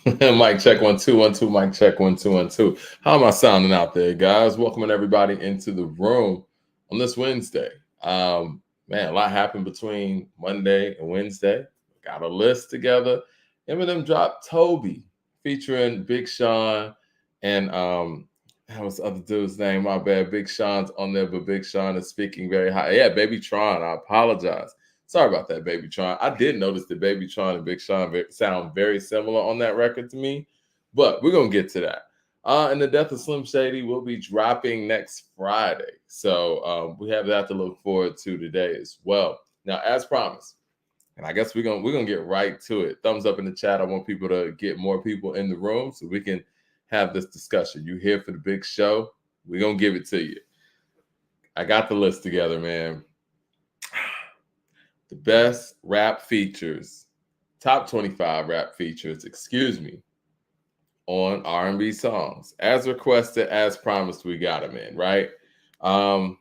Mic check 1 2 1 2. Mic check 1 2 1 2. How am I sounding out there, guys? Welcoming everybody into the room on this Wednesday. Man, a lot happened between Monday and Wednesday. Got a list together. Eminem dropped Toby featuring Big Sean and how was the other dude's name? My bad. Big Sean's on there, but Big Sean is speaking very high. Yeah, Baby Tron. I apologize. Sorry about that, Baby Tron. I did notice that Baby Tron and Big Sean sound very similar on that record to me, but we're gonna get to that. And the Death of Slim Shady will be dropping next Friday, so we have that to look forward to today as well. Now, as promised, and I guess we're gonna get right to it. Thumbs up in the chat. I want people to get more people in the room so we can have this discussion. You here for the big show? We're gonna give it to you. I got the list together, man. The best rap features, top 25 rap features, excuse me, on R&B songs. As requested, as promised, we got them in, right? I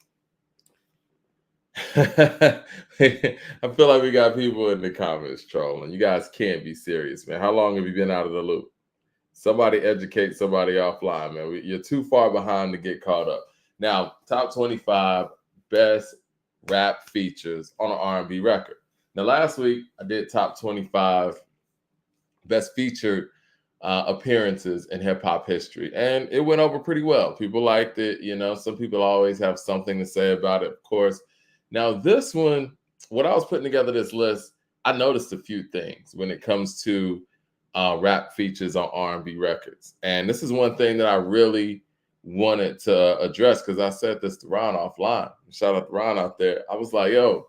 feel like we got people in the comments trolling. You guys can't be serious, man. How long have you been out of the loop? Somebody educate somebody offline, man. You're too far behind to get caught up. Now, top 25 best rap features on an R&B record. Now, last week I did top 25 best featured appearances in hip hop history, and it went over pretty well. People liked it. You know, some people always have something to say about it, of course. Now, this one, when I was putting together this list, I noticed a few things when it comes to rap features on R&B records, and this is one thing that I really wanted to address because I said this to Ron offline. Shout out to Ron out there. I was like, yo,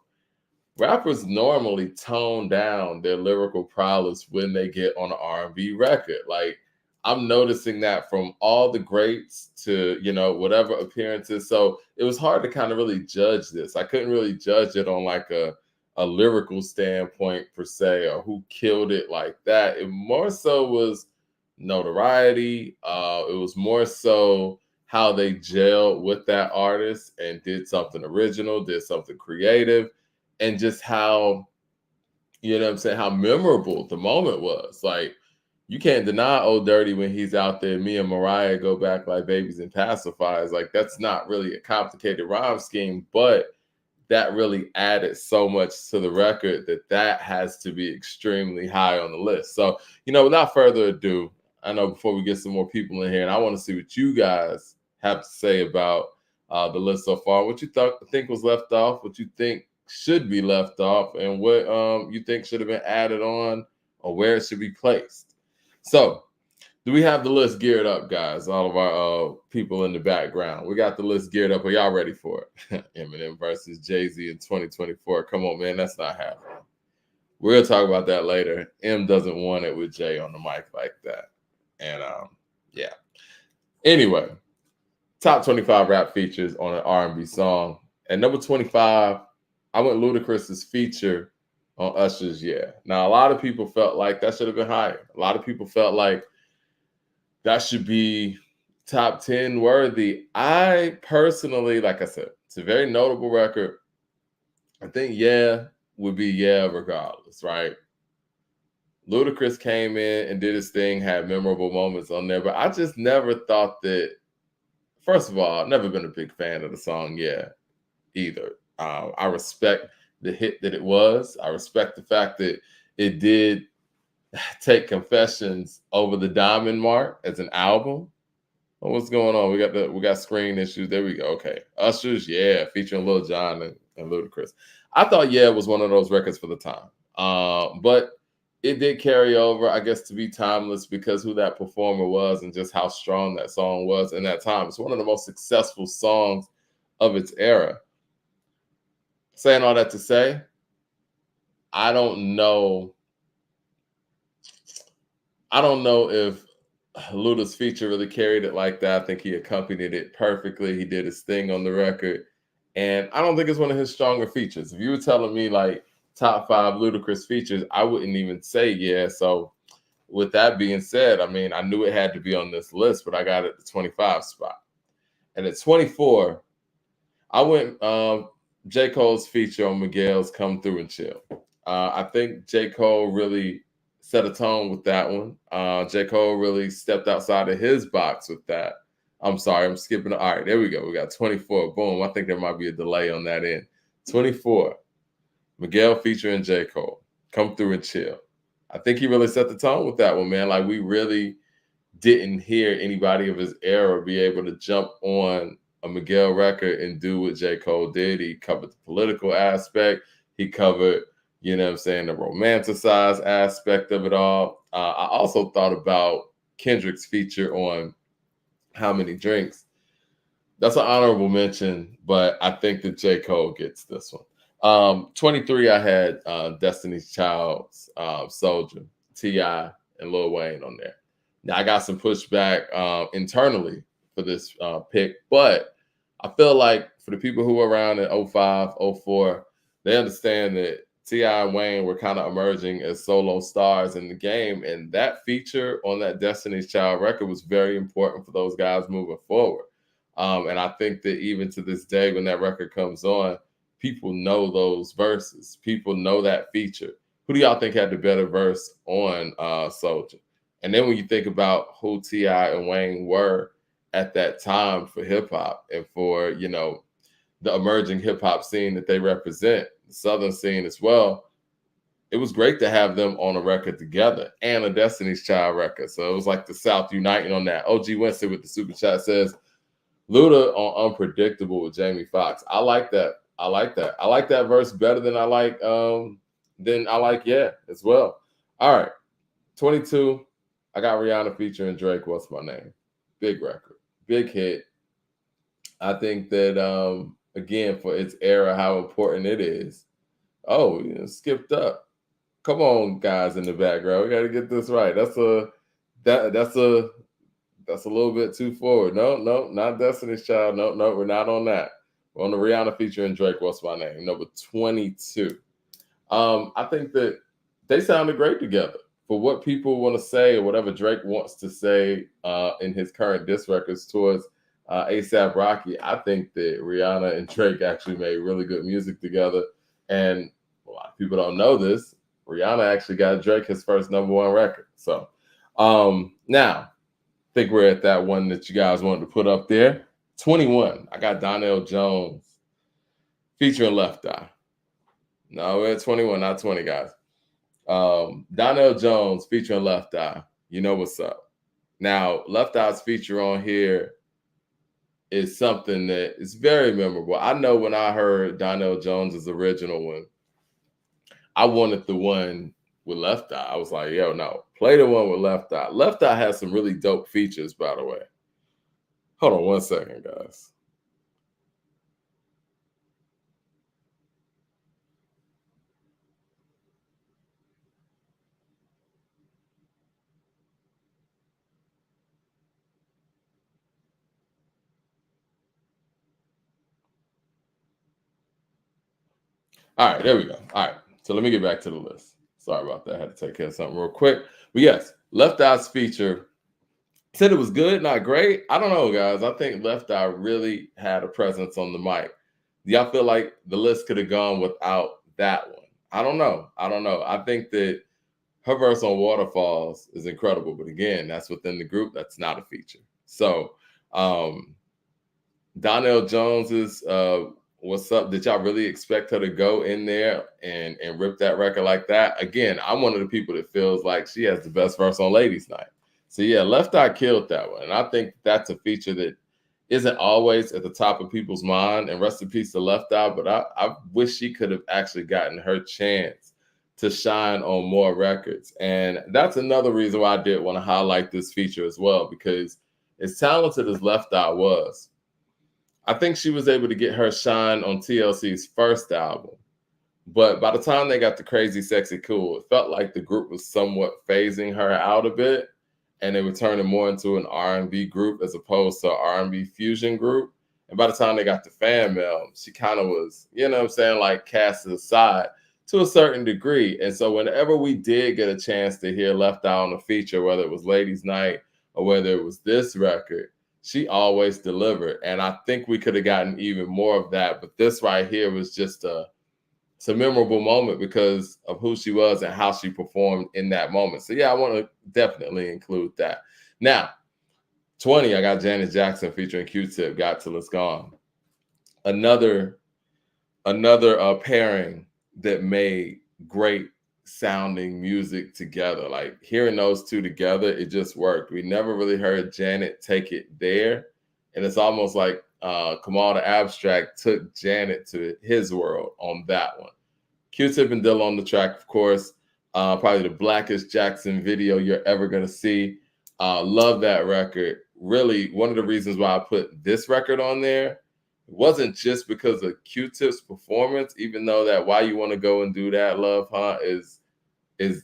rappers normally tone down their lyrical prowess when they get on an R&B record. Like, I'm noticing that from all the greats to, you know, whatever appearances. So it was hard to kind of really judge this. I couldn't really judge it on like a lyrical standpoint per se, or who killed it like that. It more so was notoriety. It was more so how they gelled with that artist and did something original, did something creative, and just how, you know what I'm saying, how memorable the moment was. Like, you can't deny Old Dirty when he's out there. Me and Mariah go back like babies and pacifiers. Like, that's not really a complicated rhyme scheme, but that really added so much to the record that has to be extremely high on the list. So, you know, without further ado, I know before we get some more people in here, and I want to see what you guys have to say about the list so far. What you think was left off, what you think should be left off, and what you think should have been added on, or where it should be placed. So, do we have the list geared up, guys? All of our people in the background. We got the list geared up. Are y'all ready for it? Eminem versus Jay-Z in 2024. Come on, man. That's not happening. We're going to talk about that later. M doesn't want it with Jay on the mic like that. And yeah. Anyway, top 25 rap features on an R&B song. At number 25, I went Ludacris's feature on Usher's Yeah. Now, a lot of people felt like that should have been higher. A lot of people felt like that should be top 10 worthy. I personally, like I said, it's a very notable record. I think Yeah would be Yeah regardless, right? Ludacris came in and did his thing, had memorable moments on there, but I just never thought that, first of all, I've never been a big fan of the song Yeah either. I respect the hit that it was. I respect the fact that it did take Confessions over the diamond mark as an album. Oh, what's going on? We got screen issues. There we go. Okay, Usher's Yeah, featuring Lil Jon and Ludacris. I thought Yeah was one of those records for the time, but it did carry over, I guess, to be timeless because who that performer was and just how strong that song was in that time. It's one of the most successful songs of its era. Saying all that to say, I don't know. I don't know if Luda's feature really carried it like that. I think he accompanied it perfectly. He did his thing on the record. And I don't think it's one of his stronger features. If you were telling me like top 5 Ludacris features, I wouldn't even say Yeah. So with that being said, I mean, I knew it had to be on this list, but I got it at the 25 spot. And at 24, I went J. Cole's feature on Miguel's Come Through and Chill. I think J. Cole really set a tone with that one. J. Cole really stepped outside of his box with that. I'm sorry, I'm skipping. All right, there we go. We got 24. Boom. I think there might be a delay on that end. 24. Miguel featuring J. Cole. Come Through and Chill. I think he really set the tone with that one, man. Like, we really didn't hear anybody of his era be able to jump on a Miguel record and do what J. Cole did. He covered the political aspect. He covered, you know what I'm saying, the romanticized aspect of it all. I also thought about Kendrick's feature on How Many Drinks. That's an honorable mention, but I think that J. Cole gets this one. 23, I had Destiny's Child's Soldier, T.I., and Lil Wayne on there. Now, I got some pushback internally for this pick, but I feel like for the people who were around in 05, 04, they understand that T.I. and Wayne were kind of emerging as solo stars in the game, and that feature on that Destiny's Child record was very important for those guys moving forward. And I think that even to this day, when that record comes on, people know those verses. People know that feature. Who do y'all think had the better verse on Soldier? And then when you think about who T.I. and Wayne were at that time for hip hop and for, you know, the emerging hip hop scene that they represent, the Southern scene as well, it was great to have them on a record together and a Destiny's Child record. So it was like the South uniting on that. OG Winston with the super chat says, Luda on Unpredictable with Jamie Foxx. I like that. I like that verse better than I like Yeah as well. All right. 22. I got Rihanna featuring Drake. What's My Name? Big record. Big hit. I think that again, for its era, how important it is. Oh, you know, skipped up. Come on, guys in the background. We got to get this right. That's a little bit too forward. No, not Destiny's Child. No, we're not on that. We're on the Rihanna featuring Drake. What's My Name? Number 22. I think that they sounded great together for what people want to say or whatever Drake wants to say in his current diss records towards A$AP Rocky. I think that Rihanna and Drake actually made really good music together. And a lot of people don't know this. Rihanna actually got Drake his first #1 record. So now, I think we're at that one that you guys wanted to put up there. 21. I got Donnell Jones featuring Left Eye. No, we're at 21, not 20, guys. Donnell Jones featuring Left Eye. You know what's up. Now, Left Eye's feature on here is something that is very memorable. I know when I heard Donnell Jones's original one, I wanted the one with Left Eye. I was like, yo, no, play the one with Left Eye. Left Eye has some really dope features, by the way. Hold on one second, guys. All right, there we go. All right, so let me get back to the list. Sorry about that. I had to take care of something real quick. But yes, Left Eye's feature, said it was good, not great. I don't know, guys. I think Left Eye really had a presence on the mic. Do y'all feel like the list could have gone without that one? I don't know. I think that her verse on Waterfalls is incredible. But again, that's within the group. That's not a feature. So Donnell Jones's What's Up? Did y'all really expect her to go in there and rip that record like that? Again, I'm one of the people that feels like she has the best verse on Ladies Night. So yeah, Left Eye killed that one. And I think that's a feature that isn't always at the top of people's mind. And rest in peace to Left Eye. But I wish she could have actually gotten her chance to shine on more records. And that's another reason why I did want to highlight this feature as well, because as talented as Left Eye was, I think she was able to get her shine on TLC's first album. But by the time they got to Crazy Sexy Cool, it felt like the group was somewhat phasing her out a bit, and they were turning more into an R&B group as opposed to an R&B fusion group. And by the time they got to Fan Mail, she kind of was, you know what I'm saying, like cast aside to a certain degree. And so whenever we did get a chance to hear Left Eye on a feature, whether it was Ladies Night or whether it was this record, she always delivered. And I think we could have gotten even more of that. But this right here was just a it's a memorable moment because of who she was and how she performed in that moment. So yeah, I want to definitely include that. Now, 20, I got Janet Jackson featuring Q-Tip, Got Till It's Gone. Another pairing that made great sounding music together. Like hearing those two together, it just worked. We never really heard Janet take it there. And it's almost like Kamal the Abstract took Janet to his world on that one. Q-Tip and Dilla on the track, of course. Probably the blackest Jackson video you're ever going to see. Love that record. Really, one of the reasons why I put this record on there wasn't just because of Q-Tip's performance, even though that Why You Want to Go and Do That, Love, Huh, is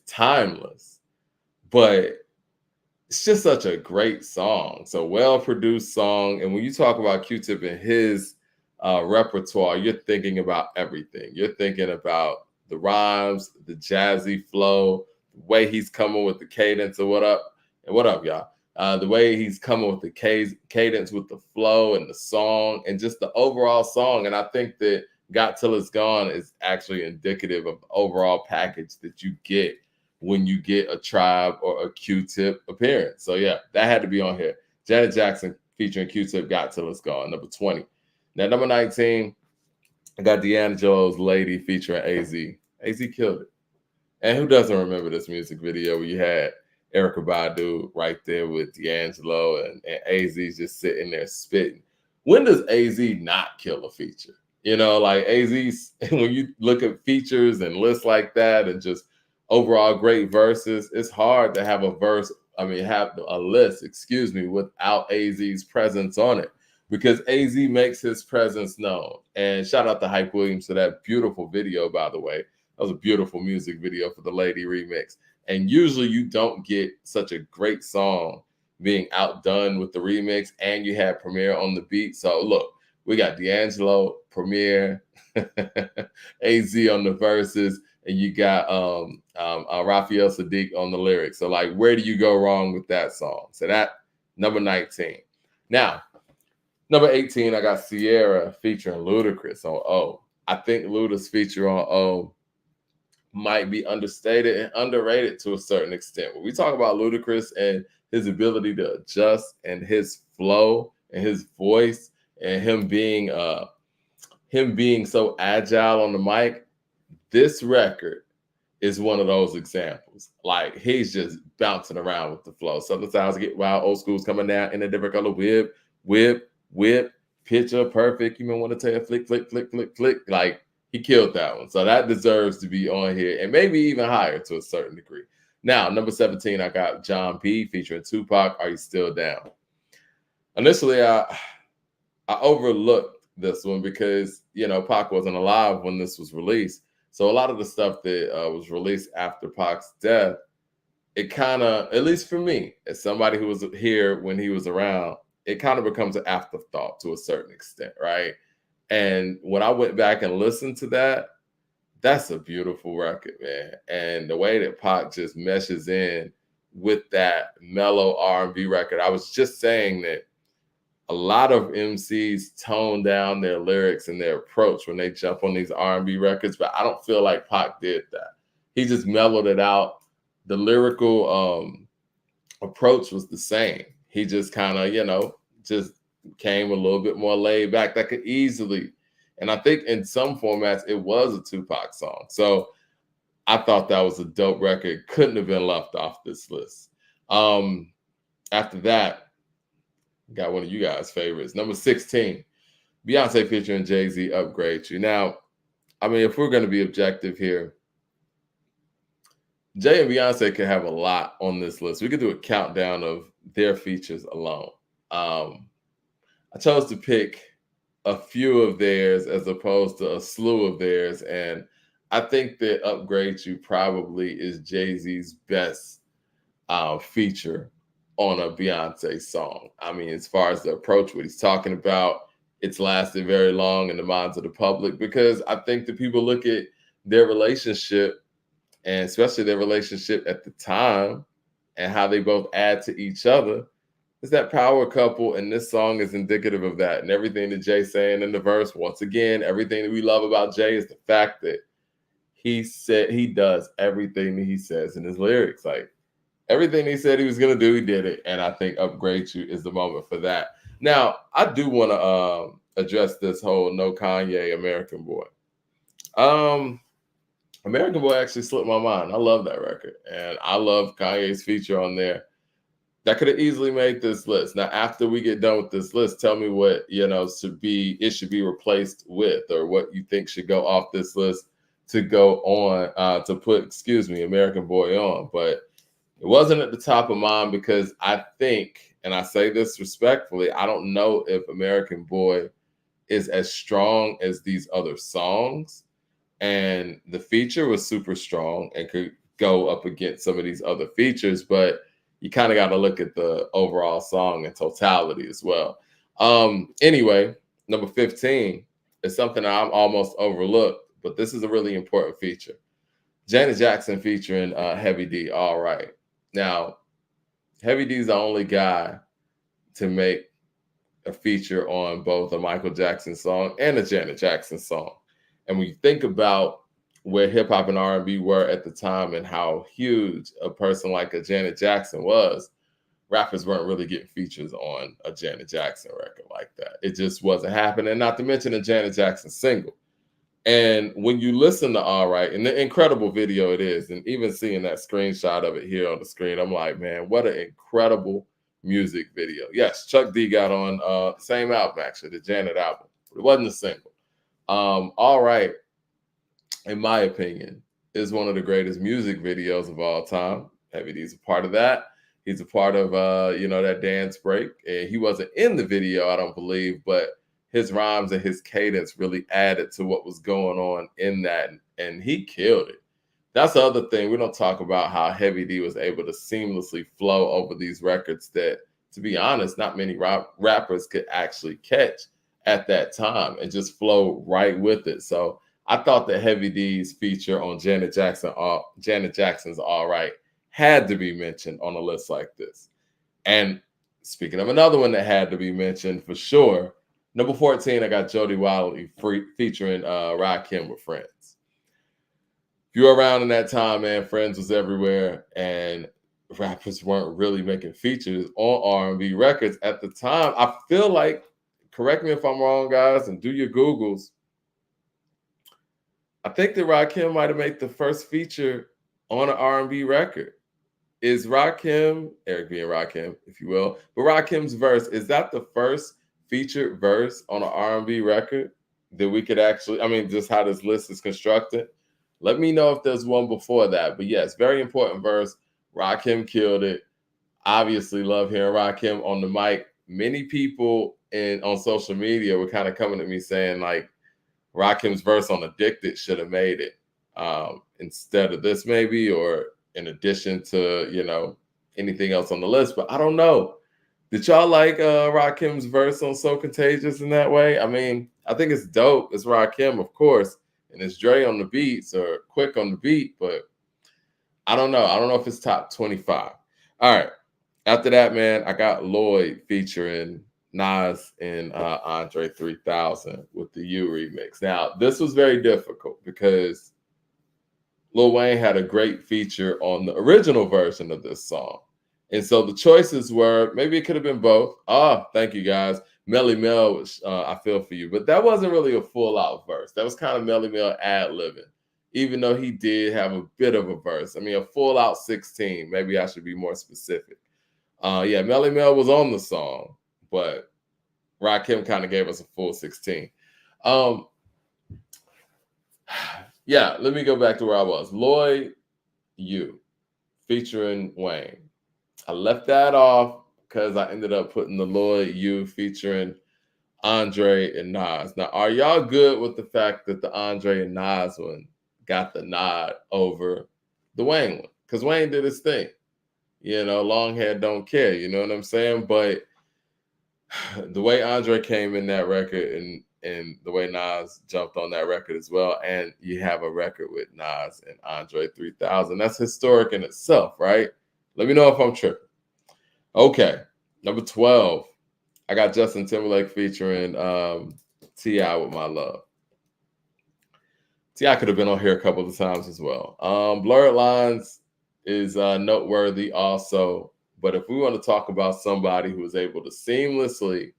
timeless. But it's just such a great song. So well-produced song. And when you talk about Q-Tip and his repertoire, you're thinking about everything. You're thinking about the rhymes, the jazzy flow, the way he's coming with the cadence. Or what up? And what up, y'all? The way he's coming with the cadence, with the flow and the song, and just the overall song. And I think that Got Till It's Gone is actually indicative of the overall package that you get when you get a Tribe or a Q-Tip appearance. So yeah, that had to be on here. Janet Jackson featuring Q-Tip, Got Till It's Gone, number 20. Now, number 19, I got D'Angelo's Lady featuring AZ. AZ killed it. And who doesn't remember this music video where you had Erykah Badu right there with D'Angelo and AZ just sitting there spitting? When does AZ not kill a feature? You know, like AZ's, when you look at features and lists like that and just overall great verses, it's hard to have have a list, without AZ's presence on it, because AZ makes his presence known. And shout out to Hype Williams for that beautiful video, by the way. That was a beautiful music video for the Lady remix. And usually you don't get such a great song being outdone with the remix, and you have Premier on the beat. So look, we got D'Angelo, Premier, AZ on the verses, and you got Raphael Sadiq on the lyrics. So like, where do you go wrong with that song? So that, number 19. Now, number 18, I got Sierra featuring Ludacris on O. I think Luda's feature on O might be understated and underrated to a certain extent. When we talk about Ludacris and his ability to adjust and his flow and his voice and him being so agile on the mic, this record is one of those examples. Like, he's just bouncing around with the flow. Southern styles get wild, old school's coming down in a different color. Whip, picture perfect. You may want to tell flick. Like, he killed that one. So that deserves to be on here, and maybe even higher to a certain degree. Now, number 17, I got John P featuring Tupac, Are You Still Down? Initially, I overlooked this one because, Pac wasn't alive when this was released. So a lot of the stuff that was released after Pac's death, it kind of, at least for me, as somebody who was here when he was around, it kind of becomes an afterthought to a certain extent, right? And when I went back and listened to that, that's a beautiful record, man. And the way that Pac just meshes in with that mellow R&B record, I was just saying that a lot of MCs tone down their lyrics and their approach when they jump on these R&B records, but I don't feel like Pac did that. He just mellowed it out. The lyrical approach was the same. He just kind of, just came a little bit more laid back. That could easily, and I think in some formats, it was a Tupac song. So I thought that was a dope record. Couldn't have been left off this list. After that, got one of you guys' favorites. Number 16, Beyonce featuring Jay-Z, Upgrade You. Now, I mean, if we're going to be objective here, Jay and Beyonce could have a lot on this list. We could do a countdown of their features alone. I chose to pick a few of theirs as opposed to a slew of theirs. And I think that Upgrade You probably is Jay-Z's best feature on a Beyonce song. I mean, as far as the approach, what he's talking about, it's lasted very long in the minds of the public, because I think that people look at their relationship, and especially their relationship at the time, and how they both add to each other, is that power couple. And this song is indicative of that. And everything that Jay's saying in the verse, once again, everything that we love about Jay is the fact that he does everything that he says in his lyrics. Like everything he said he was gonna do, he did it. And I think Upgrade You is the moment for that. Now, I do want to address this whole no Kanye American Boy. American Boy actually slipped my mind. I love that record, and I love Kanye's feature on there. That could have easily made this list. Now, after we get done with this list, tell me what should be replaced with, or what you think should go off this list to go on to put, American Boy on. But it wasn't at the top of mind because I think, and I say this respectfully, I don't know if American Boy is as strong as these other songs. And the feature was super strong and could go up against some of these other features, but you kind of got to look at the overall song in totality as well. Anyway, number 15 is something I'm almost overlooked, but this is a really important feature. Janet Jackson featuring Heavy D, All Right. Now, Heavy D is the only guy to make a feature on both a Michael Jackson song and a Janet Jackson song. And when you think about where hip hop and R&B were at the time and how huge a person like a Janet Jackson was, rappers weren't really getting features on a Janet Jackson record like that. It just wasn't happening, not to mention a Janet Jackson single. And when you listen to All Right, and the incredible video it is, and even seeing that screenshot of it here on the screen, I'm like, man, what an incredible music video. Yes, Chuck D got on same album, actually, the Janet album, but it wasn't a single. All Right, in my opinion, is one of the greatest music videos of all time. Heavy D's a part of that. He's a part of that dance break. And he wasn't in the video, I don't believe, but his rhymes and his cadence really added to what was going on in that, and he killed it. That's the other thing. We don't talk about how Heavy D was able to seamlessly flow over these records that, to be honest, not many rappers could actually catch at that time and just flow right with it. So I thought that Heavy D's feature on Janet Jackson's All Right had to be mentioned on a list like this. And speaking of another one that had to be mentioned for sure, number 14, I got Jody Watley featuring Rakim with Friends. If you were around in that time, man, Friends was everywhere, and rappers weren't really making features on R&B records at the time. I feel like, correct me if I'm wrong, guys, and do your Googles, I think that Rakim might have made the first feature on an R&B record. Is Rakim, Eric being Rakim, if you will, but Rakim's verse, is that the first featured verse on an R&B record that we could actually, just how this list is constructed? Let me know if there's one before that. But yes, very important verse. Rakim killed it. Obviously love hearing Rakim on the mic. Many people on social media were kind of coming at me saying like Rakim's verse on Addicted should have made it instead of this maybe, or in addition to, anything else on the list. But I don't know. Did y'all like Rakim's verse on So Contagious in that way? I think it's dope. It's Rakim, of course, and it's Dre on the beats or Quick on the beat, but I don't know. I don't know if it's top 25. All right. After that, man, I got Lloyd featuring Nas and Andre 3000 with the U remix. Now, this was very difficult because Lil Wayne had a great feature on the original version of this song. And so the choices were, maybe it could have been both. Thank you, guys. Melly Mel, was, I feel for you. But that wasn't really a full-out verse. That was kind of Melly Mel ad-libbing, even though he did have a bit of a verse. A full-out 16. Maybe I should be more specific. Melly Mel was on the song, but Rakim kind of gave us a full 16. Let me go back to where I was. Lloyd U featuring Wayne. I left that off because I ended up putting the Lloyd U featuring Andre and Nas. Now, are y'all good with the fact that the Andre and Nas one got the nod over the Wayne one? Because Wayne did his thing. Long hair don't care. You know what I'm saying? But the way Andre came in that record and the way Nas jumped on that record as well, and you have a record with Nas and Andre 3000, that's historic in itself, right? Let me know if I'm tripping. Okay, number 12, I got Justin Timberlake featuring T.I. with My Love. T.I. could have been on here a couple of times as well. Blurred Lines is noteworthy also. But if we want to talk about somebody who was able to seamlessly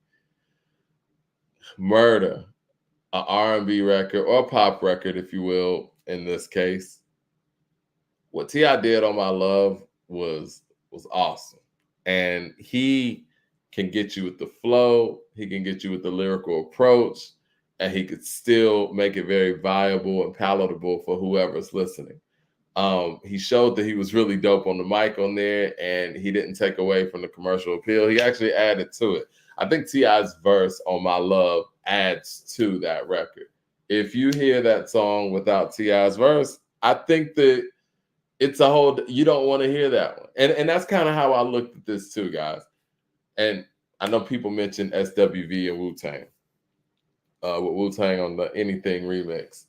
murder an R&B record or pop record, if you will, in this case, what T.I. did on My Love was awesome. And he can get you with the flow, he can get you with the lyrical approach, and he could still make it very viable and palatable for whoever's listening. He showed that he was really dope on the mic on there, and he didn't take away from the commercial appeal. He actually added to it. I think T.I.'s verse on My Love adds to that record. If you hear that song without T.I.'s verse, I think that it's a whole, you don't want to hear that one. And that's kind of how I looked at this too, guys. And I know people mentioned SWV and Wu-Tang. With Wu-Tang on the Anything remix.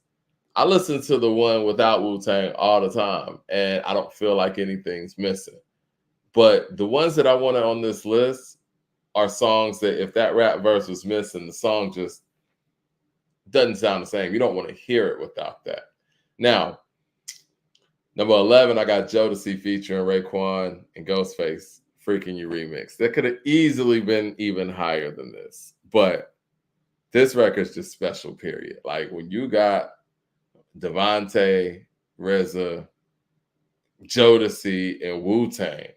I listen to the one without Wu-Tang all the time, and I don't feel like anything's missing. But the ones that I wanted on this list are songs that if that rap verse was missing, the song just doesn't sound the same. You don't want to hear it without that. Now, number 11, I got Jodeci featuring Raekwon and Ghostface, Freaking You remix. That could have easily been even higher than this. But this record's just special, period. Like when you got Devontae, RZA, Jodeci, and Wu-Tang,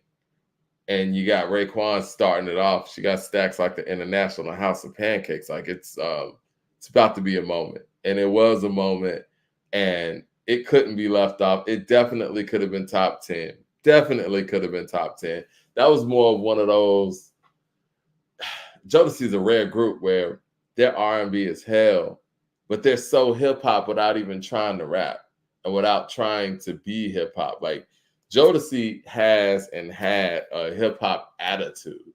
and you got Raekwon starting it off. She got stacks like the International House of Pancakes. Like it's about to be a moment. And it was a moment, and it couldn't be left off. It definitely could have been top 10. Definitely could have been top 10. That was more of one of those. Jodeci's a rare group where they're R&B as hell, but they're so hip-hop without even trying to rap and without trying to be hip-hop. Like Jodeci has and had a hip-hop attitude.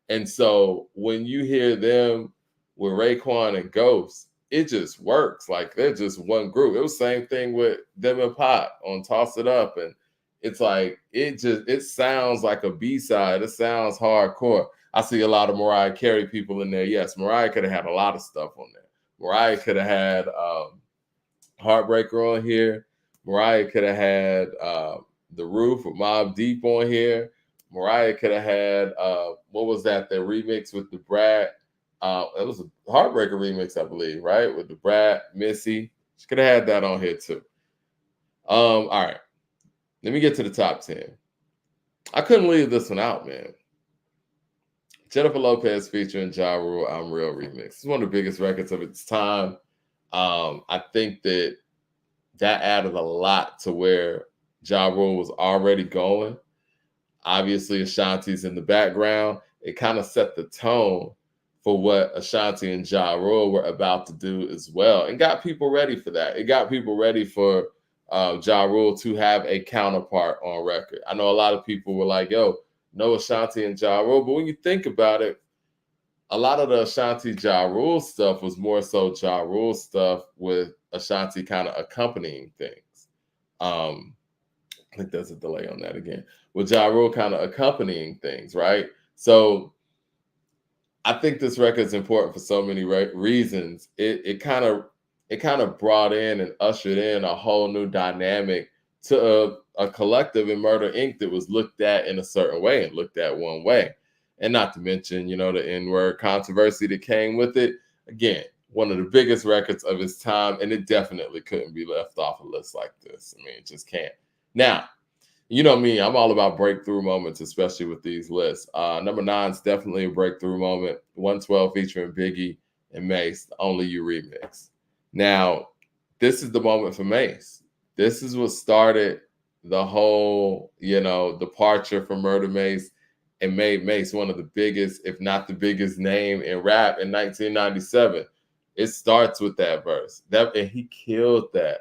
And so when you hear them with Raekwon and Ghost, it just works. Like they're just one group. It was the same thing with them and Pop on Toss It Up. And it's like, it sounds like a B-side. It sounds hardcore. I see a lot of Mariah Carey people in there. Yes, Mariah could have had a lot of stuff on there. Mariah could have had Heartbreaker on here. Mariah could have had The Roof with Mobb Deep on here. Mariah could have had, what was that? The remix with the Brat. It was a Heartbreaker remix, I believe, right? With the Brat, Missy. She could have had that on here too. All right. Let me get to the top 10. I couldn't leave this one out, man. Jennifer Lopez featuring Ja Rule, I'm Real remix. It's one of the biggest records of its time. I think that added a lot to where Ja Rule was already going. Obviously, Ashanti's in the background. It kind of set the tone for what Ashanti and Ja Rule were about to do as well, and got people ready for that. It got people ready for Ja Rule to have a counterpart on record. I know a lot of people were like, yo, no Ashanti and Ja Rule, but when you think about it, a lot of the Ashanti Ja Rule stuff was more so Ja Rule stuff with Ashanti kind of accompanying things. I think there's a delay on that again. With Ja Rule kind of accompanying things, right? So I think this record is important for so many reasons. It kind of brought in and ushered in a whole new dynamic to a collective in Murder Inc. that was looked at in a certain way and looked at one way. And not to mention, the N-word controversy that came with it. Again, one of the biggest records of its time, and it definitely couldn't be left off a list like this. I mean, it just can't. Now, you know me, I'm all about breakthrough moments, especially with these lists. Number 9 is definitely a breakthrough moment. 112 featuring Biggie and Mace, the Only You remix. Now, this is the moment for Mace. This is what started the whole, departure from Murder Mace and made Mace one of the biggest, if not the biggest name in rap in 1997. It starts with that verse. And he killed that.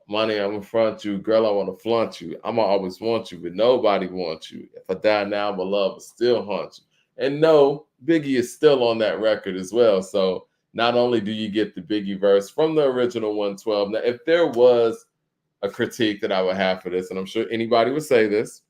Money, I'm gonna front you. Girl, I want to flaunt you. I'ma always want you, but nobody wants you. If I die now, my love will still haunt you. And no, Biggie is still on that record as well. So not only do you get the Biggie verse from the original 112. Now, if there was a critique that I would have for this, and I'm sure anybody would say this,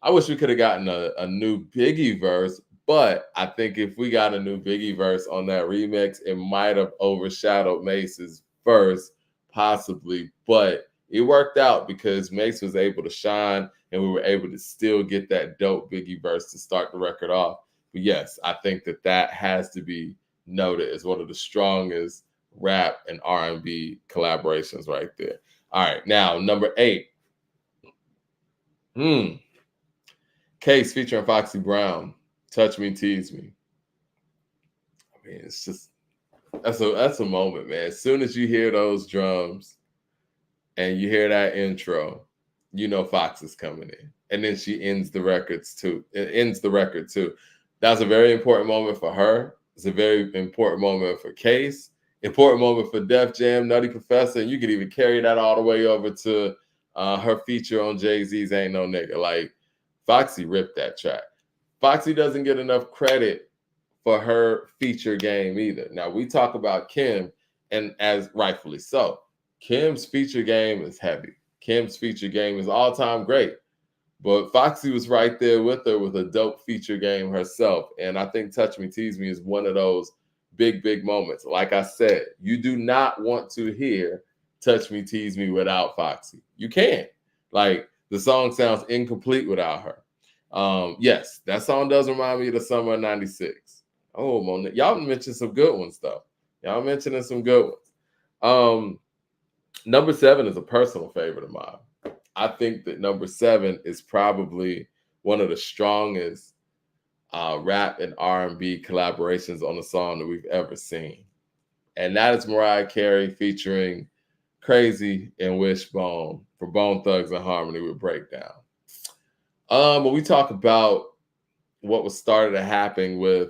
I wish we could have gotten a new Biggie verse, but I think if we got a new Biggie verse on that remix, it might have overshadowed Mace's verse, possibly, but it worked out because Mace was able to shine and we were able to still get that dope Biggie verse to start the record off. But yes, I think that has to be noted as one of the strongest rap and R&B collaborations right there. All right, now number 8. Case featuring Foxy Brown, Touch Me, Tease Me. I mean, it's just that's a moment, man. As soon as you hear those drums and you hear that intro, you know Fox is coming in. And then she ends the record too. That's a very important moment for her. It's a very important moment for Case. Important moment for Def Jam, Nutty Professor, and you could even carry that all the way over to her feature on Jay-Z's Ain't No Nigga. Like, Foxy ripped that track. Foxy doesn't get enough credit for her feature game either. Now, we talk about Kim, and as rightfully so. Kim's feature game is heavy. Kim's feature game is all-time great. But Foxy was right there with her with a dope feature game herself. And I think Touch Me, Tease Me is one of those big, big moments. Like I said, you do not want to hear Touch Me, Tease Me without Foxy. You can't. Like, the song sounds incomplete without her. Yes, that song does remind me of the summer of 96. Oh, Monet. Y'all mentioned some good ones, though. Y'all mentioning some good ones. Number 7 is a personal favorite of mine. I think that number 7 is probably one of the strongest rap and R&B collaborations on a song that we've ever seen. And that is Mariah Carey featuring Crazy and Wishbone for Bone Thugs and Harmony with Breakdown. When we talk about what was started to happen with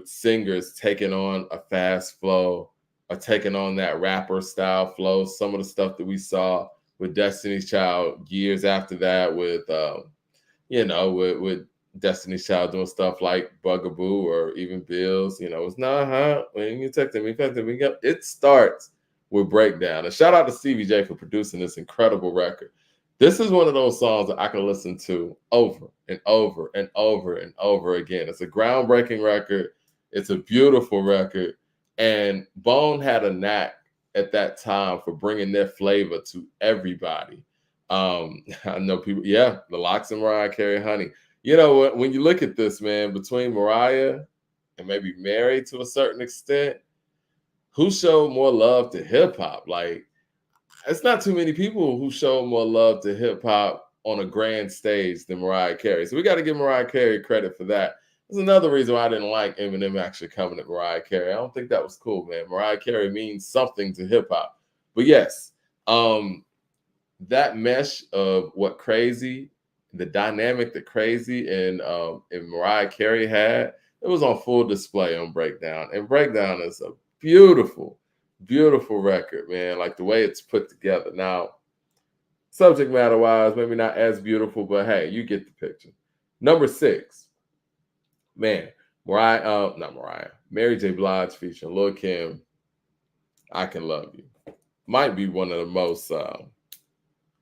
singers taking on a fast flow or taking on that rapper style flow, some of the stuff that we saw with Destiny's Child years after that with Destiny's Child doing stuff like Bugaboo or even Bills, it's not hot when you text me. It starts with Breakdown. And shout out to Stevie J for producing this incredible record. This is one of those songs that I can listen to over and over and over and over again. It's a groundbreaking record. It's a beautiful record. And Bone had a knack at that time for bringing their flavor to everybody. I know people, the Lox and Mariah Carey, Honey. When you look at this, man, between Mariah and maybe Mary to a certain extent, who showed more love to hip hop? Like, it's not too many people who show more love to hip hop on a grand stage than Mariah Carey. So we got to give Mariah Carey credit for that. There's another reason why I didn't like Eminem actually coming at Mariah Carey. I don't think that was cool, man. Mariah Carey means something to hip hop. But yes, that mesh of what Crazy, the dynamic that Crazy and Mariah Carey had, it was on full display on Breakdown. And Breakdown is a beautiful, beautiful record, man. Like the way it's put together. Now, subject matter wise, maybe not as beautiful, but hey, you get the picture. Number 6, man, Mary J. Blige featuring Lil' Kim, I Can Love You. Might be one of the most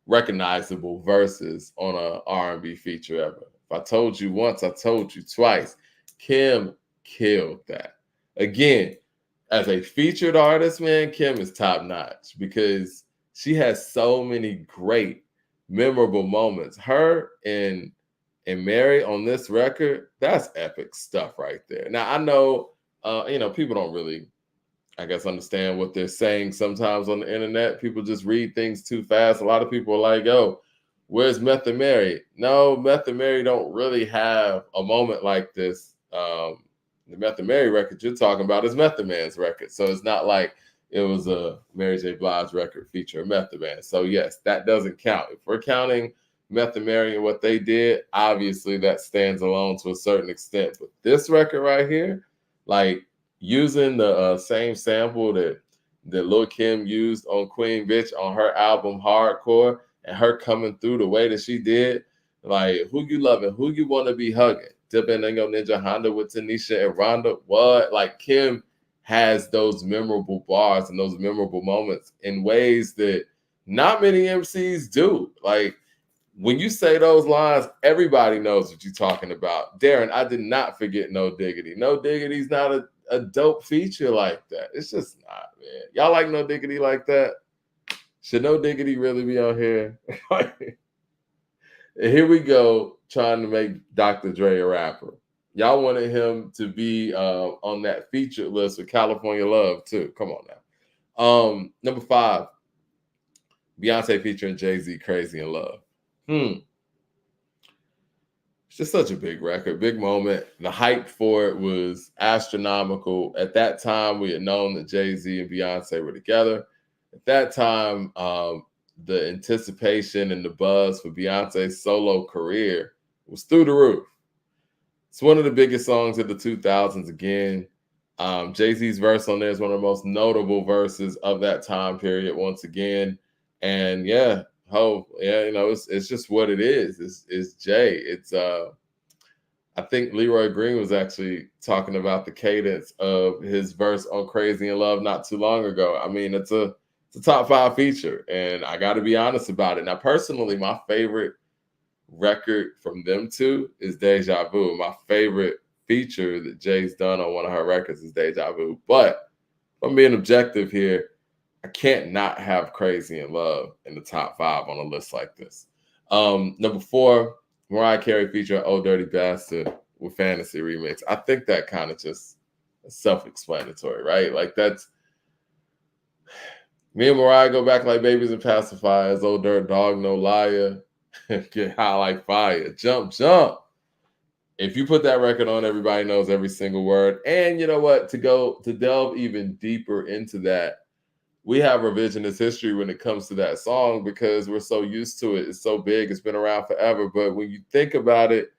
recognizable verses on a R&B feature ever. If I told you once, I told you twice. Kim killed that. Again, as a featured artist, man, Kim is top notch because she has so many great, memorable moments. Her and Mary on this record, that's epic stuff right there. Now, I know, people don't really, I guess, understand what they're saying sometimes on the internet. People just read things too fast. A lot of people are like, yo, where's Meth and Mary? No, Meth and Mary don't really have a moment like this. The Meth and Mary record you're talking about is Method Man's record. So it's not like it was a Mary J. Blige record featuring Method Man. So yes, that doesn't count. If we're counting Meth and Mary and what they did, obviously that stands alone to a certain extent. But this record right here, like using the same sample that Lil' Kim used on Queen Bitch on her album Hardcore, and her coming through the way that she did, like, who you loving, who you want to be hugging, dipping in your Ninja Honda with Tanisha and Rhonda. What? Like, Kim has those memorable bars and those memorable moments in ways that not many MCs do. Like, when you say those lines, everybody knows what you're talking about. Darren, I did not forget No Diggity. No Diggity's not a dope feature like that. It's just not, man. Y'all like No Diggity like that? Should No Diggity really be on here? And here we go, trying to make Dr. Dre a rapper. Y'all wanted him to be on that featured list with California Love too. Come on now. Number 5, Beyonce featuring Jay-Z, Crazy in Love. It's just such a big record, big moment. The hype for it was astronomical. At that time, we had known that Jay-Z and Beyonce were together. At that time, the anticipation and the buzz for Beyonce's solo career was through the roof. It's one of the biggest songs of the 2000s again. Jay-Z's verse on there is one of the most notable verses of that time period once again. And yeah, it's just what it is. It's Jay. It's I think Leroy Green was actually talking about the cadence of his verse on Crazy in Love not too long ago. I mean, it's a top 5 feature, and I got to be honest about it. Now, personally, my favorite record from them two is Deja Vu. My favorite feature that Jay's done on one of her records is Deja Vu. But if I'm being objective here, I can't not have Crazy in Love in the top 5 on a list like this. Number 4, Mariah Carey featuring Oh Dirty Bastard with Fantasy Remix. I think that kind of just self-explanatory, right? Like that's me and Mariah go back like babies and pacifiers. Oh Dirt Dog, No Liar. Get high like fire. Jump, jump. If you put that record on, everybody knows every single word. And you know what? To delve even deeper into that, we have revisionist history when it comes to that song because we're so used to it. It's so big. It's been around forever. But when you think about it,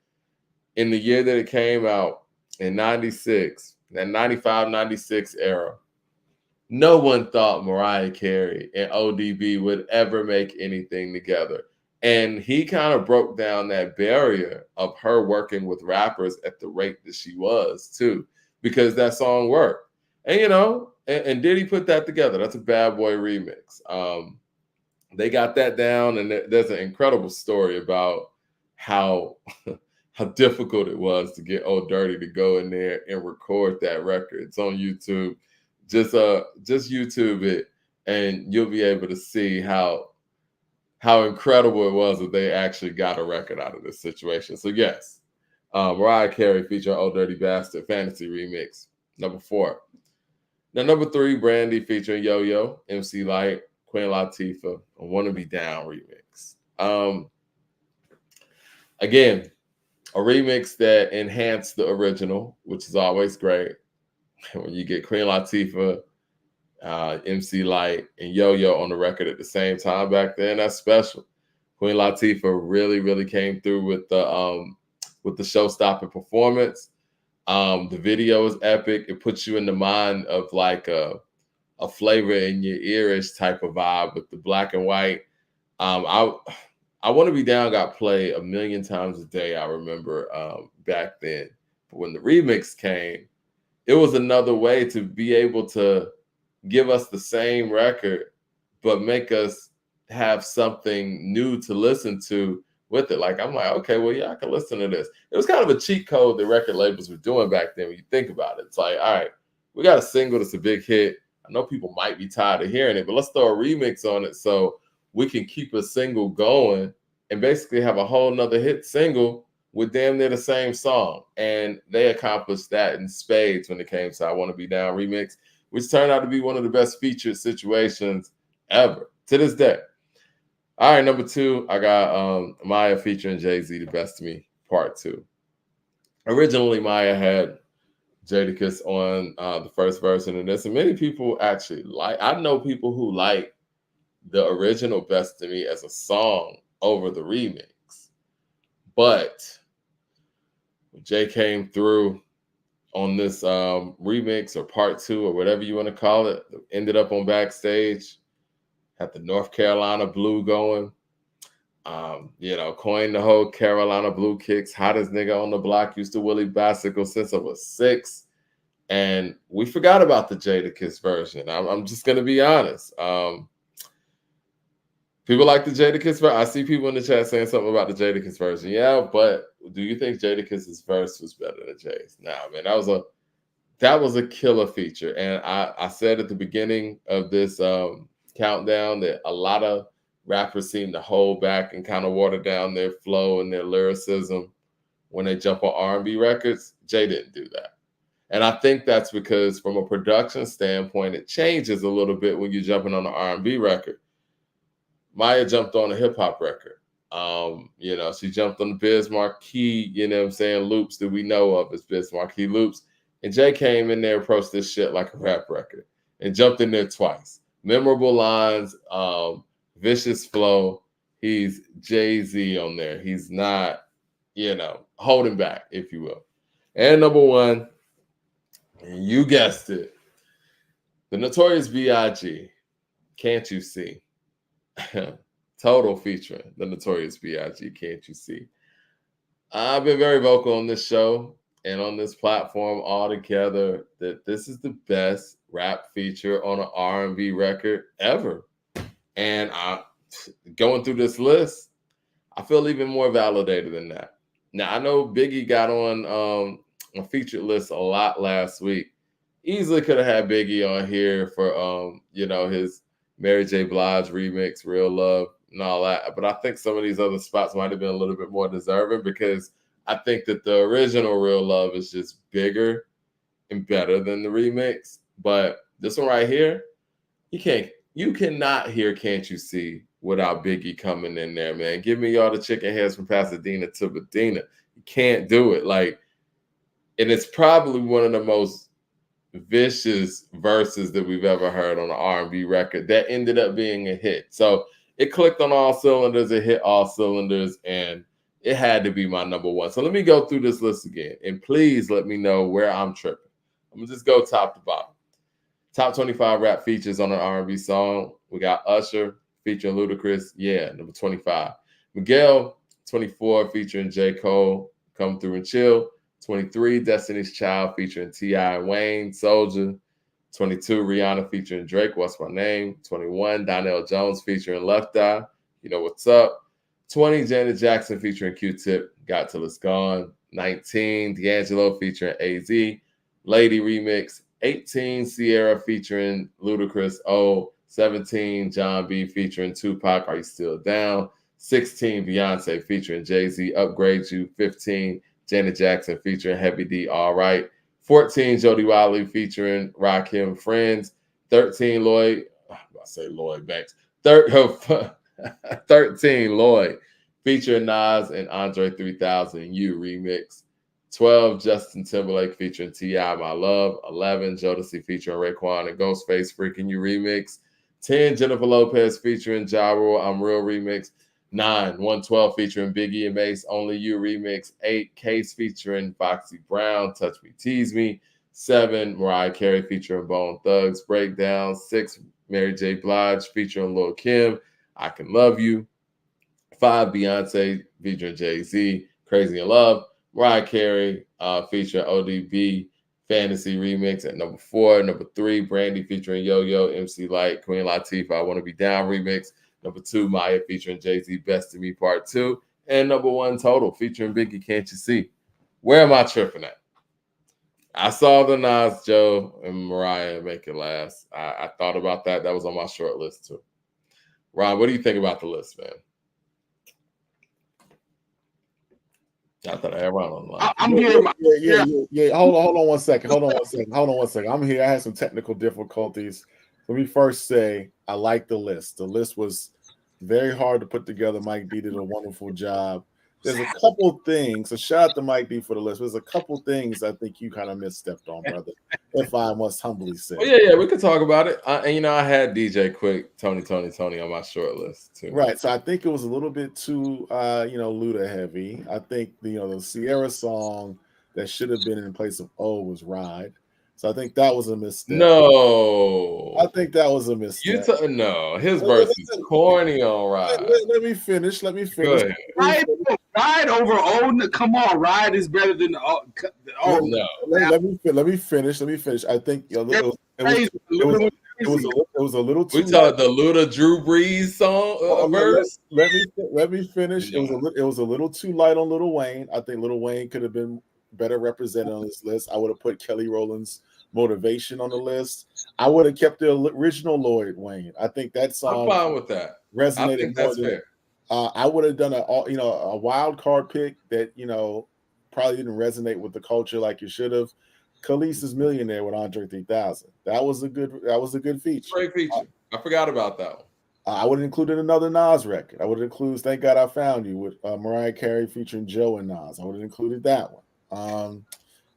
in the year that it came out, in 96, that 95, 96 era, no one thought Mariah Carey and ODB would ever make anything together. And he kind of broke down that barrier of her working with rappers at the rate that she was, too, because that song worked. And, and did he put that together? That's a Bad Boy remix. They got that down, and there's an incredible story about how difficult it was to get Old Dirty to go in there and record that record. It's on YouTube. Just YouTube it, and you'll be able to see how incredible it was that they actually got a record out of this situation. So yes, Mariah Carey featuring Old Dirty Bastard, Fantasy Remix, number 4. Now, number 3, Brandy featuring Yo-Yo, MC Lyte, Queen Latifah, a Wanna Be Down remix. Again, a remix that enhanced the original, which is always great. When you get Queen Latifah, MC Lyte, and Yo-Yo on the record at the same time back then, that's special. Queen Latifah really, really came through with the show-stopping performance. The video is epic. It puts you in the mind of like a flavor in your earish type of vibe with the black and white. I Want to Be Down got played a million times a day, I remember back then. But when the remix came, it was another way to be able to give us the same record, but make us have something new to listen to with it. Like, I'm like, okay, well, yeah, I can listen to this. It was kind of a cheat code that record labels were doing back then when you think about it. It's like, all right, we got a single that's a big hit. I know people might be tired of hearing it, but let's throw a remix on it so we can keep a single going and basically have a whole nother hit single with damn near the same song. And they accomplished that in spades when it came to I Want to Be Down remix, which turned out to be one of the best featured situations ever to this day. All right, number 2, I got Maya featuring Jay-Z, The Best of Me, Part 2. Originally, Maya had Jadakiss on the first version of this, and many people actually I know people who like the original Best of Me as a song over the remix. But Jay came through on this remix or Part 2 or whatever you want to call it, ended up on Backstage, had the North Carolina Blue going, coined the whole Carolina Blue kicks, hottest nigga on the block, used to Willie bicycle since I was 6. And we forgot about the Jadakiss version. I'm just going to be honest. People like the Jadakiss version. I see people in the chat saying something about the Jadakiss version. Yeah, but do you think Jadakiss's verse was better than Jay's? Nah, man, that was a killer feature. And I said at the beginning of this countdown that a lot of rappers seem to hold back and kind of water down their flow and their lyricism when they jump on R&B records. Jay didn't do that. And I think that's because from a production standpoint, it changes a little bit when you're jumping on an R&B record. Maya jumped on a hip hop record. She jumped on the Biz Marquee, loops that we know of as Biz Marquee loops. And Jay came in there, approached this shit like a rap record and jumped in there twice. Memorable lines, vicious flow. He's Jay-Z on there. He's not, holding back, if you will. And number one, you guessed it, the Notorious B.I.G., Can't You See? Total featuring the Notorious B.I.G., Can't You See? I've been very vocal on this show and on this platform altogether that this is the best rap feature on an R&B record ever. And going through this list, I feel even more validated than that. Now, I know Biggie got on a featured list a lot last week. Easily could have had Biggie on here for, his Mary J. Blige remix, Real Love, and all that. But I think some of these other spots might have been a little bit more deserving because I think that the original Real Love is just bigger and better than the remix. But this one right here, you cannot hear Can't You See without Biggie coming in there, man. Give me all the chicken heads from Pasadena to Medina. You can't do it. And it's probably one of the most vicious verses that we've ever heard on an R&B record that ended up being a hit. So it clicked on all cylinders, it hit all cylinders, and it had to be my number one. So let me go through this list again, and please let me know where I'm tripping. I'm gonna just go top to bottom. Top 25 rap features on an R&B song. We got Usher featuring Ludacris, number 25. Miguel, 24, featuring J. Cole, Come Through and Chill. 23, Destiny's Child featuring T.I. and Wayne, Soldier. 22, Rihanna featuring Drake, What's My Name. 21, Donnell Jones featuring Left Eye, You Know What's Up. 20, Janet Jackson featuring Q-Tip, Got Till It's Gone. 19, D'Angelo featuring AZ, Lady Remix. 18, Sierra featuring Ludacris, Oh. 17, John B featuring Tupac, Are You Still Down? 16, Beyonce featuring Jay-Z, Upgrade You. 15, Janet Jackson featuring Heavy D, All Right. 14, Jody Wiley featuring Rakim, Friends. 13, Lloyd Banks. 13, Lloyd featuring Nas and Andre 3000, You remix. 12, Justin Timberlake featuring T.I., My Love. 11, Jodeci featuring Raekwon and Ghostface, Freaking You remix. 10, Jennifer Lopez featuring Ja Rule, I'm Real remix. 9, 112 featuring Biggie and Mace, Only You remix. 8, Case featuring Foxy Brown, Touch Me, Tease Me. 7, Mariah Carey featuring Bone Thugs, Breakdown. 6, Mary J. Blige featuring Lil' Kim, I Can Love You. 5, Beyonce featuring Jay-Z, Crazy in Love. Mariah Carey featuring ODB, Fantasy remix at number 4. Number 3, Brandy featuring Yo-Yo, MC Lyte, Queen Latifah, I Want to Be Down remix. Number 2, Maya featuring Jay-Z, Best of Me Part 2. And number 1, Total featuring Biggie, Can't You See? Where am I tripping at? I saw the Nas, Joe, and Mariah make it last. I thought about that. That was on my short list too. Ron, what do you think about the list, man? I thought I had Ron on the line. I'm here. Yeah. Hold on one second. I'm here. I had some technical difficulties. Let me first say I like the list. The list was very hard to put together. Mike D did a wonderful job. There's a couple things. So shout out to Mike D for the list. There's a couple things I think you kind of misstepped on, brother. If I must humbly say. Well, yeah, we could talk about it. And I had DJ Quick, Tony on my short list too. Right. So I think it was a little bit too, Luda heavy. I think the Sierra song that should have been in place of O was Ride. So I think that was a mistake. No, I think that was a mistake. No, his verse is corny on Ride. Let me finish. Go ahead. Ride over O. Come on, Ride is better than O. No. Let me finish. I think it was a little too. We talked the Luda Drew Brees song verse. Let me finish. It was a little too light on Lil Wayne. I think Lil Wayne could have been better represented on this list. I would have put Kelly Rowland's Motivation on the list. I would have kept the original Lloyd Wayne. I think that I'm song fine with that. I resonated think more that's than fair. I would have done a wild card pick that probably didn't resonate with the culture like you should have. Khaleesi's Millionaire with Andre 3000. That was a good feature. Great feature. I forgot about that one. I would have included another Nas record. I would have included "Thank God I Found You" with Mariah Carey featuring Joe and Nas. I would have included that one.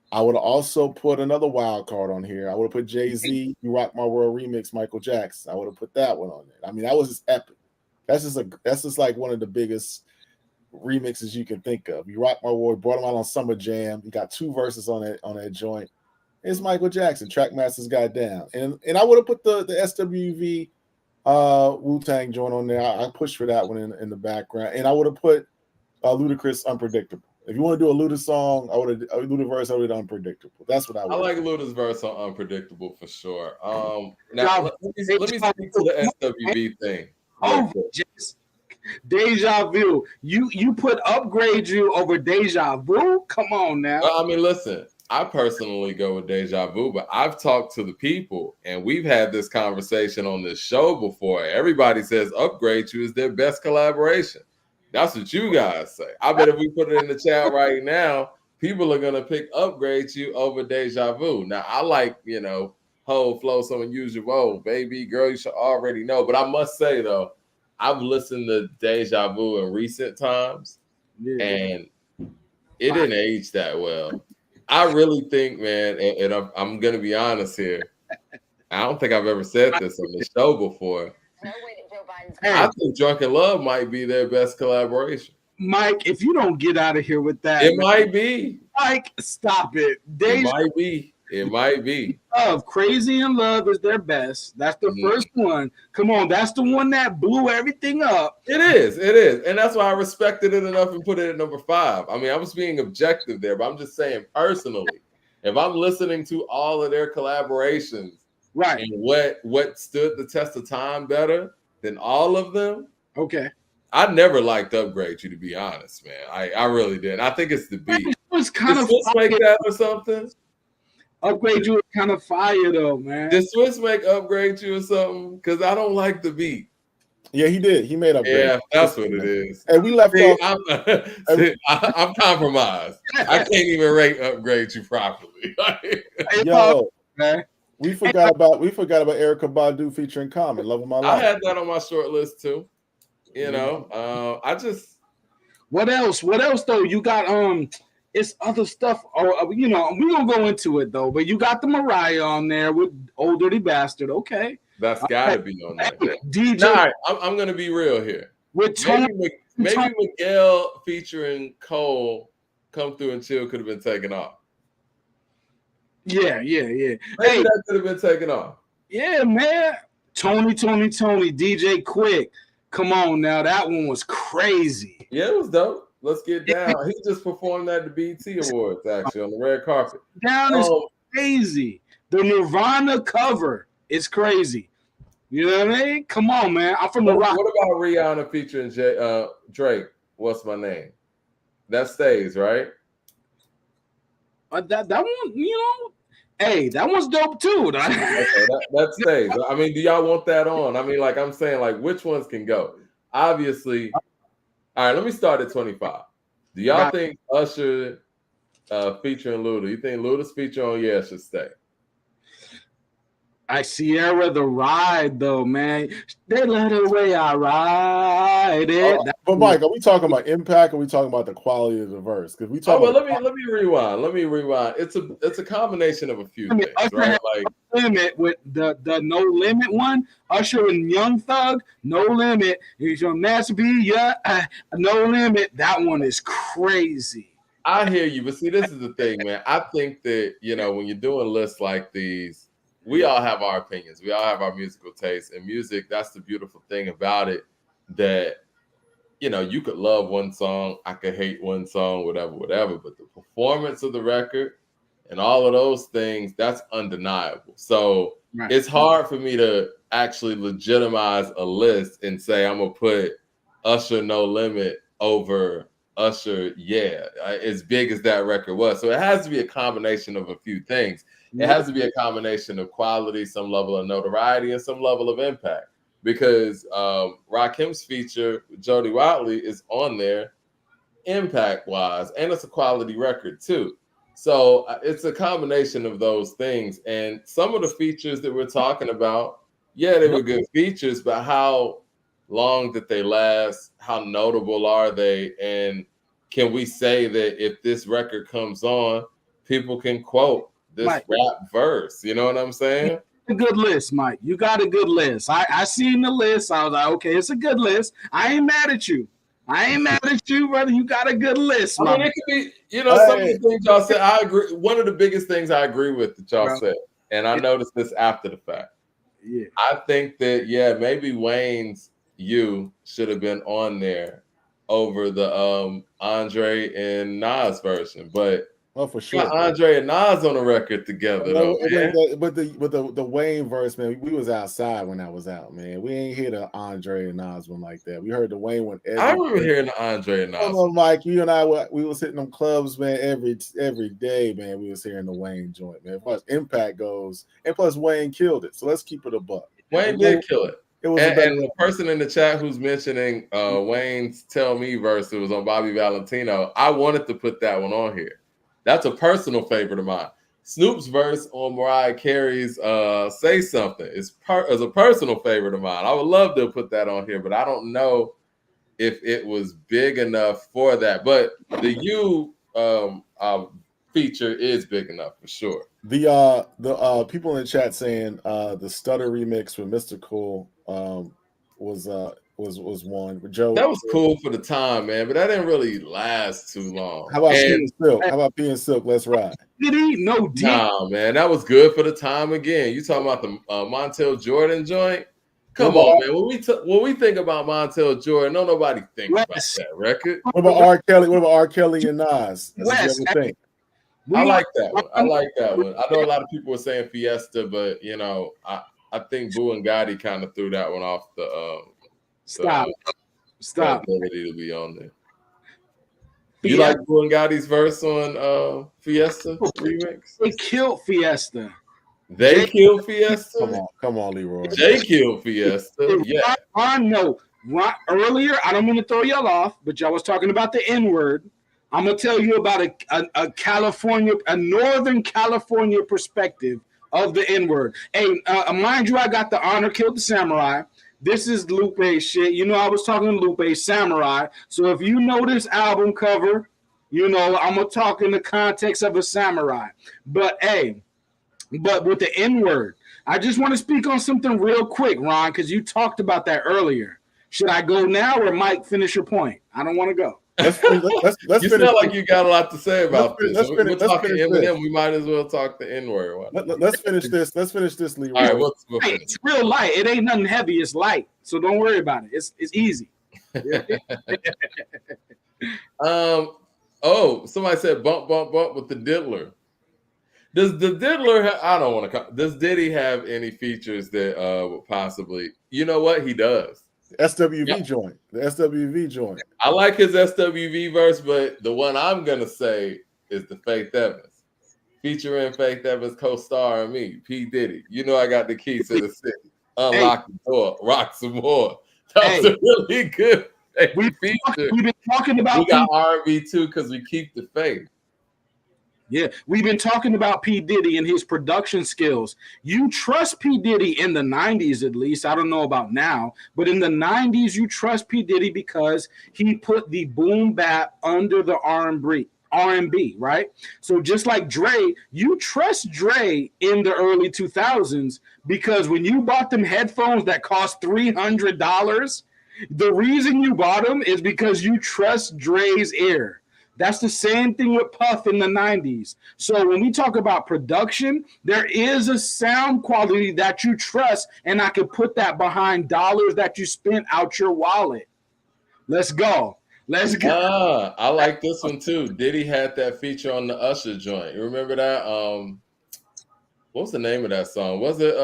I would have also put another wild card on here. I would have put Jay-Z "You Rock My World" remix, Michael Jackson. I would have put that one on there. I mean, that was just epic. That's just like one of the biggest remixes you can think of. "You Rock My World" brought him out on Summer Jam. He got 2 verses on that joint. It's Michael Jackson. Trackmasters got down, and I would have put the SWV Wu-Tang joint on there. I pushed for that one in the background, and I would have put Ludacris "Unpredictable." If you want to do a Luda song, Luda verse, I would have Unpredictable. That's what I would. I like Luda's verse on Unpredictable for sure. Now let me speak to the SWV thing. Oh, Deja Vu. You put Upgrade You over Deja Vu? Come on now. I mean, listen, I personally go with Deja Vu, but I've talked to the people and we've had this conversation on this show before. Everybody says Upgrade You is their best collaboration. That's what you guys say. I bet if we put it in the chat right now, people are gonna pick Upgrade You over Deja Vu. Now, I like, whole flow, so unusual, baby girl, you should already know. But I must say though, I've listened to Deja Vu in recent times, and it didn't age that well. I really think, man, and I'm gonna be honest here. I don't think I've ever said this on the show before. I think Drunken Love might be their best collaboration. Mike, if you don't get out of here with that, it might be. Mike, stop it. It might be. It might be. Crazy in Love is their best. That's the first one. Come on, that's the one that blew everything up. It is. And that's why I respected it enough and put it at number 5. I mean, I was being objective there, but I'm just saying personally, if I'm listening to all of their collaborations, right, and what stood the test of time better than all of them, okay. I never liked Upgrade You, to be honest, man. I really did. I think it's the beat. It was kind of like that or something. Upgrade You is kind of fire though, man. Did Swiss make Upgrade You or something? Because I don't like the beat. Yeah, he did. He made Upgrade. Yeah, that's what it is. And we left off. I'm compromised. I can't even rate Upgrade You properly. Yo, man. We forgot about Erykah Badu featuring Common, "Love of My Life." I had that on my short list too. I just. What else though? You got it's other stuff. We're gonna go into it though. But you got the Mariah on there with "Old Dirty Bastard." Okay, that's gotta be on there. DJ, nah, I'm gonna be real here. With maybe Miguel featuring Cole, "Come Through and Chill" could have been taken off. Yeah. Maybe that could have been taken off. Yeah, man. Tony, DJ Quick. Come on now, that one was crazy. Yeah, it was dope. Let's get down. He just performed at the BET Awards, actually, on the red carpet. Down is crazy. The Nirvana cover is crazy. You know what I mean? Come on, man. I'm from the Rock. What about Rihanna featuring Drake? What's My Name? That stays, right? That one, hey, that one's dope too. Okay, that stays. I mean, do y'all want that on? I mean, like I'm saying, like which ones can go? Obviously. All right, let me start at 25. Do y'all think Usher featuring Luda? You think Luda's feature on "Yeah" should stay? I Sierra the Ride though, man. They let the way I ride it. But Mike, are we talking about impact? Or are we talking about the quality of the verse? Because we talk. Let me rewind. Let me rewind. It's a combination of a few things, right? Like Limit with the No Limit one, Usher and Young Thug, No Limit. Here's your masterpiece, yeah. No Limit. That one is crazy. I hear you, but see, this is the thing, man. I think that when you're doing lists like these, we all have our opinions. We all have our musical tastes. And music, that's the beautiful thing about it, that, you could love one song, I could hate one song, whatever. But the performance of the record and all of those things, that's undeniable. So it's hard for me to actually legitimize a list and say I'm going to put Usher No Limit over Usher, yeah, as big as that record was. So it has to be a combination of a few things. It has to be a combination of quality, some level of notoriety, and some level of impact. Because Rakim's feature with Jody Watley is on there, impact-wise, and it's a quality record too. So it's a combination of those things. And some of the features that we're talking about, yeah, they were good features, but how long did they last? How notable are they? And can we say that if this record comes on, people can quote this rap verse? You know what I'm saying? A good list, Mike. You got a good list. I seen the list. I was like, okay, it's a good list. I ain't mad at you. Brother. You got a good list. I mean, it could be, some of the things y'all said. I agree. One of the biggest things I agree with that y'all said, and I noticed this after the fact. Yeah, I think that maybe Wayne's "You" should have been on there over the Andre and Nas version, but for sure, Andre and Nas on the record together. But the Wayne verse, man, we was outside when that was out, man. We ain't hear the Andre and Nas one like that. We heard the Wayne one. I remember hearing the Andre and Nas. Oh, Mike, you and I, we was hitting them clubs, man, every day, man. We was hearing the Wayne joint, man. As far as impact goes, and plus Wayne killed it. So let's keep it a buck. Wayne did kill it. It was and the person in the chat who's mentioning Wayne's "Tell Me" verse, it was on Bobby Valentino. I wanted to put that one on here. That's a personal favorite of mine. Snoop's verse on Mariah Carey's "Say Something" is a personal favorite of mine. I would love to put that on here, but I don't know if it was big enough for that. But the "You" feature is big enough for sure. The people in the chat saying the Stutter remix with Mr. Cool was one. Joe, that was cool for the time, man, but that didn't really last too long. How about P and Silk? How about P and Silk? Let's ride. Did he? No, nah, man, that was good for the time. Again, you talking about the Montel Jordan joint? Come on, man. When we think about Montel Jordan, don't nobody think about that record. What about R. Kelly? What about R. Kelly and Nas? I like that one. I know a lot of people were saying Fiesta, but I think Boo and Gotti kind of threw that one off the Stop. ability to be on there. You like Boo and Gotti's verse on Fiesta remix? They killed Fiesta. They killed Fiesta? Come on, Leroy. They killed Fiesta. Yeah. I know. Earlier, I don't mean to throw y'all off, but y'all was talking about the N-word. I'm gonna tell you about a Northern California perspective of the N-word. Hey, mind you, I got the Honor Killed the Samurai. This is Lupe's shit. I was talking to Lupe Samurai. So if you know this album cover, I'm gonna talk in the context of a samurai. But with the N-word, I just want to speak on something real quick, Ron, because you talked about that earlier. Should I go now or Mike finish your point? I don't want to go. Let's you feel like you got a lot to say about this. We're talking Eminem. We might as well talk the N-word. Let's finish this. Let's finish this, Leroy. All right, it's real light. It ain't nothing heavy. It's light, so don't worry about it. It's easy. Somebody said bump with the Diddler. Does the Diddler? I don't want to. Does Diddy have any features that would possibly? You know what he does. SWV joint. The SWV joint. I like his SWV verse, but the one I'm gonna say is the Faith Evans, featuring Faith Evans co-starring me, P. Diddy. I got the keys to the city. Unlock the door, rock some more. That was a really good feature. We've been talking about. We got R&B too because we keep the faith. Yeah, we've been talking about P. Diddy and his production skills. You trust P. Diddy in the 90s, at least. I don't know about now, but in the 90s, you trust P. Diddy because he put the boom bap under the R&B, right? So just like Dre, you trust Dre in the early 2000s because when you bought them headphones that cost $300, the reason you bought them is because you trust Dre's ear. That's the same thing with Puff in the 90s. So when we talk about production, there is a sound quality that you trust, and I could put that behind dollars that you spent out your wallet. Let's go. I like this one too. Diddy had that feature on the Usher joint. You remember that? What's the name of that song? Was it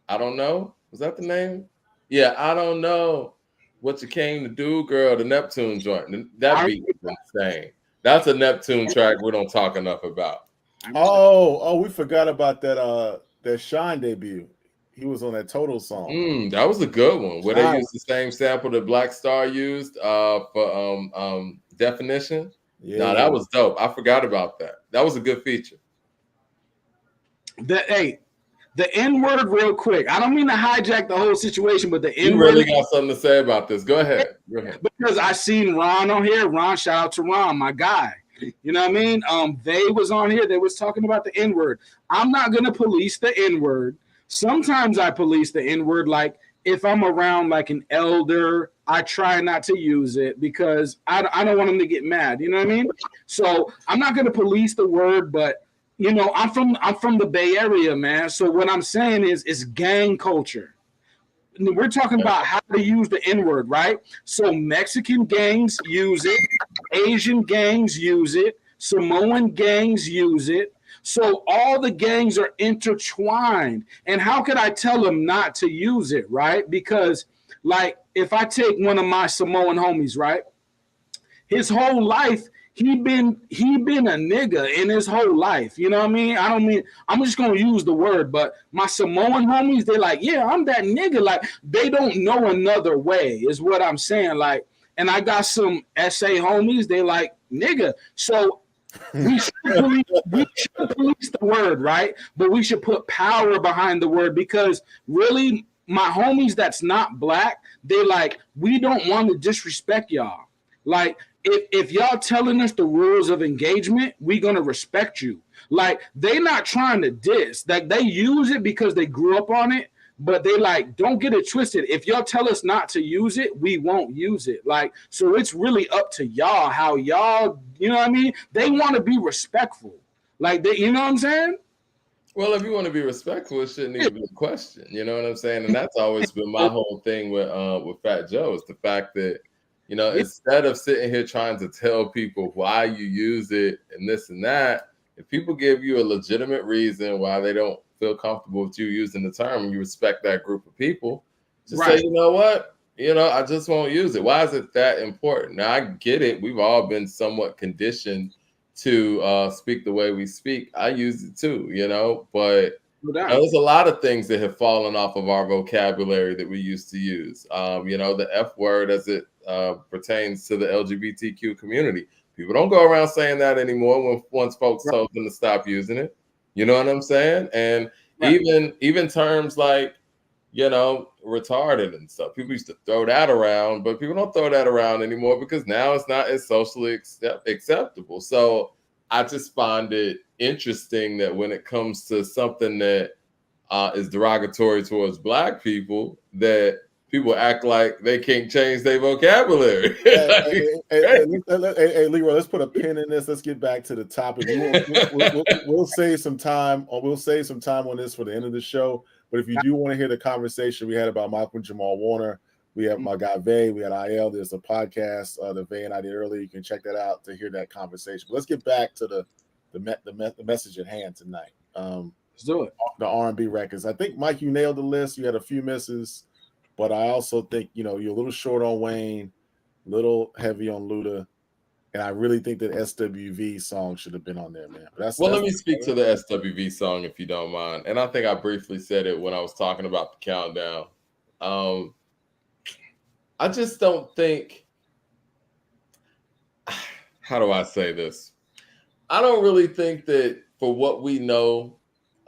I Don't Know? Was that the name? Yeah, I Don't Know What You Came to Do, Girl, the Neptune joint. That beat was insane. That's a Neptune track we don't talk enough about. Oh, we forgot about that Shine debut. He was on that Total song. That was a good one. Where they Shine. used the same sample that Black Star used for definition. No, Yeah. that was dope. I forgot about that. That was a good feature. The N word, real quick. I don't mean to hijack the whole situation, but the You N really word, got something to say about this. Go ahead. Go ahead. because I seen Ron on here. Ron, shout out to Ron, my guy. You know what I mean? They was on here. They was talking about the N word. I'm not gonna police the N word. Sometimes I police the N word. Like if I'm around like an elder, I try not to use it because I don't want them to get mad. You know what I mean? So I'm not gonna police the word, but I'm from the Bay Area, man. So what I'm saying is it's gang culture. We're talking about how to use the N word, right? So Mexican gangs use it, Asian gangs use it, Samoan gangs use it. So all the gangs are intertwined. And how could I tell them not to use it, right? Because, like, if I take one of my Samoan homies, right? His whole life, he been a nigga in his whole life. You know what I mean? I don't mean I'm just gonna use the word, but my Samoan homies, they're like, yeah, I'm that nigga. Like they don't know another way, is what I'm saying. Like, and I got some SA homies, they like nigga. So we should police the word, right? But we should put power behind the word because really, my homies that's not black, they like, we don't want to disrespect y'all. Like, if y'all telling us the rules of engagement, we gonna respect you. Like, they not trying to diss. Like, they use it because they grew up on it, but they like, don't get it twisted. If y'all tell us not to use it, we won't use it. Like, so it's really up to y'all how y'all, you know what I mean? They want to be respectful. Like, they, you know what I'm saying? Well, if you want to be respectful, it shouldn't even be a question. You know what I'm saying? And that's always been my whole thing with Fat Joe is the fact that, instead of sitting here trying to tell people why you use it and this and that, if people give you a legitimate reason why they don't feel comfortable with you using the term and you respect that group of people, just say, Right. you know what? I just won't use it. Why is it that important? Now I get it. We've all been somewhat conditioned to speak the way we speak. I use it too, but No doubt. there's a lot of things that have fallen off of our vocabulary that we used to use. The F word as it pertains to the LGBTQ community. People don't go around saying that anymore when once folks Right. told them to stop using it. You know what I'm saying? And Right. even terms like, retarded and stuff. People used to throw that around, but people don't throw that around anymore because now it's not as socially acceptable. So I just find it interesting that when it comes to something that is derogatory towards Black people, that people act like they can't change their vocabulary. Hey, Leroy, let's put a pin in this. Let's get back to the topic. We'll save some time, or we'll save some time on this for the end of the show. But if you do want to hear the conversation we had about Malcolm Jamal Warner, we have my guy Vay, we had IL. There's a podcast that Vay and I did earlier. You can check that out to hear that conversation. But let's get back to the message at hand tonight. Let's do it. The R&B records. I think, Mike, you nailed the list. You had a few misses, but I also think you're a little short on Wayne, a little heavy on Luda, and I really think that SWV song should have been on there, man. Let me speak to the SWV song if you don't mind. And I think I briefly said it when I was talking about the countdown. I just don't think. How do I say this? I don't really think that for what we know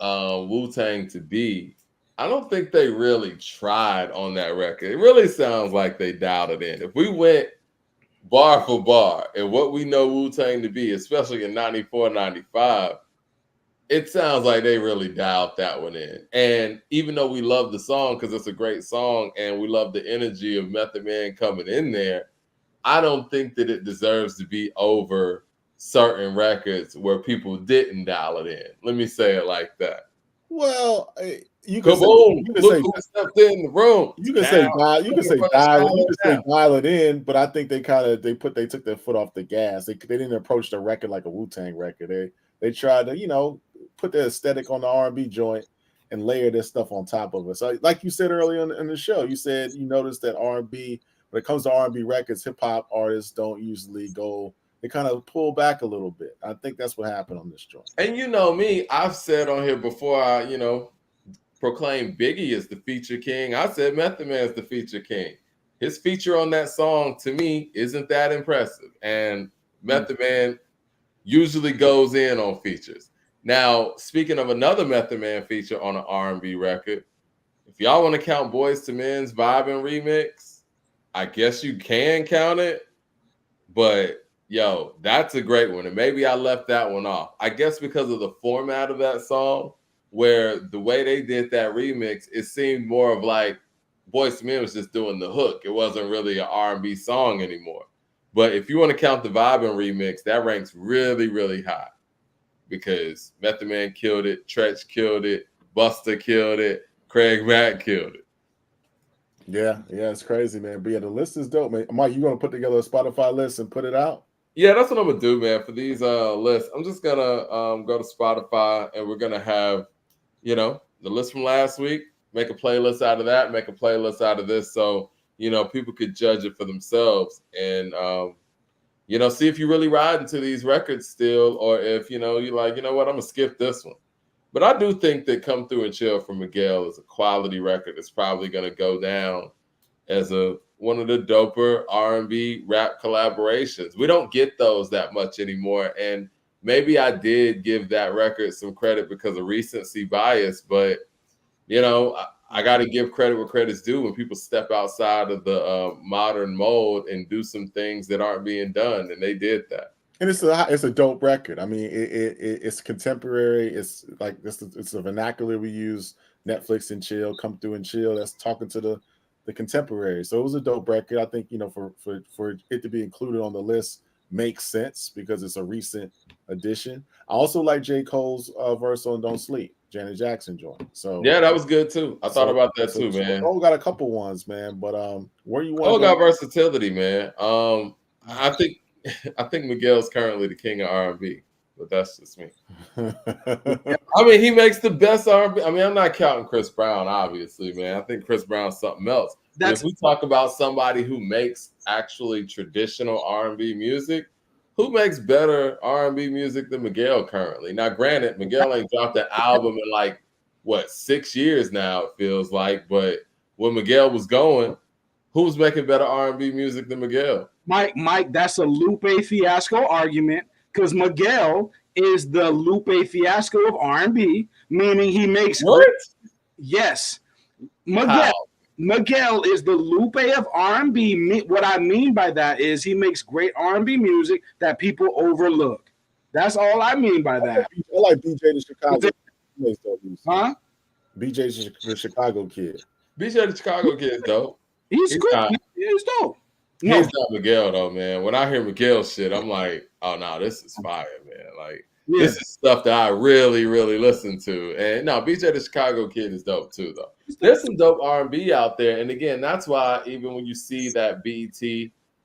Wu-Tang to be, I don't think they really tried on that record. It really sounds like they dialed it in. If we went bar for bar and what we know Wu-Tang to be, especially in 94, 95, it sounds like they really dialed that one in. And even though we love the song because it's a great song and we love the energy of Method Man coming in there, I don't think that it deserves to be over certain records where people didn't dial it in. Let me say it like that. Well, you can Kaboom! Say, Look who stepped in the room. You can say dial it in, but I think they took their foot off the gas. They didn't approach the record like a Wu-Tang record. They tried to put their aesthetic on the R&B joint and layer their stuff on top of it. So, like you said earlier in the show, you said you noticed that R&B, when it comes to R&B records, hip hop artists don't usually go They kind of pull back a little bit. I think that's what happened on this joint. And you know me, I've said on here before I, proclaimed Biggie as the feature king. I said Method Man is the feature king. His feature on that song to me isn't that impressive. And Method Man usually goes in on features. Now, speaking of another Method Man feature on an R&B record, if y'all want to count Boyz II Men's Vibin' remix, I guess you can count it. But yo, that's a great one. And maybe I left that one off. I guess because of the format of that song, where the way they did that remix, it seemed more of like Boyz II Men was just doing the hook. It wasn't really an R&B song anymore. But if you want to count the Vibin' remix, that ranks really, really high because Method Man killed it, Tretch killed it, Busta killed it, Craig Mack killed it. Yeah, it's crazy, man. But yeah, the list is dope, man. Mike, you gonna put together a Spotify list and put it out? Yeah, that's what I'm gonna do, man. For these lists, I'm just gonna go to Spotify and we're gonna have, the list from last week, make a playlist out of that, make a playlist out of this, so people could judge it for themselves and see if you really ride into these records still, or if you're like, you know what, I'm gonna skip this one. But I do think that Come Through and Chill from Miguel is a quality record. It's probably gonna go down as one of the doper R&B rap collaborations. We don't get those that much anymore. And maybe I did give that record some credit because of recency bias, but I got to give credit where credit's due when people step outside of the modern mold and do some things that aren't being done. And they did that. And it's a dope record. I mean, it's contemporary. It's like it's a vernacular we use. Netflix and chill, Come Through and Chill. That's talking to the contemporary. So it was a dope record. I think for it to be included on the list makes sense because it's a recent addition. I also like J. Cole's verse on "Don't Sleep," Janet Jackson joint. So yeah, that was good too. I thought about that too, man. Cole got a couple ones, man. But where you want? Cole got versatility, man. I think Miguel's currently the king of R&B, but that's just me. I mean, he makes the best R&B. I mean, I'm not counting Chris Brown, obviously, man. I think Chris Brown's something else. If we talk about somebody who makes actually traditional R&B music, who makes better R&B music than Miguel currently? Now, granted, Miguel ain't dropped an album in like, 6 years now, it feels like. But when Miguel was going, who's making better R&B music than Miguel? Mike, that's a Lupe Fiasco argument because Miguel is the Lupe Fiasco of R&B, meaning he makes what? Yes, Miguel is the Lupe of R&B. What I mean by that is he makes great R&B music that people overlook. That's all I mean by that. I like BJ the Chicago. Huh? BJ the Chicago kid. BJ the Chicago kid is dope. He's good. He's dope. No. He's not Miguel though, man. When I hear Miguel shit, I'm like, oh no, this is fire, man. Like this is stuff that I really, really listen to. And no, BJ the Chicago kid is dope too, though. There's some dope R&B out there, and again, that's why even when you see that BET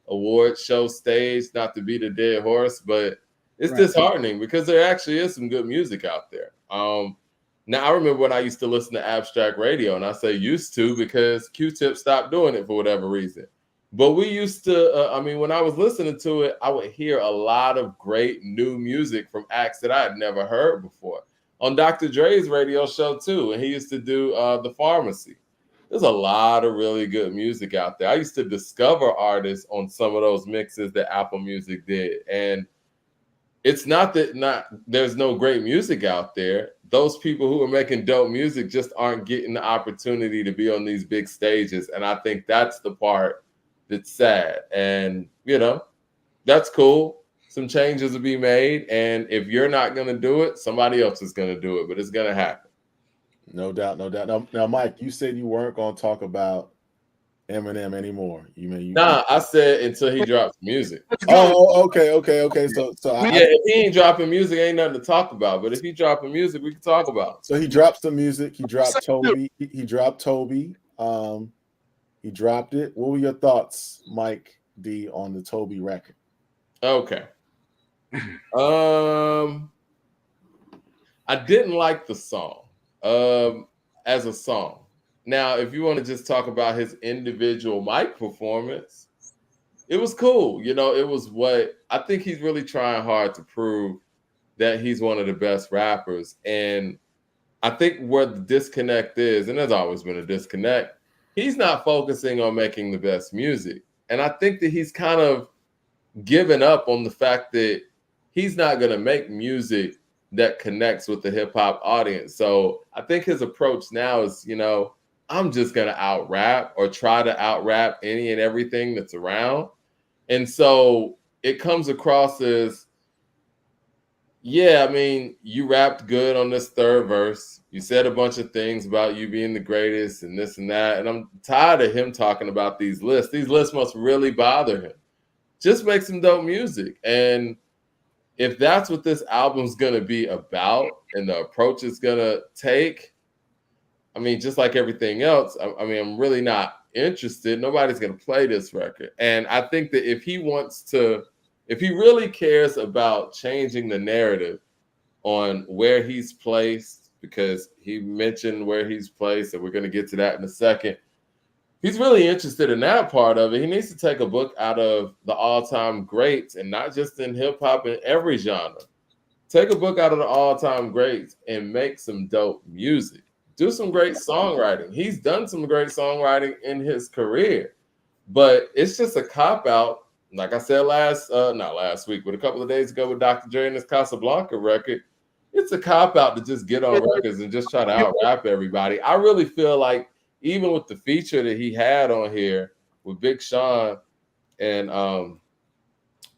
award show stage, not to beat a dead horse, but it's disheartening because there actually is some good music out there. Now I remember when I used to listen to Abstract Radio, and I say used to because Q-Tip stopped doing it for whatever reason. But we used to, when I was listening to it, I would hear a lot of great new music from acts that I had never heard before. On Dr. Dre's radio show, too, and he used to do The Pharmacy. There's a lot of really good music out there. I used to discover artists on some of those mixes that Apple Music did. And it's not that there's no great music out there. Those people who are making dope music just aren't getting the opportunity to be on these big stages. And I think that's the part that's sad. And, that's cool. Some changes will be made. And if you're not going to do it, somebody else is going to do it. But it's going to happen. No doubt. Now, Mike, you said you weren't going to talk about Eminem anymore. Nah, I said until he drops music. Oh, okay. So if he ain't dropping music, ain't nothing to talk about. But if he dropping music, we can talk about it. So he dropped some music. He dropped Toby. He dropped Toby. He dropped it. What were your thoughts, Mike D, on the Toby record? Okay. I didn't like the song as a song. Now, if you want to just talk about his individual mic performance, it was cool. You know, it was what I think he's really trying hard to prove that he's one of the best rappers. And I think where the disconnect is, and there's always been a disconnect, he's not focusing on making the best music. And I think that he's kind of given up on the fact that he's not going to make music that connects with the hip hop audience. So I think his approach now is, you know, I'm just going to out rap or try to out rap any and everything that's around. And so it comes across as, yeah, I mean, you rapped good on this third verse. You said a bunch of things about you being the greatest and this and that. And I'm tired of him talking about these lists. These lists must really bother him. Just make some dope music. And if that's what this album's going to be about and the approach it's going to take, I mean, just like everything else, I mean, I'm really not interested. Nobody's going to play this record. And I think that if he wants to, if he really cares about changing the narrative on where he's placed, because he mentioned where he's placed, and we're going to get to that in a second. If he's really interested in that part of it, he needs to take a book out of the all-time greats, and not just in hip-hop, in every genre. Take a book out of the all-time greats and make some dope music. Do some great songwriting. He's done some great songwriting in his career, but it's just a cop-out. Like I said not last week, but a couple of days ago with Dr. Dre and his Casablanca record, it's a cop-out to just get on records and just try to out-rap everybody. I really feel like even with the feature that he had on here with Big Sean and my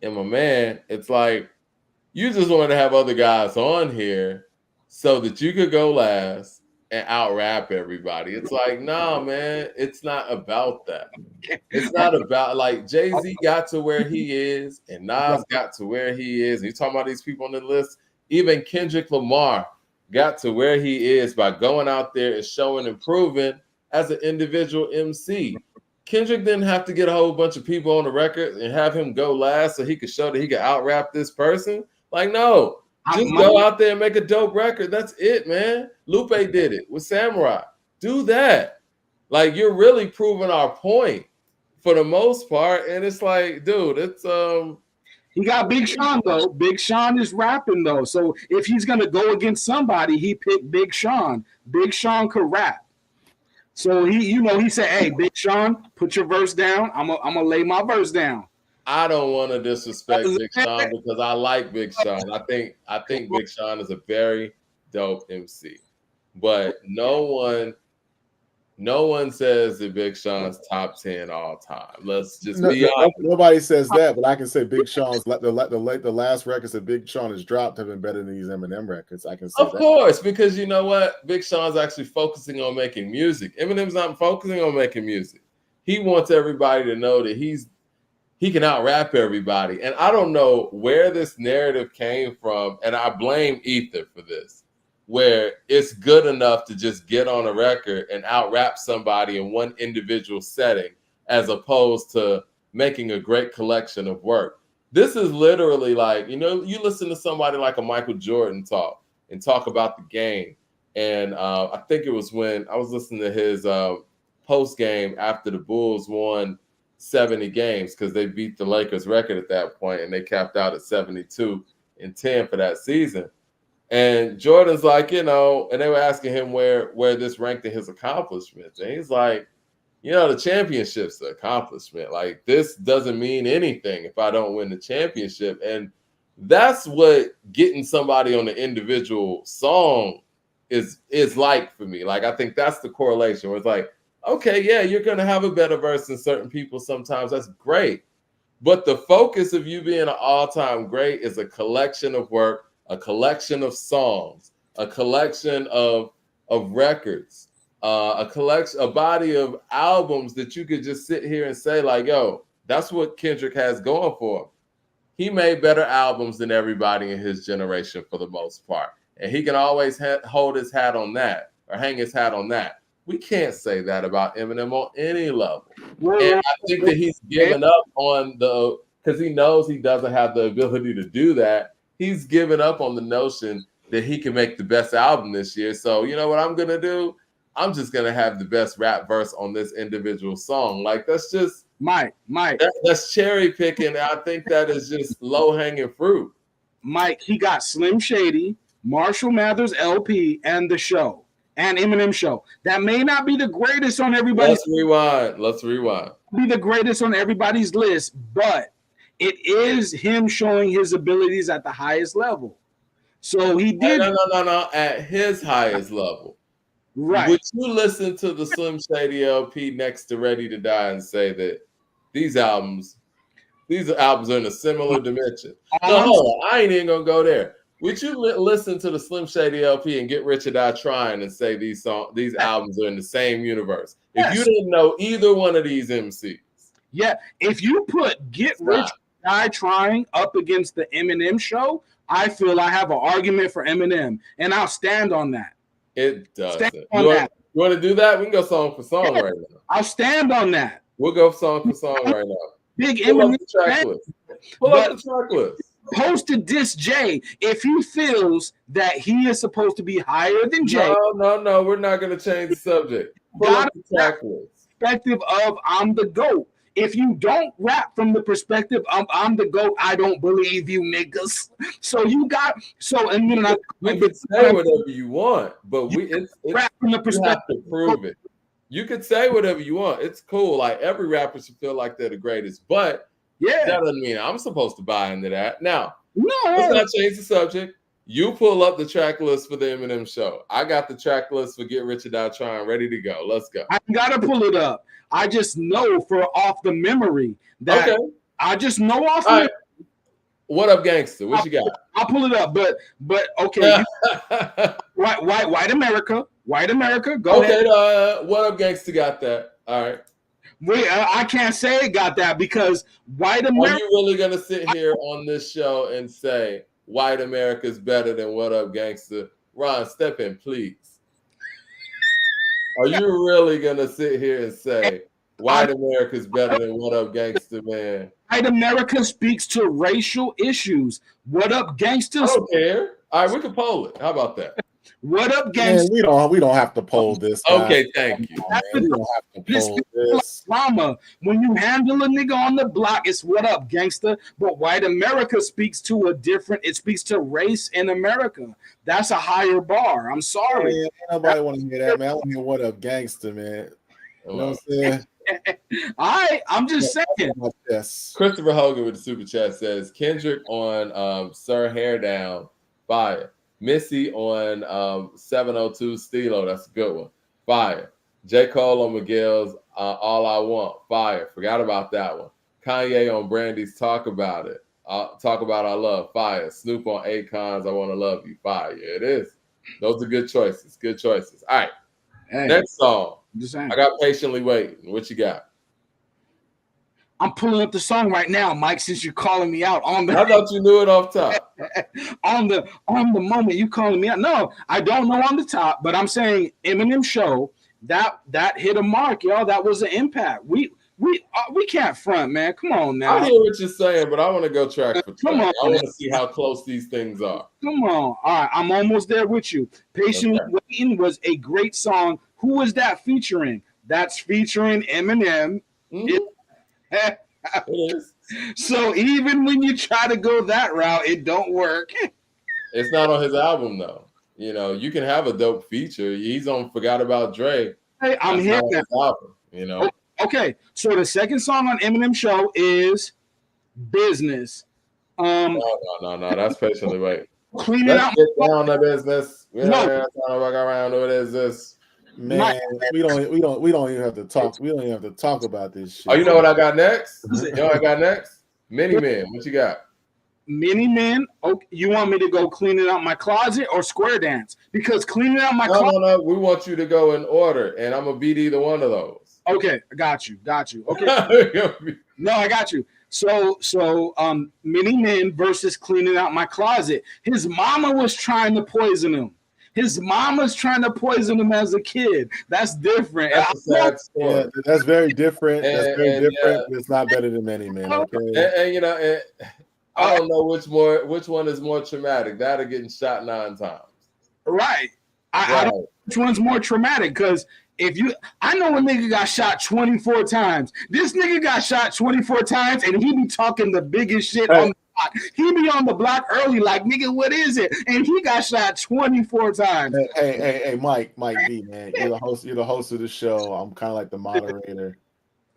man, it's like you just wanted to have other guys on here so that you could go last and out-rap everybody. It's like, nah, man, it's not about that. It's not about, like, Jay-Z got to where he is and Nas got to where he is. And you're talking about these people on the list. Even Kendrick Lamar got to where he is by going out there and showing and proving as an individual MC. Kendrick didn't have to get a whole bunch of people on the record and have him go last so he could show that he could out-rap this person. Like, no. Just go out there and make a dope record. That's it, man. Lupe did it with Samurai. Do that. Like, you're really proving our point for the most part. And it's like, dude, it's he got Big Sean though. Big Sean is rapping though. So if he's gonna go against somebody, he picked Big Sean. Big Sean could rap. So he said, "Hey, Big Sean, put your verse down. I'm gonna lay my verse down." I don't want to disrespect Big Sean because I like Big Sean. I think Big Sean is a very dope MC. But no one says that Big Sean's top 10 all time. Let's just be honest. Nobody says that, but I can say Big Sean's the last records that Big Sean has dropped have been better than these Eminem records. I can say of course, because you know what? Big Sean's actually focusing on making music. Eminem's not focusing on making music. He wants everybody to know that he can out-rap everybody. And I don't know where this narrative came from, and I blame Ether for this, where it's good enough to just get on a record and out-rap somebody in one individual setting as opposed to making a great collection of work. This is literally like, you know, you listen to somebody like a Michael Jordan talk about the game. And I think it was when I was listening to his post-game after the Bulls won 70 games because they beat the Lakers record at that point and they capped out at 72-10 for that season. And Jordan's like, you know, and they were asking him where this ranked in his accomplishments. And he's like, you know, the championship's the accomplishment. Like, this doesn't mean anything if I don't win the championship. And that's what getting somebody on the individual song is like for me. Like, I think that's the correlation where it's like, okay, yeah, you're going to have a better verse than certain people sometimes. That's great. But the focus of you being an all-time great is a collection of work, a collection of songs, a collection of records, a body of albums that you could just sit here and say, like, yo, that's what Kendrick has going for him. He made better albums than everybody in his generation for the most part. And he can always hold his hat on that or hang his hat on that. We can't say that about Eminem on any level. And I think that he's given up on because he knows he doesn't have the ability to do that. He's given up on the notion that he can make the best album this year. So you know what I'm going to do? I'm just going to have the best rap verse on this individual song. Like, that's just Mike. That's cherry picking. I think that is just low hanging fruit. Mike, he got Slim Shady, Marshall Mathers LP, and The Show, and Eminem Show. That may not be the greatest on everybody's. Let's rewind. Be the greatest on everybody's list, but it is him showing his abilities at the highest level. So he did. No. At his highest level. Right. Would you listen to the Slim Shady LP next to Ready to Die and say that these albums are in a similar dimension? No, hold on. I ain't even gonna go there. Would you listen to the Slim Shady LP and Get Rich or Die Trying and say these albums are in the same universe? If you didn't know either one of these MCs. Yeah, if you put Get Rich or Die Trying up against the Eminem Show, I feel I have an argument for Eminem, and I'll stand on that. It doesn't. You want to do that? We can go song for song right now. I'll stand on that. We'll go song for song right now. Big Pull Eminem up the track list. Pull up the track list. Posted this Jay if he feels that he is supposed to be higher than Jay. No. We're not going to change the subject. Pull up the track list. Perspective of I'm the GOAT. If you don't rap from the perspective of I'm the GOAT, I don't believe you niggas. So you got and then you can say whatever you want, but it's rap from the perspective. You have to prove it. You could say whatever you want. It's cool. Like every rapper should feel like they're the greatest, but that doesn't mean I'm supposed to buy into that. Now, let's not change the subject. You pull up the track list for the Eminem Show. I got the track list for Get Rich or Die Trying ready to go. Let's go. I gotta pull it up. I just know off the memory that I just know off the memory. What up, gangster? What you got? I'll pull it up, but okay. White America. Go ahead. What up, gangster? Got that? All right. Wait, I can't say it got that because White America. Are you really gonna sit here on this show and say White America is better than What Up, Gangster? Ron, step in, please. Are you really gonna sit here and say White America is better than What Up, Gangster, man? White America speaks to racial issues. What Up, Gangster? I don't care. All right, we can poll it. How about that? What up, gangster? Man, we don't have to poll this. Guys. Okay, thank you. We don't have to poll this. Drama. When you handle a nigga on the block, it's what up, gangster. But White America speaks to it speaks to race in America. That's a higher bar. I'm sorry. Man, nobody want to hear that, man. I want to hear what up, gangster, man. You know what I'm saying? I'm just saying. Yes. Christopher Hogan with the super chat says Kendrick on Sir Hair Down, fire. Missy on 702 Stilo, that's a good one. Fire. J. Cole on Miguel's All I Want, fire. Forgot about that one. Kanye on Brandy's Talk About It. Talk About Our Love, fire. Snoop on Akon's I Want to Love You, fire. Yeah, it is. Those are good choices. Good choices. All right. Hey, next song. I got Patiently Waiting. What you got? I'm pulling up the song right now, Mike, since you're calling me out on the I thought you knew it off top. on the moment you calling me out. No, I don't know on the top, but I'm saying Eminem Show, that hit a mark, y'all. That was an impact. We can't front, man. Come on now. I hear what you're saying, but I want to go track for track. Come on, I want to see how close these things are. Come on. All right, I'm almost there with you. Patiently Waiting was a great song. Who is that featuring? That's featuring Eminem. Mm-hmm. It is. So even when you try to go that route, it don't work. It's not on his album though. You know, you can have a dope feature. He's on Forgot About Dre. Hey, I'm here now. Album, you know. Okay, so the second song on Eminem Show is Business. No, that's Patiently Waiting. Cleaning out. Get down to business. We don't have to work around. What is this? Man, we don't even have to talk. We don't even have to talk about this shit. Oh, you know what I got next? You know what I got next? Many Men. What you got? Many Men. Okay, you want me to go Cleaning Out My Closet or Square Dance? Because Cleaning Out My Closet. No. We want you to go in order, and I'm gonna beat either one of those. Okay, got you. Okay. No, I got you. So Many Men versus Cleaning Out My Closet. His mama was trying to poison him. His mama's trying to poison him as a kid. That's different. That's a sad story. Yeah, that's very different. That's very different. It's not better than Many Men. Okay. And you know, I don't know which one is more traumatic. That or getting shot 9 times. Right. I don't know which one's more traumatic because I know a nigga got shot 24 times. This nigga got shot 24 times, and he be talking the biggest shit on the block. He be on the block early, like, nigga, what is it? And he got shot 24 times. Hey, Mike B, man, you're the host. You're the host of the show. I'm kind of like the moderator.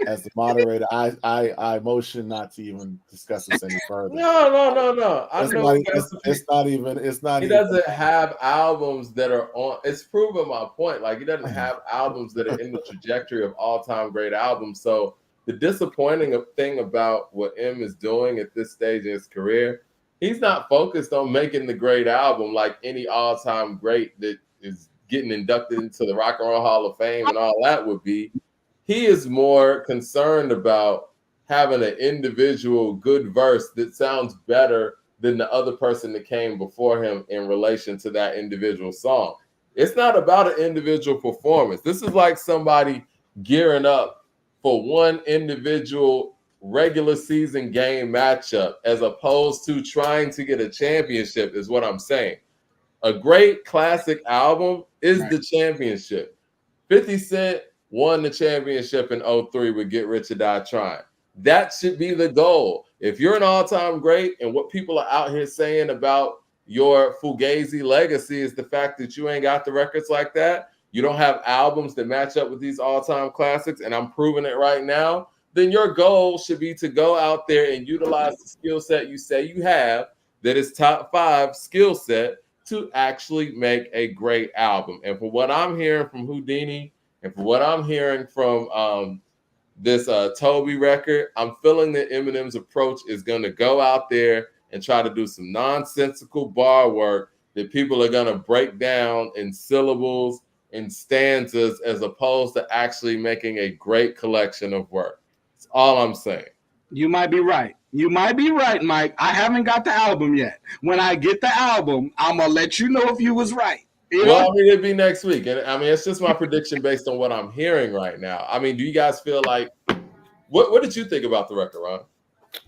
As the moderator, I motion not to even discuss this any further. No. It's not he even. doesn't have albums that are on. It's proving my point. Like, he doesn't have albums that are in the trajectory of all-time great albums. So the disappointing thing about what M is doing at this stage in his career, he's not focused on making the great album like any all-time great that is getting inducted into the Rock and Roll Hall of Fame and all that would be. He is more concerned about having an individual good verse that sounds better than the other person that came before him in relation to that individual song. It's not about an individual performance. This is like somebody gearing up for one individual regular season game matchup as opposed to trying to get a championship, is what I'm saying. A great classic album is the championship. 50 Cent won the championship in 03 with Get Rich or Die Trying. That should be the goal. If you're an all-time great and what people are out here saying about your Fugazi legacy is the fact that you ain't got the records like that, you don't have albums that match up with these all-time classics, and I'm proving it right now, then your goal should be to go out there and utilize the skill set you say you have, that is top 5 skill set, to actually make a great album. And for what I'm hearing from Houdini, and for what I'm hearing from this Toby record, I'm feeling that Eminem's approach is going to go out there and try to do some nonsensical bar work that people are going to break down in syllables and stanzas as opposed to actually making a great collection of work. That's all I'm saying. You might be right. You might be right, Mike. I haven't got the album yet. When I get the album, I'm going to let you know if you was right. Well, I mean, it'd be next week. And I mean, it's just my prediction based on what I'm hearing right now. I mean, do you guys feel like what did you think about the record, Ron?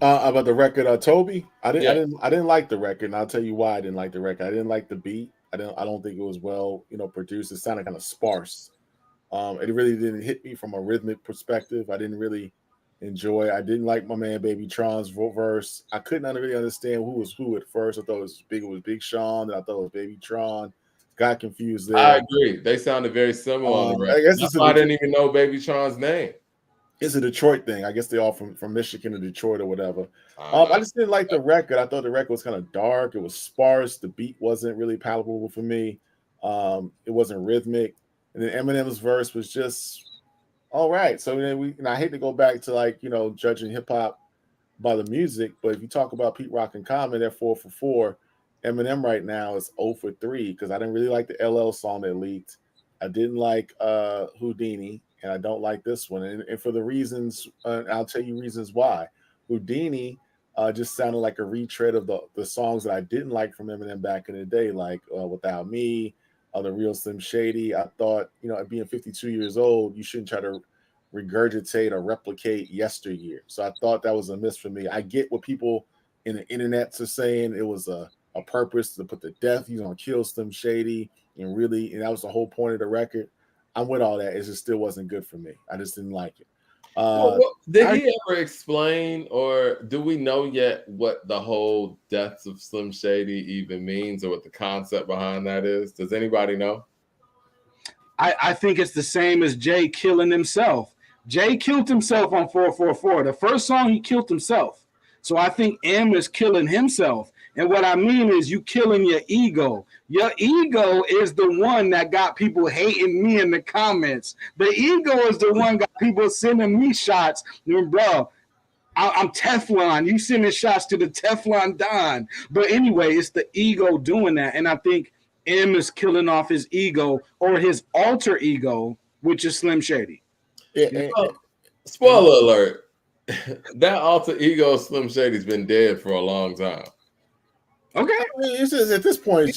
About the record, Toby? I didn't like the record, and I'll tell you why I didn't like the record. I didn't like the beat. I don't think it was well, produced. It sounded kind of sparse. It really didn't hit me from a rhythmic perspective. I didn't really enjoy. I didn't like my man Baby Tron's verse. I couldn't really understand who was who at first. I thought it was Big Sean, and I thought it was Baby Tron. Got confused there. I agree. They sounded very similar on the record. I didn't even know Baby Tron's name. It's a Detroit thing. I guess they all from Michigan or Detroit or whatever. I just didn't like the record. I thought the record was kind of dark. It was sparse. The beat wasn't really palatable for me. It wasn't rhythmic. And then Eminem's verse was just all right. So then I hate to go back to judging hip hop by the music, but if you talk about Pete Rock and Common, they're 4 for 4. Eminem right now is 0 for 3 because I didn't really like the LL song that leaked. I didn't like Houdini, and I don't like this one. And for the reasons, I'll tell you reasons why. Houdini just sounded like a retread of the songs that I didn't like from Eminem back in the day, like Without Me, The Real Slim Shady. I thought, being 52 years old, you shouldn't try to regurgitate or replicate yesteryear. So I thought that was a miss for me. I get what people in the internets are saying. It was a purpose to put the death. He's gonna kill Slim Shady, and that was the whole point of the record. I'm with all that. It just still wasn't good for me. I just didn't like it. Did he ever explain, or do we know yet what the whole deaths of Slim Shady even means, or what the concept behind that is? Does anybody know? I think it's the same as Jay killing himself. Jay killed himself on 444. The first song, he killed himself. So I think M is killing himself. And what I mean is you killing your ego. Your ego is the one that got people hating me in the comments. The ego is the one got people sending me shots. Bro, I'm Teflon. You sending shots to the Teflon Don. But anyway, it's the ego doing that. And I think M is killing off his ego or his alter ego, which is Slim Shady. Spoiler alert. That alter ego Slim Shady's been dead for a long time. Okay. I mean, it's just, at this point,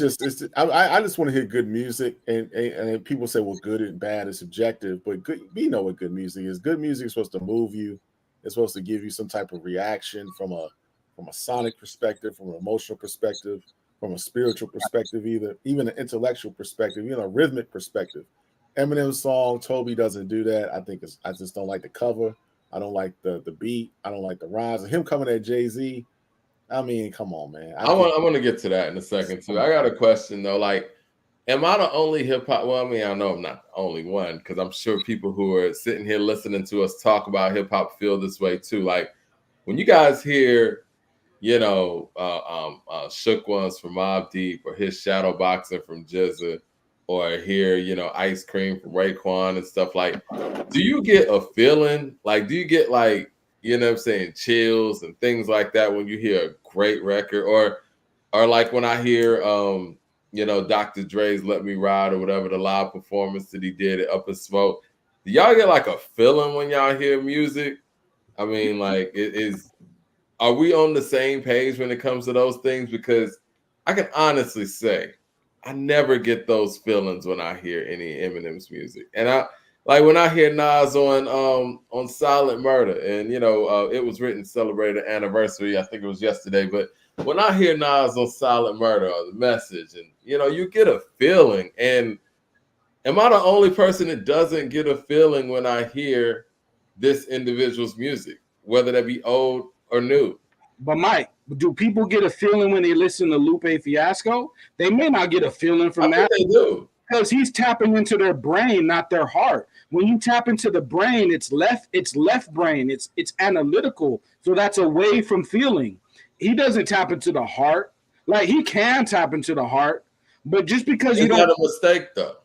I just want to hear good music, and people say, well, good and bad is subjective, but we know what good music is. Good music is supposed to move you. It's supposed to give you some type of reaction from a sonic perspective, from an emotional perspective, from a spiritual perspective, even an intellectual perspective, even a rhythmic perspective. Eminem's song Toby doesn't do that. I just don't like the cover. I don't like the beat. I don't like the rhymes. And him coming at Jay-Z. I mean, come on, man. I want to get to that in a second too. I got a question though. Like, am I the only hip hop? Well, I mean, I know I'm not the only one because I'm sure people who are sitting here listening to us talk about hip hop feel this way too. Like, when you guys hear, Shook Ones from Mobb Deep or his Shadow Boxing from Jizza or hear, Ice Cream from Raekwon and stuff like, do you get a feeling? Like, do you get like, what I'm saying, chills and things like that when you hear a great record? Or like when I hear, Dr. Dre's Let Me Ride or whatever, the live performance that he did at Up in Smoke, do y'all get like a feeling when y'all hear music? I mean, like, are we on the same page when it comes to those things? Because I can honestly say I never get those feelings when I hear any Eminem's music. And I like when I hear Nas on Silent Murder, and it was written to celebrate an anniversary. I think it was yesterday, but when I hear Nas on Silent Murder or The Message, and you get a feeling. And am I the only person that doesn't get a feeling when I hear this individual's music, whether that be old or new? But Mike, do people get a feeling when they listen to Lupe Fiasco? They may not get a feeling from that. They do. Because he's tapping into their brain, not their heart. When you tap into the brain, it's left brain. It's analytical. So that's away from feeling. He doesn't tap into the heart. Like, he can tap into the heart, but just because you don't. Is that a mistake though?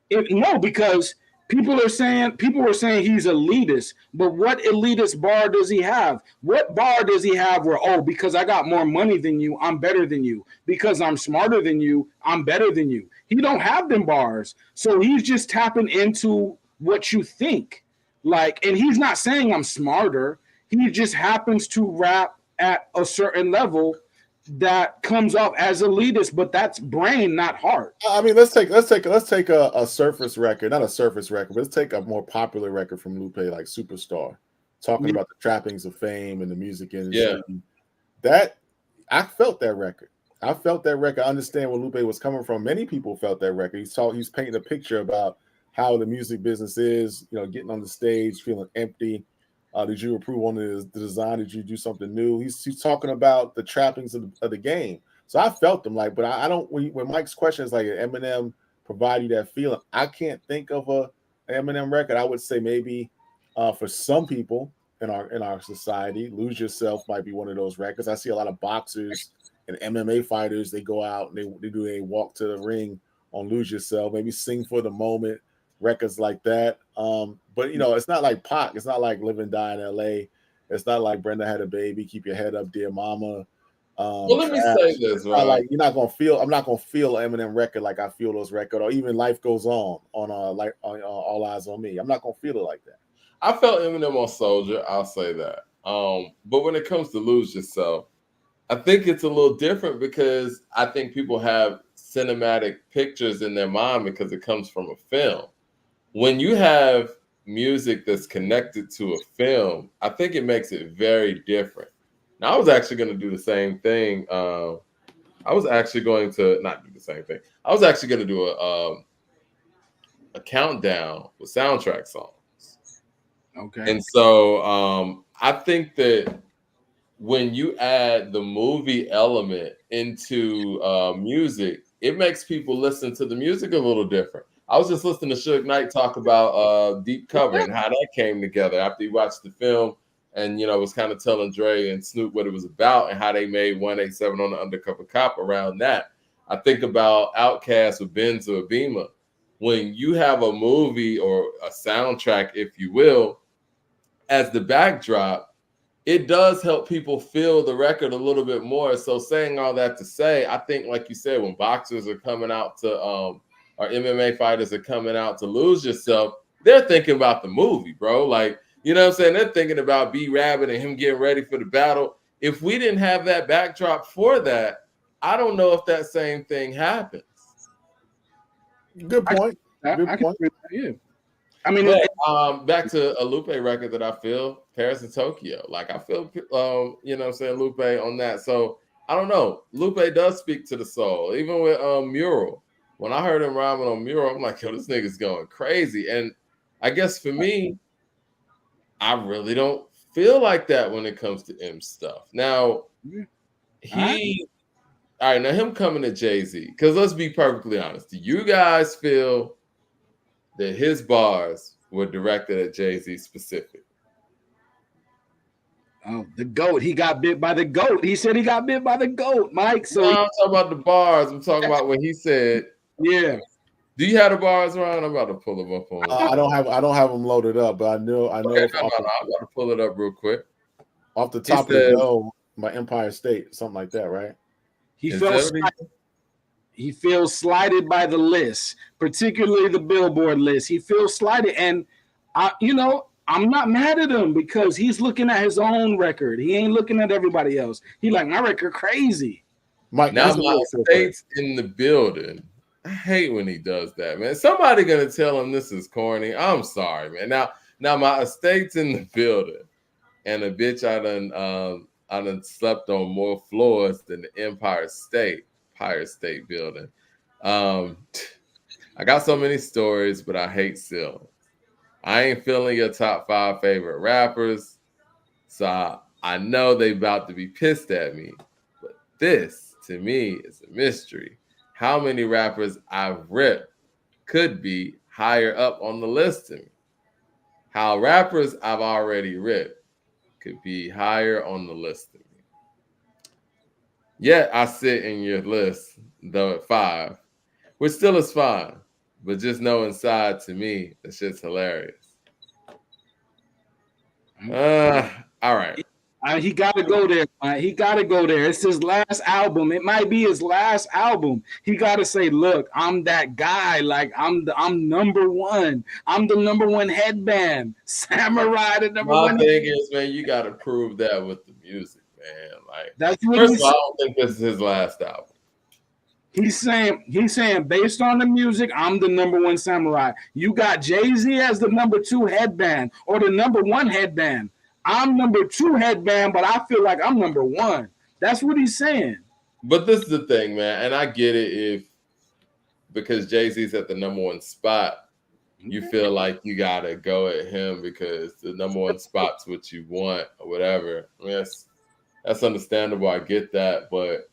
No, because people were saying he's elitist, but what elitist bar does he have? What bar does he have where, because I got more money than you, I'm better than you. Because I'm smarter than you, I'm better than you. He don't have them bars. So he's just tapping into what you think. Like, and he's not saying I'm smarter. He just happens to rap at a certain level that comes off as elitist, but that's brain, not heart. I mean, let's take a surface record, not a surface record, but let's take a more popular record from Lupe, like Superstar, talking about the trappings of fame and the music industry. Yeah. That I felt that record. I understand where Lupe was coming from. Many people felt that record. He's painting a picture about how the music business is, getting on the stage, feeling empty. Did you improve on the design? Did you do something new? He's talking about the trappings of the game. So I felt them but I don't. When Mike's question is like, Eminem provide you that feeling, I can't think of an Eminem record. I would say maybe for some people in our society, Lose Yourself might be one of those records. I see a lot of boxers and MMA fighters. They go out and they walk to the ring on Lose Yourself. Maybe Sing for the Moment. Records like that. But it's not like Pac. It's not like Live and Die in LA. It's not like Brenda Had a Baby, Keep Your Head Up, Dear Mama. Well, let me say this, right? Like, I'm not gonna feel Eminem record like I feel those records, or even Life Goes On All Eyes on Me. I'm not gonna feel it like that. I felt Eminem on Soldier, I'll say that. But when it comes to Lose Yourself, I think it's a little different because I think people have cinematic pictures in their mind because it comes from a film. When you have music that's connected to a film, I think it makes it very different. Now, I was actually going to do the same thing. I was actually going to not do the same thing. I was actually going to do a countdown with soundtrack songs. Okay. And so I think that when you add the movie element into music, it makes people listen to the music a little different. I was just listening to Suge Knight talk about Deep Cover and how that came together after he watched the film and, was kind of telling Dre and Snoop what it was about and how they made 187 on the Undercover Cop around that. I think about Outkast with Benz or Beamer. When you have a movie or a soundtrack, if you will, as the backdrop, it does help people feel the record a little bit more. So saying all that to say, I think, like you said, when boxers are coming out to or MMA fighters are coming out to Lose Yourself, they're thinking about the movie, bro. Like, you know what I'm saying? They're thinking about B-Rabbit and him getting ready for the battle. If we didn't have that backdrop for that, I don't know if that same thing happens. Good point. Good point. Yeah. I mean, back to a Lupe record that I feel, Paris and Tokyo. Like, I feel, Lupe on that. So, I don't know. Lupe does speak to the soul. Even with Mural, when I heard him rhyming on Mural, I'm like, yo, this nigga's going crazy. And I guess for me, I really don't feel like that when it comes to M stuff. Now, all right, now him coming to Jay-Z, because let's be perfectly honest. Do you guys feel that his bars were directed at Jay-Z specifically? Oh, the GOAT. He got bit by the GOAT. He said he got bit by the GOAT, Mike. So no, I'm talking about the bars. I'm talking about what he said. Yeah. Do you have the bars around? I'm about to pull them up on. I don't have them loaded up, but I know. Okay, I'm about to pull it up real quick. Off the top of the dome, my Empire State, something like that, right? He feels slighted by the list, particularly the Billboard list. He feels slighted, and I'm not mad at him because he's looking at his own record. He ain't looking at everybody else. He like, my record crazy. Mike, now my state's in the building. I hate when he does that, man. Somebody gonna tell him this is corny. I'm sorry, man. Now my estate's in the building, and a bitch I done slept on more floors than the Empire State building. I got so many stories, but I hate stealing. I ain't feeling your top 5 favorite rappers, so I know they about to be pissed at me. But this, to me, is a mystery. How many rappers I've ripped could be higher up on the list to me? How rappers I've already ripped could be higher on the list to me. Yet I sit in your list, though, at 5, which still is fine. But just know inside, to me, it's just hilarious. All right. He got to go there. He got to go there. It's his last album. It might be his last album. He got to say, look, I'm that guy. Like, I'm number one. I'm the number one headband. Samurai, the number one. My thing is, man, you got to prove that with the music, man. Like, that's what first of all, I don't think this is his last album. He's saying based on the music, I'm the number one samurai. You got Jay-Z as the number 2 headband or the number 1 headband. I'm number 2 headband, but I feel like I'm number 1. That's what he's saying. But this is the thing, man, and I get it because Jay-Z's at the number 1 spot, you feel like you gotta go at him because the number 1 spot's what you want or whatever. I mean, that's understandable. I get that, but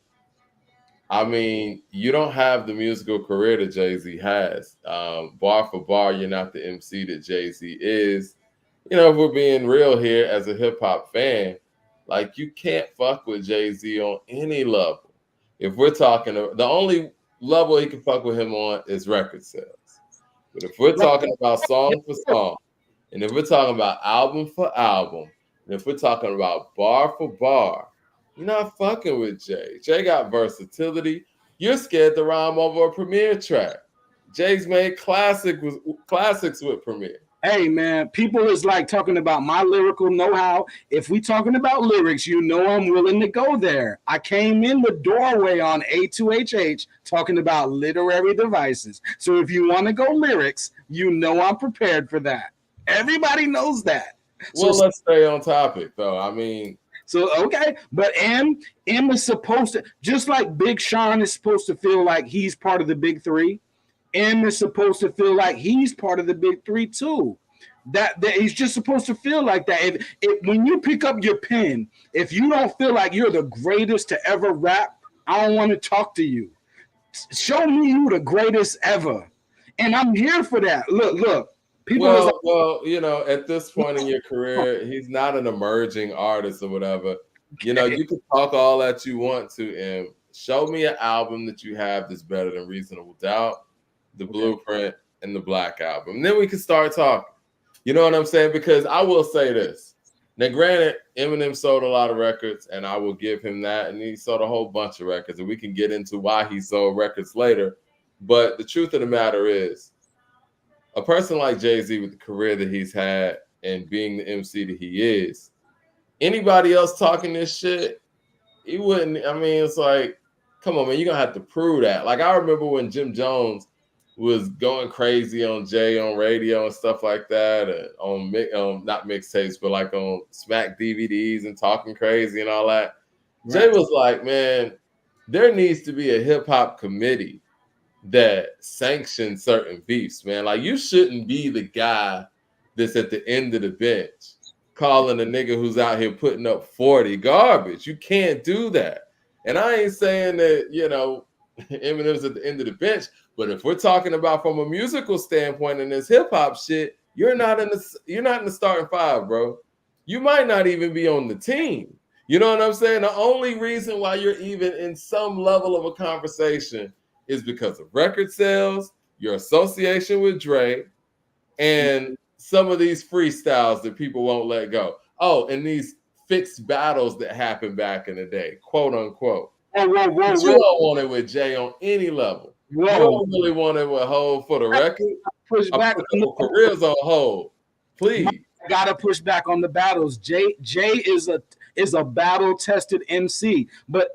I mean, you don't have the musical career that Jay-Z has. Bar for bar, you're not the MC that Jay-Z is. You know, if we're being real here as a hip-hop fan, like, you can't fuck with Jay-Z on any level. If we're talking, the only level he can fuck with him on is record sales. But if we're talking about song for song, and if we're talking about album for album, and if we're talking about bar for bar, you're not fucking with Jay. Jay got versatility. You're scared to rhyme over a Premier track. Jay's made classics with Premier. Hey, man, people is like talking about my lyrical know-how. If we talking about lyrics, you know I'm willing to go there. I came in the doorway on A2HH talking about literary devices. So if you want to go lyrics, you know I'm prepared for that. Everybody knows that. Well, let's stay on topic, though. I mean... So, okay, but M is supposed to, just like Big Sean is supposed to feel like he's part of the big 3, M is supposed to feel like he's part of the big 3 too. That he's just supposed to feel like that. If when you pick up your pen, if you don't feel like you're the greatest to ever rap, I don't want to talk to you. Show me you the greatest ever. And I'm here for that. Look. Well, you know, at this point in your career, he's not an emerging artist or whatever. You know, you can talk all that you want to him. Show me an album that you have that's better than Reasonable Doubt, The Blueprint, and the Black Album. And then we can start talking. You know what I'm saying? Because I will say this. Now, granted, Eminem sold a lot of records, and I will give him that. And he sold a whole bunch of records, and we can get into why he sold records later. But the truth of the matter is, a person like Jay-Z with the career that he's had and being the MC that he is, anybody else talking this shit, he wouldn't. I mean, it's like, come on, man, you're going to have to prove that. Like, I remember when Jim Jones was going crazy on Jay on radio and stuff like that, and on not mixtapes, but like on Smack DVDs and talking crazy and all that. Right. Jay was like, man, there needs to be a hip-hop committee that sanction certain beefs, man. Like, you shouldn't be the guy that's at the end of the bench calling a nigga who's out here putting up 40 garbage. You can't do that. And I ain't saying that, Eminem's at the end of the bench, but if we're talking about from a musical standpoint in this hip hop shit, you're not in the starting five, bro. You might not even be on the team. You know what I'm saying? The only reason why you're even in some level of a conversation is because of record sales, your association with Dre, and some of these freestyles that people won't let go. Oh, and these fixed battles that happened back in the day, quote unquote. But you don't want it with Jay on any level. You don't really want it with Hov for the record. Push back. Careers on hold, please. Gotta push back on the battles. Jay is a battle tested MC, but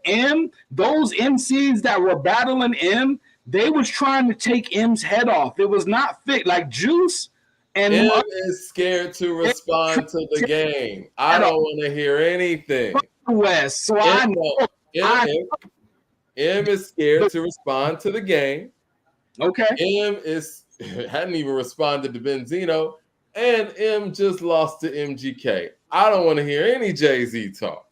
those MCs that were battling they was trying to take M's head off. It was not fit like Juice. And is scared to respond to the game. I don't want to hear anything. West, so I know. M is scared to respond to the game. Okay. M hadn't even responded to Benzino, and M just lost to MGK. I don't want to hear any Jay-Z talk.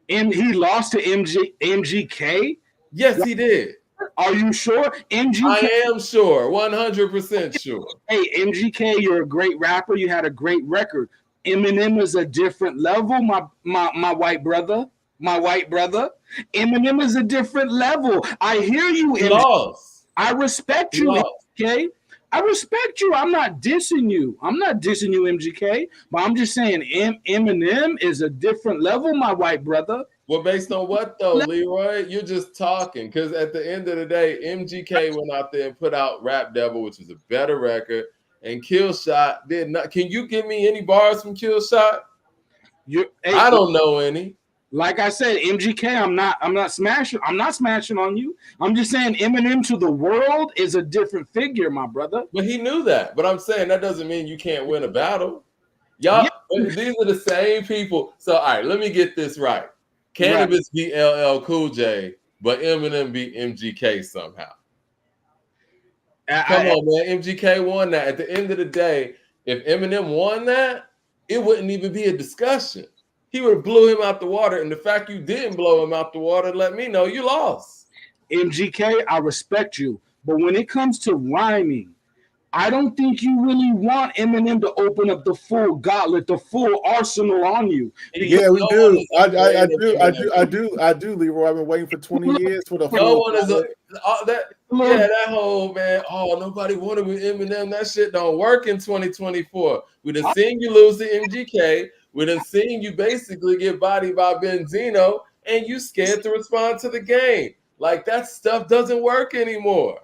He lost to MGK? Yes, he did. Are you sure? MGK? I am sure, 100% sure. Hey, MGK, you're a great rapper. You had a great record. Eminem is a different level, my white brother. My white brother. Eminem is a different level. I hear you. He lost. I respect you, MGK. I respect you. I'm not dissing you. MGK. But I'm just saying Eminem is a different level, my white brother. Well, based on what though, Leroy? You're just talking. Because at the end of the day, MGK went out there and put out Rap Devil, which was a better record, and Kill Shot did not. Can you give me any bars from Kill Shot? I don't know any. Like I said, MGK, I'm not smashing on you. I'm just saying Eminem to the world is a different figure, my brother. But he knew that. But I'm saying that doesn't mean you can't win a battle. Y'all, these are the same people. So, all right, let me get this right. Cannabis beat LL Cool J, but Eminem beat MGK somehow. Come on, man. MGK won that. At the end of the day, if Eminem won that, it wouldn't even be a discussion. He would have blew him out the water. And the fact you didn't blow him out the water let me know you lost. MGK, I respect you. But when it comes to rhyming, I don't think you really want Eminem to open up the full gauntlet, the full arsenal on you. Yeah, we do. I do, Leroy. I've been waiting for 20 years for the full. That whole man. Oh, nobody wanted with Eminem. That shit don't work in 2024. We done seen you lose to MGK. We done seen you basically get bodied by Benzino, and you scared to respond to the game. Like, that stuff doesn't work anymore.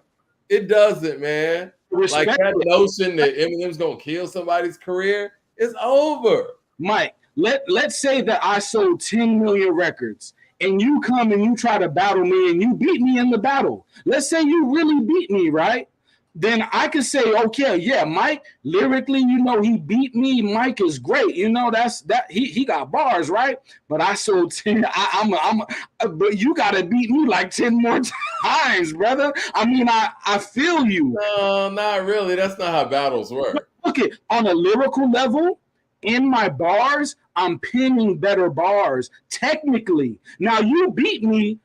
It doesn't, man. Like, that notion that Eminem's gonna kill somebody's career is over. Mike, let's say that I sold 10 million records and you come and you try to battle me and you beat me in the battle. Let's say you really beat me, right? Then I could say, okay, yeah, Mike, lyrically, he beat me. Mike is great. He got bars, right? But I sold 10. But you gotta beat me like 10 more times, brother. I mean, I feel you. No, not really. That's not how battles work. Okay, on a lyrical level, in my bars, I'm pinning better bars technically. Now you beat me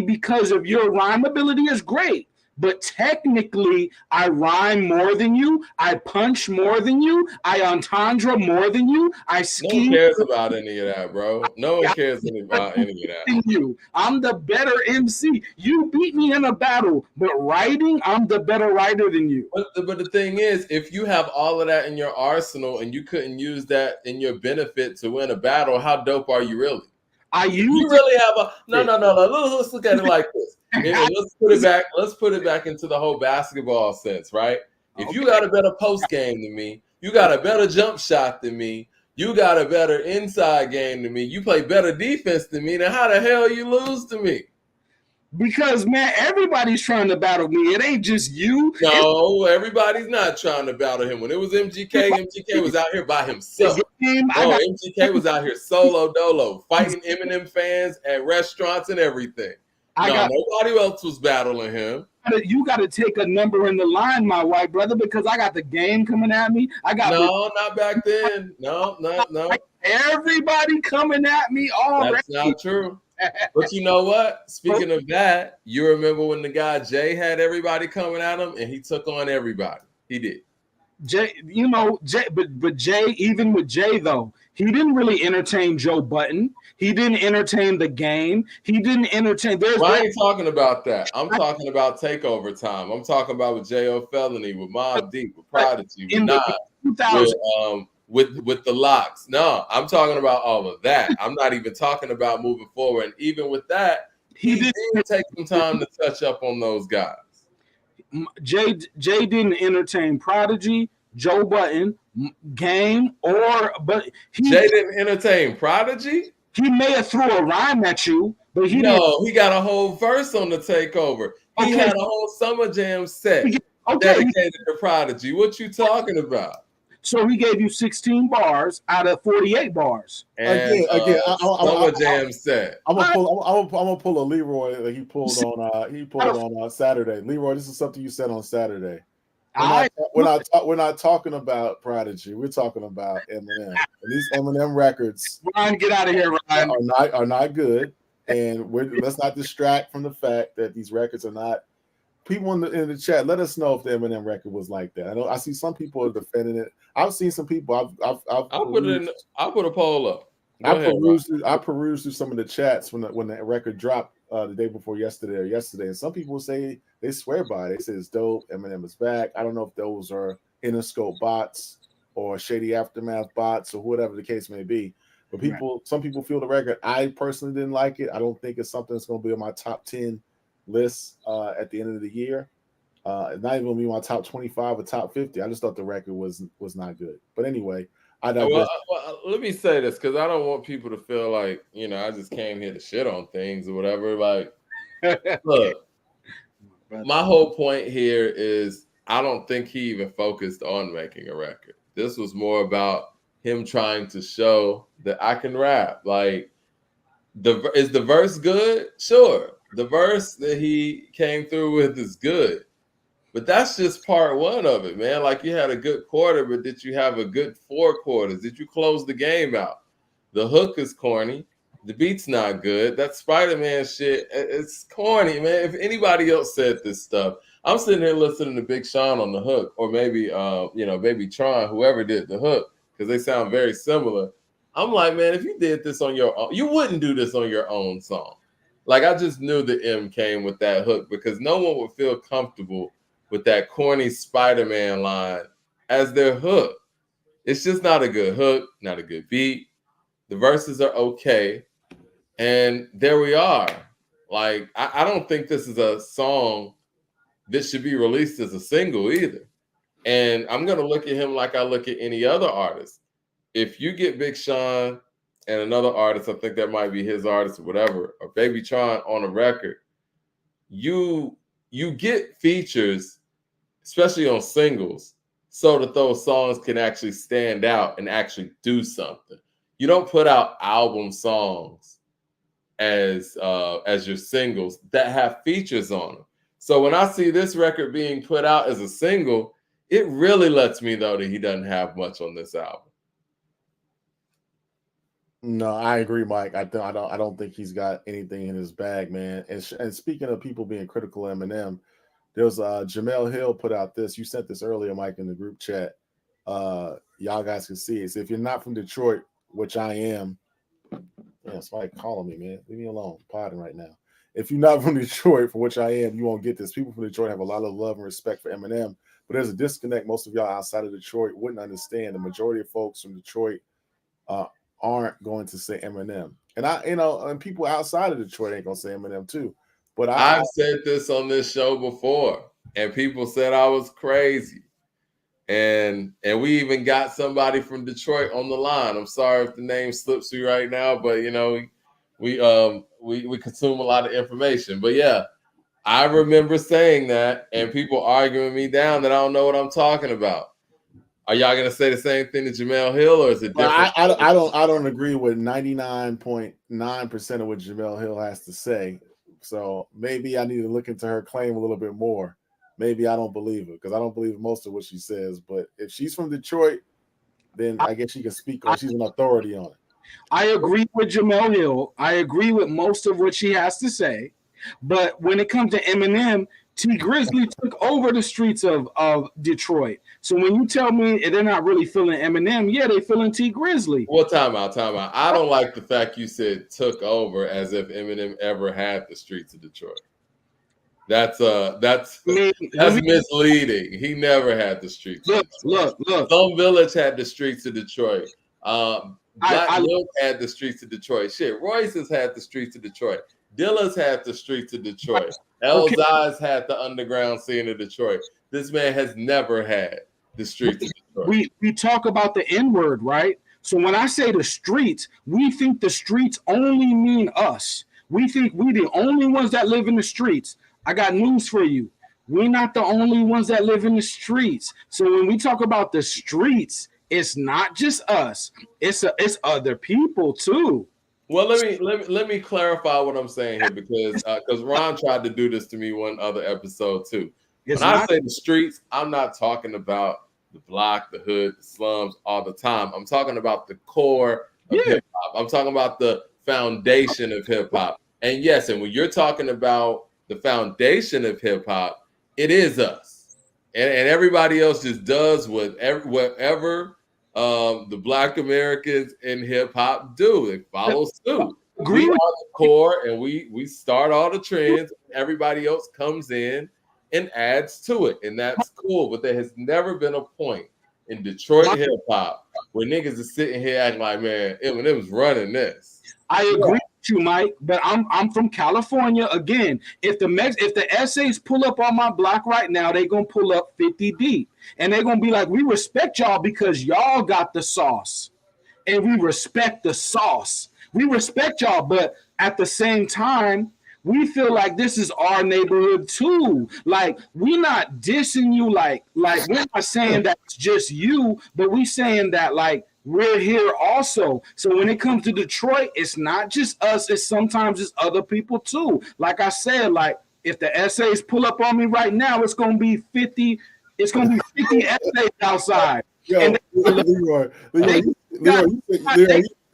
because of your rhyme ability is great. But technically, I rhyme more than you. I punch more than you. I entendre more than you. I scheme. No one cares about any of that, bro. No one cares about any of that. I'm the better MC. You beat me in a battle, but writing, I'm the better writer than you. But the thing is, if you have all of that in your arsenal and you couldn't use that in your benefit to win a battle, how dope are you really? You really have a no. Let's look at it like this. Let's put it back into the whole basketball sense, right? If you got a better post game than me, you got a better jump shot than me, you got a better inside game than me, you play better defense than me, then how the hell you lose to me? Because, man, everybody's trying to battle me. It ain't just you. No, everybody's not trying to battle him. When it was MGK was out here by himself. MGK was out here solo dolo, fighting Eminem fans at restaurants and everything. Nobody else was battling him. You gotta take a number in the line, my white brother, because I got the game coming at me. I got not back then. No. everybody coming at me already. That's not true. But you know what? Speaking of that, you remember when the guy Jay had everybody coming at him, and he took on everybody. He did. Jay, but Jay, even with Jay though, he didn't really entertain Joe Button. He didn't entertain the game. He didn't entertain. I ain't talking about that. I'm talking about takeover time. I'm talking about with J.O. Felony, with Mobb Deep, with Prodigy, with Nas, with the Locks. No, I'm talking about all of that. I'm not even talking about moving forward. And even with that, he did take some time to touch up on those guys. Jay didn't entertain Prodigy, Joe Button, Game, Jay didn't entertain Prodigy. He may have threw a rhyme at you, but he got a whole verse on the takeover. He had a whole Summer Jam set dedicated to Prodigy. What you talking about? So he gave you 16 bars out of 48 bars. And Summer Jam set. I'm gonna pull a Leroy that he pulled on Saturday. Leroy, this is something you said on Saturday. We're not talking about Prodigy. We're talking about Eminem. And these Eminem records, Ryan, get out of here, Ryan. Are not good. And let's not distract from the fact that these records are not. People in the chat, let us know if the Eminem record was like that. I know I see some people are defending it. I've seen some people. I'll put a poll up. I perused through some of the chats when the record dropped the day before yesterday, and some people say they swear by it. They say it's dope. Eminem is back. I don't know if those are Interscope bots or Shady Aftermath bots or whatever the case may be. But some people feel the record. I personally didn't like it. I don't think it's something that's going to be on my top 10 list at the end of the year. It's not even going to be my top 25 or top 50. I just thought the record was not good. But anyway, I digress. Well, let me say this because I don't want people to feel like, I just came here to shit on things or whatever. Like, look, my whole point here is I don't think he even focused on making a record. This was more about him trying to show that I can rap. Like, is the verse good? Sure. The verse that he came through with is good. But that's just part one of it, man. Like, you had a good quarter, but did you have a good 4 quarters? Did you close the game out? The hook is corny. The beat's not good. That Spider-Man shit, it's corny, man. If anybody else said this stuff, I'm sitting here listening to Big Sean on the hook, or maybe, Baby Tron, whoever did the hook, because they sound very similar. I'm like, man, if you did this on your own, you wouldn't do this on your own song. Like, I just knew the M came with that hook because no one would feel comfortable with that corny Spider-Man line as their hook. It's just not a good hook, not a good beat. The verses are okay. And there we are. Like, I don't think this is a song that should be released as a single either. And I'm going to look at him like I look at any other artist. If you get Big Sean and another artist, I think that might be his artist or whatever, or Baby Tron on a record, you get features, especially on singles, so that those songs can actually stand out and actually do something. You don't put out album songs as your singles that have features on them. So when I see this record being put out as a single, it really lets me know that he doesn't have much on this album. No, I agree, Mike. I don't think he's got anything in his bag, man. And speaking of people being critical of Eminem, there's Jamel Hill put out this. You sent this earlier, Mike, in the group chat. Y'all guys can see it. So if you're not from Detroit, which I am, somebody calling me, man. Leave me alone. I'm podding right now. If you're not from Detroit, for which I am, you won't get this. People from Detroit have a lot of love and respect for Eminem, but there's a disconnect. Most of y'all outside of Detroit wouldn't understand. The majority of folks from Detroit aren't going to say Eminem, and and people outside of Detroit ain't gonna say Eminem too. But I've said this on this show before, and people said I was crazy, and we even got somebody from Detroit on the line. I'm sorry if the name slips me right now, but we consume a lot of information. But yeah, I remember saying that, and people arguing me down that I don't know what I'm talking about. Are y'all gonna say the same thing to Jamel Hill, or is it different? I don't agree with 99.9% of what Jamel Hill has to say. So maybe I need to look into her claim a little bit more. Maybe I don't believe her because I don't believe most of what she says. But if she's from Detroit, then I guess she can speak on. She's an authority on it. I agree with Jamel Hill. I agree with most of what she has to say. But when it comes to Eminem, T Grizzly took over the streets of Detroit. So when you tell me they're not really feeling Eminem, yeah, they feeling T Grizzly. Well, time out. I don't like the fact you said took over as if Eminem ever had the streets of Detroit. That's misleading. He never had the streets. Look. Some Village had the streets of Detroit. Black Milk had the streets of Detroit. Shit, Royce has had the streets of Detroit. Dilla's had the streets of Detroit. Elzai's had the underground scene of Detroit. This man has never had the streets of Detroit. We talk about the N-word, right? So when I say the streets, we think the streets only mean us. We think we the only ones that live in the streets. I got news for you. We're not the only ones that live in the streets. So when we talk about the streets, it's not just us. It's other people too. Well, let me clarify what I'm saying here because Ron tried to do this to me one other episode too. When I say the streets, I'm not talking about the block, the hood, the slums all the time. I'm talking about the core of hip hop. I'm talking about the foundation of hip hop. And yes, and when you're talking about the foundation of hip hop, it is us, and everybody else just does whatever the Black Americans in hip hop do. They follow suit. We are the core, and we start all the trends. Everybody else comes in and adds to it, and that's cool. But there has never been a point in Detroit hip hop where niggas is sitting here acting like, man, Eminem's running this. I agree with you, Mike, but I'm from California. Again, if the essays pull up on my block right now, they're gonna pull up 50 deep, and they're gonna be like, we respect y'all because y'all got the sauce, and we respect the sauce. We respect y'all, but at the same time, we feel like this is our neighborhood too. Like, we're not dissing you, like we're not saying that it's just you, but we saying that like we're here also. So when it comes to Detroit, it's not just us, it's sometimes it's other people too. Like I said, like if the essays pull up on me right now, it's gonna be 50 essays outside. Yo, Leroy,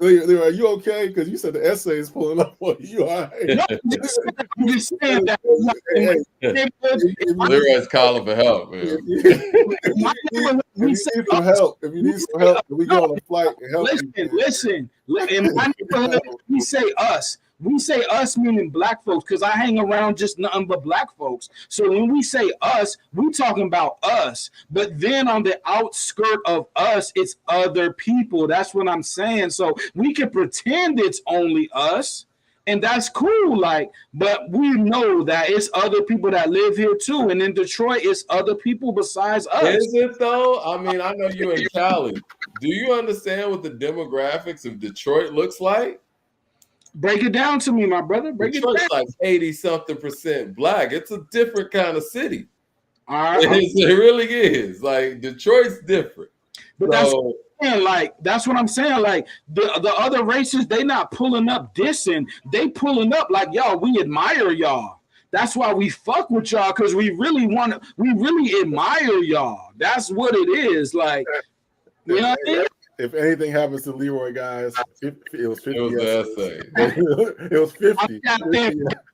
are you okay? Because you said the essay is pulling up on you. All right. No, I'm just saying that. Leroy's calling for help, man. If you need some help, we go on a flight and help you. Listen. In my neighborhood, we say us. We say us meaning black folks because I hang around just nothing but black folks. So when we say us, we talking about us. But then on the outskirt of us, it's other people. That's what I'm saying. So we can pretend it's only us, and that's cool. Like, but we know that it's other people that live here too. And in Detroit, it's other people besides us. Is it though? I mean, I know you're in Cali. Do you understand what the demographics of Detroit looks like? Break it down to me, my brother. Detroit's like 80-something% black. It's a different kind of city. All right. It really is. Like, Detroit's different. But that's what I'm saying. Like the other races, they not pulling up dissing. They pulling up like, y'all, we admire y'all. That's why we fuck with y'all, because we really admire y'all. That's what it is. Like, you know what I mean? If anything happens to Leroy, guys, it was 50. It was the essay. It was 50.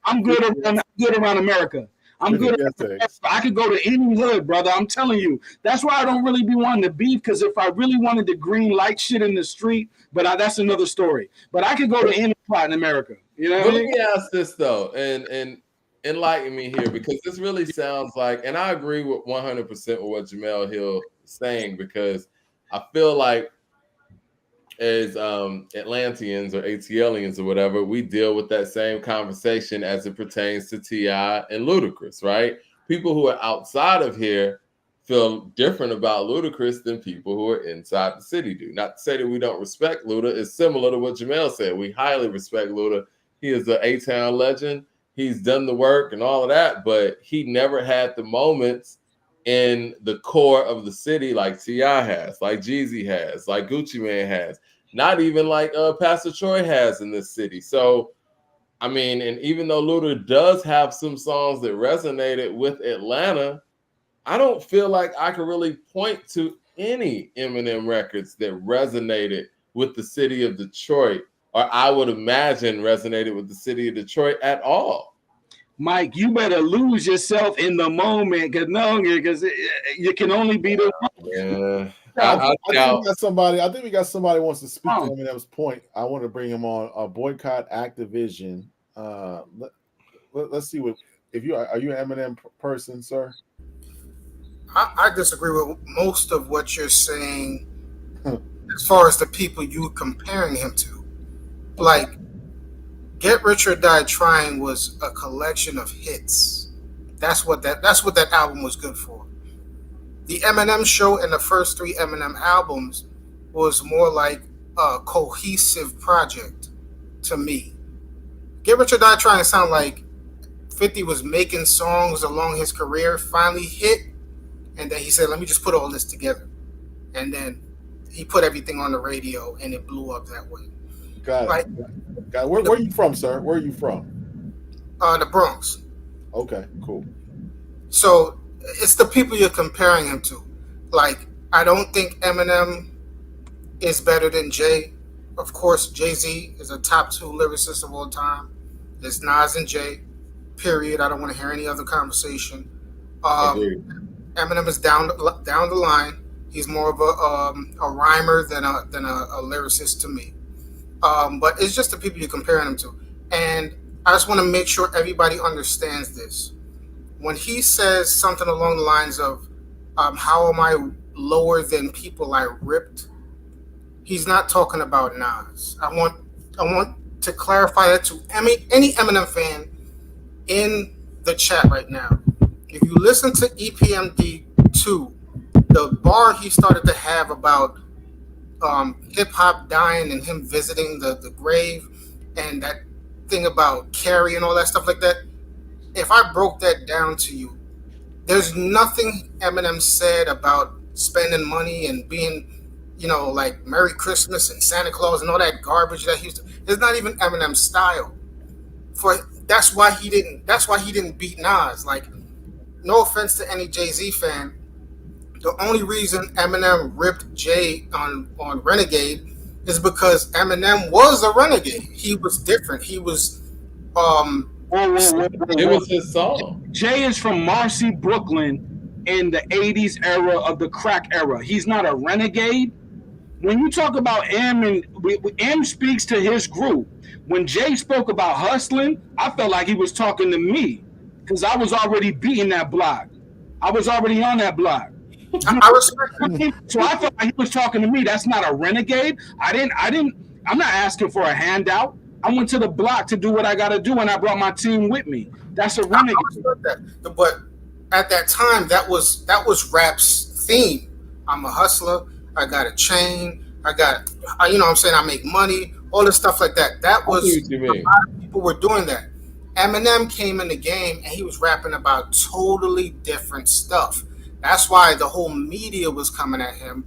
I'm good around America. I'm good. I could go to any hood, brother. I'm telling you. That's why I don't really be wanting to beef, because if I really wanted the green light shit in the street, but that's another story. But I could go to any spot in America. You know. Let me ask this though, and enlighten me here, because this really sounds like, and I agree with 100% with what Jamel Hill is saying, because I feel like as Atlanteans or ATLians or whatever, we deal with that same conversation as it pertains to T.I. and Ludacris, right? People who are outside of here feel different about Ludacris than people who are inside the city do. Not to say that we don't respect Luda. It's similar to what Jamel said. We highly respect Luda. He is an A-Town legend. He's done the work and all of that, but he never had the moments in the core of the city like T.I. has, like Jeezy has, like Gucci Mane has, not even like Pastor Troy has in this city. So I mean, and even though Luda does have some songs that resonated with Atlanta, I don't feel like I can really point to any Eminem records that resonated with the city of Detroit, or I would imagine resonated with the city of Detroit at all. Mike, you better lose yourself in the moment, because you can only be the Yeah. I think we got somebody. I think we got somebody who wants to speak to Eminem's point. I want to bring him on. Boycott Activision. Let's see what if you are you an Eminem person, sir? I disagree with most of what you're saying as far as the people you comparing him to. Like, Get Rich or Die Trying was a collection of hits. That's what that album was good for. The Eminem Show and the first 3 Eminem albums was more like a cohesive project to me. Get Rich or Die Trying sound like 50 was making songs along his career, finally hit, and then he said, let me just put all this together. And then he put everything on the radio and it blew up that way. Got it. Where are you from, sir? Where are you from? The Bronx. Okay, cool. So it's the people you're comparing him to. Like, I don't think Eminem is better than Jay. Of course, Jay-Z is a top 2 lyricist of all time. There's Nas and Jay, period. I don't want to hear any other conversation. Eminem is down the line. He's more of a rhymer than a lyricist to me. But it's just the people you're comparing him to. And I just want to make sure everybody understands this. When he says something along the lines of, how am I lower than people I ripped? He's not talking about Nas. I want to clarify that to any Eminem fan in the chat right now. If you listen to EPMD 2, the bar he started to have about hip hop dying and him visiting the grave, and that thing about Carrie and all that stuff like that, if I broke that down to you, there's nothing Eminem said about spending money and being, like Merry Christmas and Santa Claus and all that garbage that he used to. It's not even Eminem's style. That's why he didn't beat Nas. Like, no offense to any Jay-Z fan, the only reason Eminem ripped Jay on Renegade is because Eminem was a renegade. He was different. He was it was his song. Jay is from Marcy, Brooklyn in the 80s era of the crack era. He's not a renegade. When you talk about M, and M speaks to his group. When Jay spoke about hustling, I felt like he was talking to me because I was already beating that block. I was already on that block. I respect. So I felt like he was talking to me. That's not a renegade. I'm not asking for a handout. I went to the block to do what I got to do, and I brought my team with me. That's a renegade. I respect that. But at that time, that was rap's theme. I'm a hustler. I got a chain. I got, what I'm saying, I make money. All this stuff like that. That was a lot of people were doing that. Eminem came in the game and he was rapping about totally different stuff. That's why the whole media was coming at him,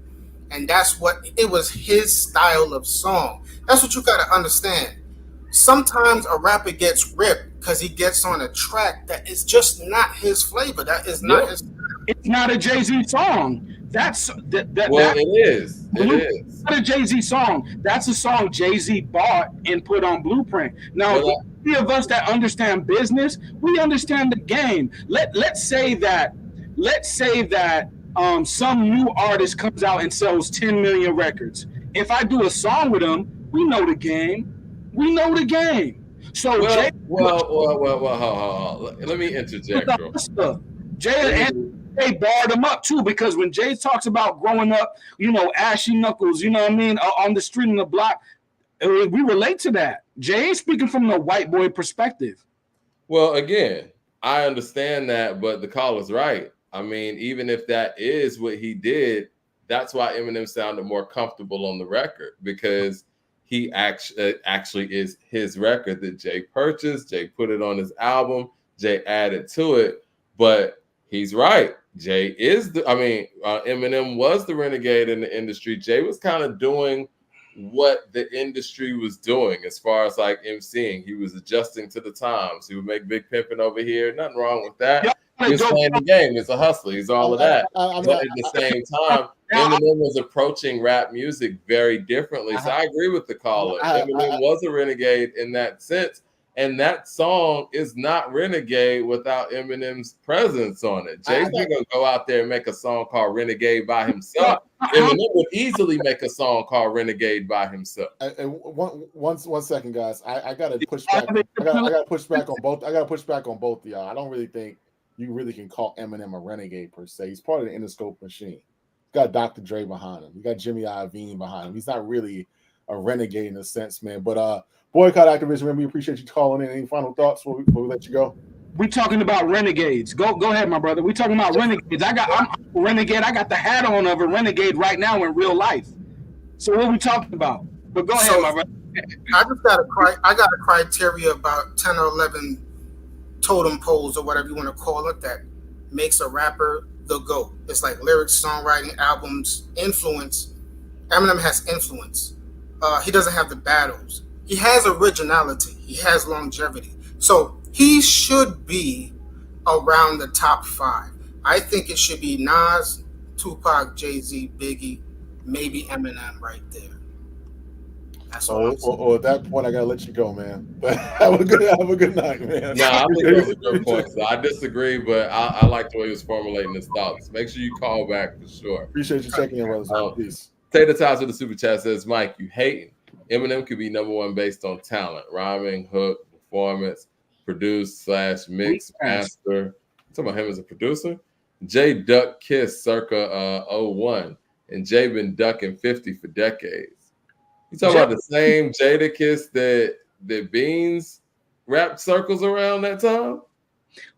and it was his style of song. That's what you got to understand. Sometimes a rapper gets ripped because he gets on a track that is just not his flavor. That is not his. It's not a Jay-Z song. It is. It's not a Jay-Z song. That's a song Jay-Z bought and put on Blueprint. Now, the three of us that understand business, we understand the game. Let's say that some new artist comes out and sells 10 million records. If I do a song with him, we know the game. We know the game. So let me interject. Jay barred him up too, because when Jay talks about growing up, ashy knuckles, on the street and the block, we relate to that. Jay ain't speaking from the white boy perspective. Well, again, I understand that, but the caller's right. I mean, even if that is what he did, that's why Eminem sounded more comfortable on the record, because he actually is his record that Jay purchased. Jay put it on his album. Jay added to it. But he's right. Jay is Eminem was the renegade in the industry. Jay was kind of doing what the industry was doing as far as like MCing. He was adjusting to the times. He would make Big Pimpin' over here. Nothing wrong with that. Yeah, He was playing the game. He's a hustler. He's all of that. But at the same time, Eminem was approaching rap music very differently. So I agree with the caller. Eminem was a renegade in that sense. And that song is not Renegade without Eminem's presence on it. Jay's not gonna go out there and make a song called Renegade by himself. Eminem would easily make a song called Renegade by himself. One second, guys. I gotta push back. I gotta push back on both. I gotta push back on both of y'all. I don't really think you really can call Eminem a renegade per se. He's part of the Interscope machine. He's got Dr. Dre behind him. You got Jimmy Iovine behind him. He's not really a renegade in a sense, man. But boycott activism, man, we appreciate you calling in. Any final thoughts before we let you go? We talking about renegades. Go ahead, my brother. We talking about renegades. I'm a renegade. I got the hat on of a renegade right now in real life. So what are we talking about? But go ahead, my brother. I just got a criteria about 10 or 11 totem poles or whatever you want to call it that makes a rapper the GOAT. It's like lyrics, songwriting, albums, influence. Eminem has influence. He doesn't have the battles. He has originality. He has longevity. So he should be around the top 5. I think it should be Nas, Tupac, Jay-Z, Biggie, maybe Eminem right there. That's all. At that point, I gotta let you go, man. But have a good night, man. No, I think those are good points. I disagree, but I like the way he was formulating his thoughts. Make sure you call back for sure. Appreciate you checking in, brothers. Peace. Tater Tots with the super chat says, Mike, you hating. Eminem could be #1 based on talent, rhyming, hook, performance, produce / mix, master. I'm talking about him as a producer. Jay duck Kiss circa 01, and Jay been ducking 50 for decades. You talking about the same Jada Kiss that Beans wrapped circles around that time?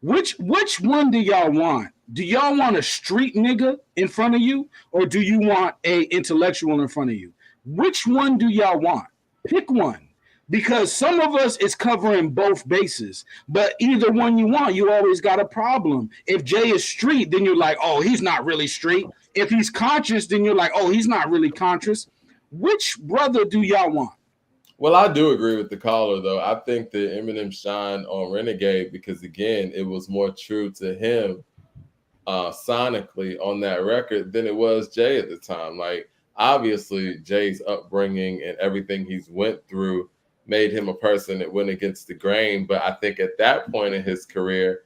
Which one do y'all want? Do y'all want a street nigga in front of you, or do you want a intellectual in front of you? Which one do y'all want? Pick one. Because some of us is covering both bases, but either one you want, you always got a problem. If Jay is street, then you're like, oh, he's not really street. If he's conscious, then you're like, oh, he's not really conscious. Which brother do y'all want? Well, I do agree with the caller, though. I think that Eminem shined on Renegade because, again, it was more true to him sonically on that record than it was Jay at the time. Like, obviously, Jay's upbringing and everything he's went through made him a person that went against the grain. But I think at that point in his career,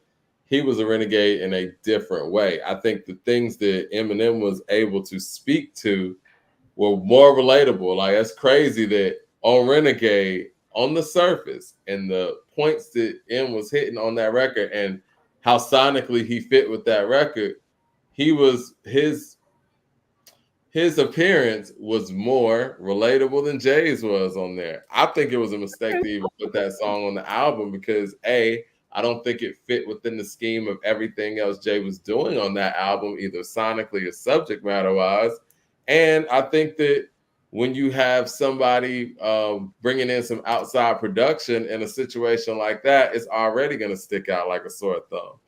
he was a renegade in a different way. I think the things that Eminem was able to speak to were more relatable. Like, it's crazy that on Renegade, on the surface, and the points that M was hitting on that record and how sonically he fit with that record, his appearance was more relatable than Jay's was on there. I think it was a mistake to even put that song on the album because I don't think it fit within the scheme of everything else Jay was doing on that album, either sonically or subject matter wise. And I think that when you have somebody bringing in some outside production in a situation like that, it's already going to stick out like a sore thumb.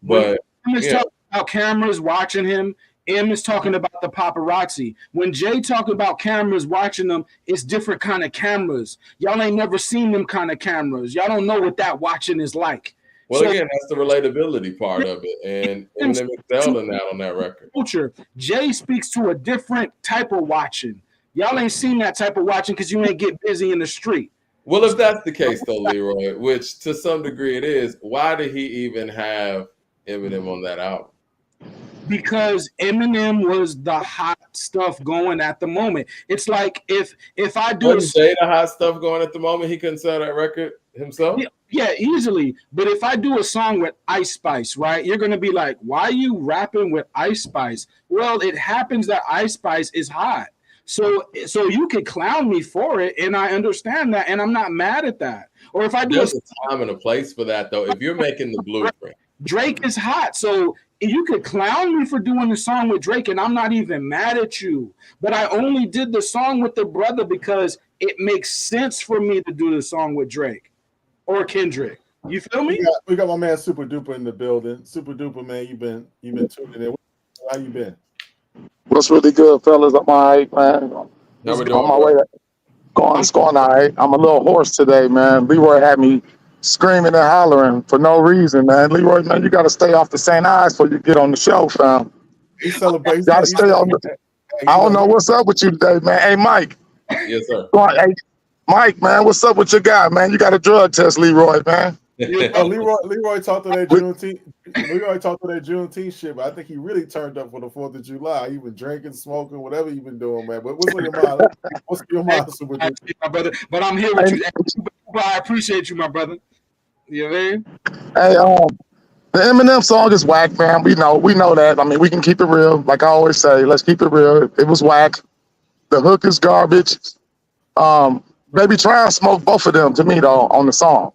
But M is talking about cameras watching him. M is talking about the paparazzi. When Jay talking about cameras watching them, it's different kind of cameras. Y'all ain't never seen them kind of cameras. Y'all don't know what that watching is like. Well, again, that's the relatability part of it, and Eminem excelled in that on that record. Culture. Jay speaks to a different type of watching. Y'all ain't seen that type of watching because you ain't get busy in the street. Well, if that's the case, though, Leroy, which to some degree it is, why did he even have Eminem on that album? Because Eminem was the hot stuff going at the moment. It's like if I do Jay the hot stuff going at the moment, he couldn't sell that record himself? Yeah, easily. But if I do a song with Ice Spice, right, you're going to be like, why are you rapping with Ice Spice? Well, it happens that Ice Spice is hot. So you could clown me for it, and I understand that, and I'm not mad at that. Or if I do There's a time and a place for that, though. If you're making the blueprint. Drake is hot, so you could clown me for doing the song with Drake, and I'm not even mad at you. But I only did the song with the brother because it makes sense for me to do the song with Drake or Kendrick. You feel me? We got my man Super Duper in the building. Super Duper, man, you've been tuning in. How you been? What's really good, fellas? I'm all right, man. On my way. It's going all right. I'm a little hoarse today, man. Leroy had me screaming and hollering for no reason, man. Leroy, man, you got to stay off the St. Eyes before you get on the show, fam. He celebrates. Got to stay on the. I don't know what's up with you today, man. Hey, Mike. Yes, sir. Hey, Mike, man, what's up with your guy, man? You got a drug test, Leroy, man. Leroy talked to that Juneteenth. Leroy talked to that Juneteenth shit, but I think he really turned up for the 4th of July. He been drinking, smoking, whatever he been doing, man. But what's on your mind? What's on your mind, Super Duper? My brother, but I'm here with you. I appreciate you, my brother. You know what I mean? Hey, the Eminem song is whack, man. We know that. I mean, we can keep it real. Like I always say, let's keep it real. It was whack. The hook is garbage. Baby Tron smoked both of them to me though on the song.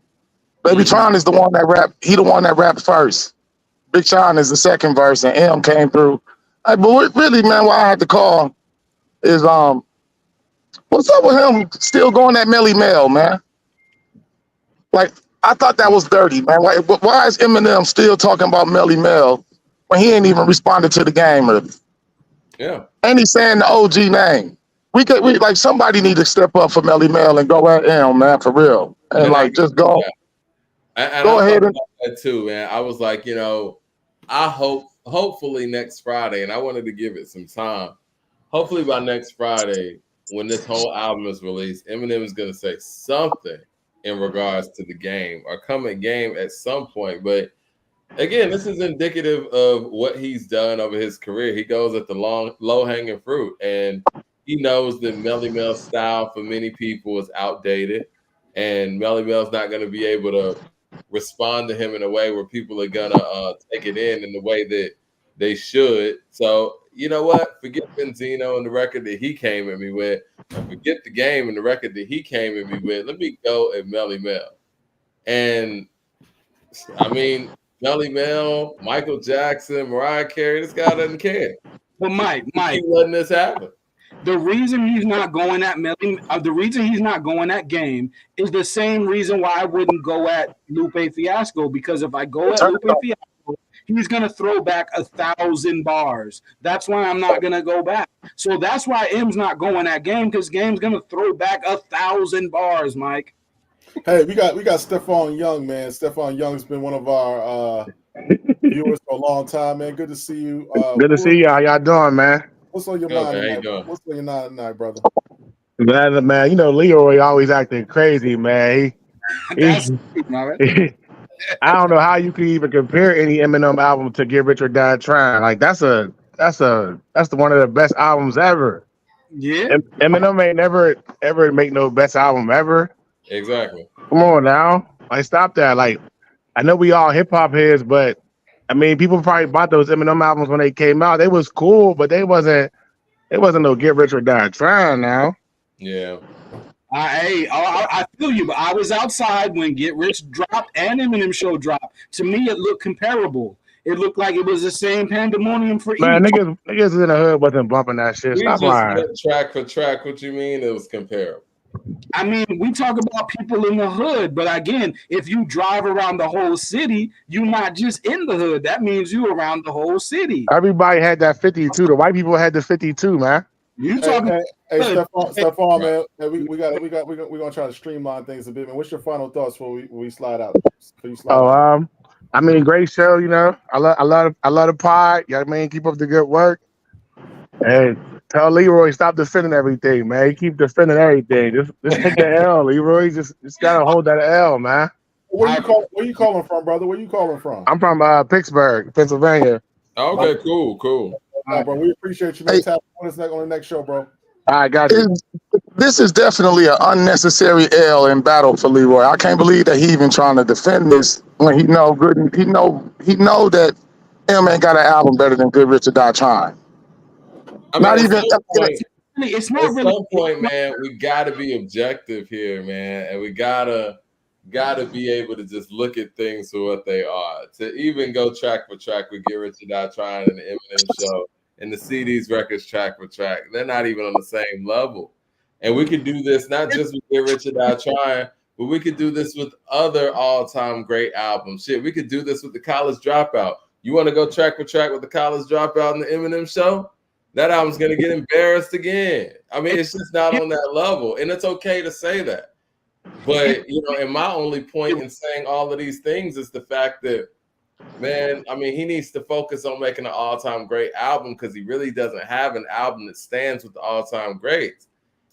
Baby Tron is the one that rap. He the one that rapped first. Big Sean is the second verse, and M came through. But what really, man, why I had to call is what's up with him still going that Melly Mel, man? Like I thought that was dirty, man. Why is Eminem still talking about Melly Mel when he ain't even responded to the game? Really? Yeah. And he's saying the OG name. We like somebody need to step up for Melly Mel and go at him, man, for real, and like just go. And go ahead and that too, man. I was like, I hopefully next Friday, and I wanted to give it some time. Hopefully by next Friday, when this whole album is released, Eminem is going to say something in regards to the game or come at game at some point. But again, this is indicative of what he's done over his career. He goes at the low-hanging fruit, and he knows that Melly Mel's style for many people is outdated, and Melly Mel's not going to be able to respond to him in a way where people are gonna take it in the way that they should. So you know what? Forget Benzino and the record that he came at me with. Forget the game and the record that he came at me with. Let me go at Melly Mel. And I mean, Melly Mel, Michael Jackson, Mariah Carey. This guy doesn't care. But Mike, keep letting this happen. The reason he's not going at Melly, the reason he's not going at Game is the same reason why I wouldn't go at Lupe Fiasco, because if I go at Lupe Fiasco, he's gonna throw back 1,000 bars. That's why I'm not gonna go back. So that's why M's not going at Game, because Game's gonna throw back 1,000 bars, Mike. Hey, we got Stephon Young, man. Stephon Young's been one of our viewers for a long time, man. Good to see you. Good to see you. How y'all doing, man? What's on your mind tonight? What's on your mind tonight, brother? Man, Leroy always acting crazy, man. I don't know how you can even compare any Eminem album to Get Rich or Die Trying. Like that's one of the best albums ever. Yeah. Eminem ain't ever make no best album ever. Exactly. Come on now. Like stop that. Like I know we all hip hop heads, but I mean people probably bought those Eminem albums when they came out. They was cool, but it wasn't no Get Rich or Die Trying now. Yeah. I feel you, but I was outside when Get Rich dropped and Eminem Show dropped. To me, it looked comparable. It looked like it was the same pandemonium for man. each. Niggas in the hood wasn't bumping that shit. Stop lying. Track for track. What you mean? It was comparable. I mean, we talk about people in the hood, but again, if you drive around the whole city, you're not just in the hood. That means you around the whole city. Everybody had that 52. The white people had the 52, man. You talking? Hey, Stephon, man. We're gonna try to streamline things a bit, man. What's your final thoughts before we slide out? I mean, great show. I love the pod. You know what I mean? Keep up the good work. And tell Leroy stop defending everything, man. He keep defending everything. Just take the L, Leroy. Just gotta hold that L, man. Where you calling from, brother? Where you calling from? I'm from Pittsburgh, Pennsylvania. Okay, cool. All right, bro. We appreciate you. Next time on the next show, bro. All right, got you. This is definitely an unnecessary L in battle for Leroy. I can't believe that he even trying to defend this when he know that M ain't got an album better than Good Rich or Die Trying. I mean, it's not really. At some point, man, we got to be objective here, man, and we gotta be able to just look at things for what they are. To even go track for track with Get Rich or Die Trying and the Eminem Show and the CD's records track for track, they're not even on the same level. And we could do this not just with Get Rich or Die Trying, but we could do this with other all-time great albums. Shit, we could do this with the College Dropout. You want to go track for track with the College Dropout and the Eminem Show? that album's gonna get embarrassed again. I mean, it's just not on that level, and it's okay to say that. But you know, and my only point in saying all of these things is the fact that, man, I mean, he needs to focus on making an all-time great album because he really doesn't have an album that stands with the all-time greats.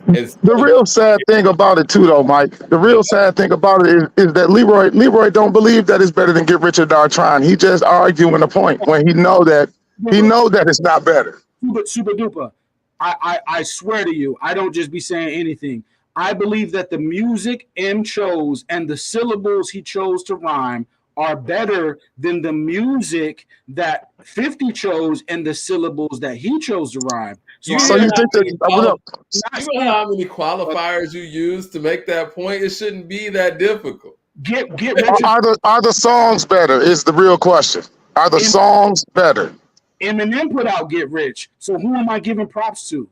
The real sad thing about it too, though, Mike. The real sad thing about it is that Leroy don't believe that it's better than Get Rich or Die Trying. He just arguing a point when he know that it's not better. Super duper. I swear to you, I don't just be saying anything. I believe that the music M chose and the syllables he chose to rhyme are better than the music that 50 chose and the syllables that he chose to rhyme. So you think that you know how many qualifiers you use to make that point? It shouldn't be that difficult. Get are the songs better? Is the real question. Are the songs better? Eminem put out Get Rich. So who am I giving props to?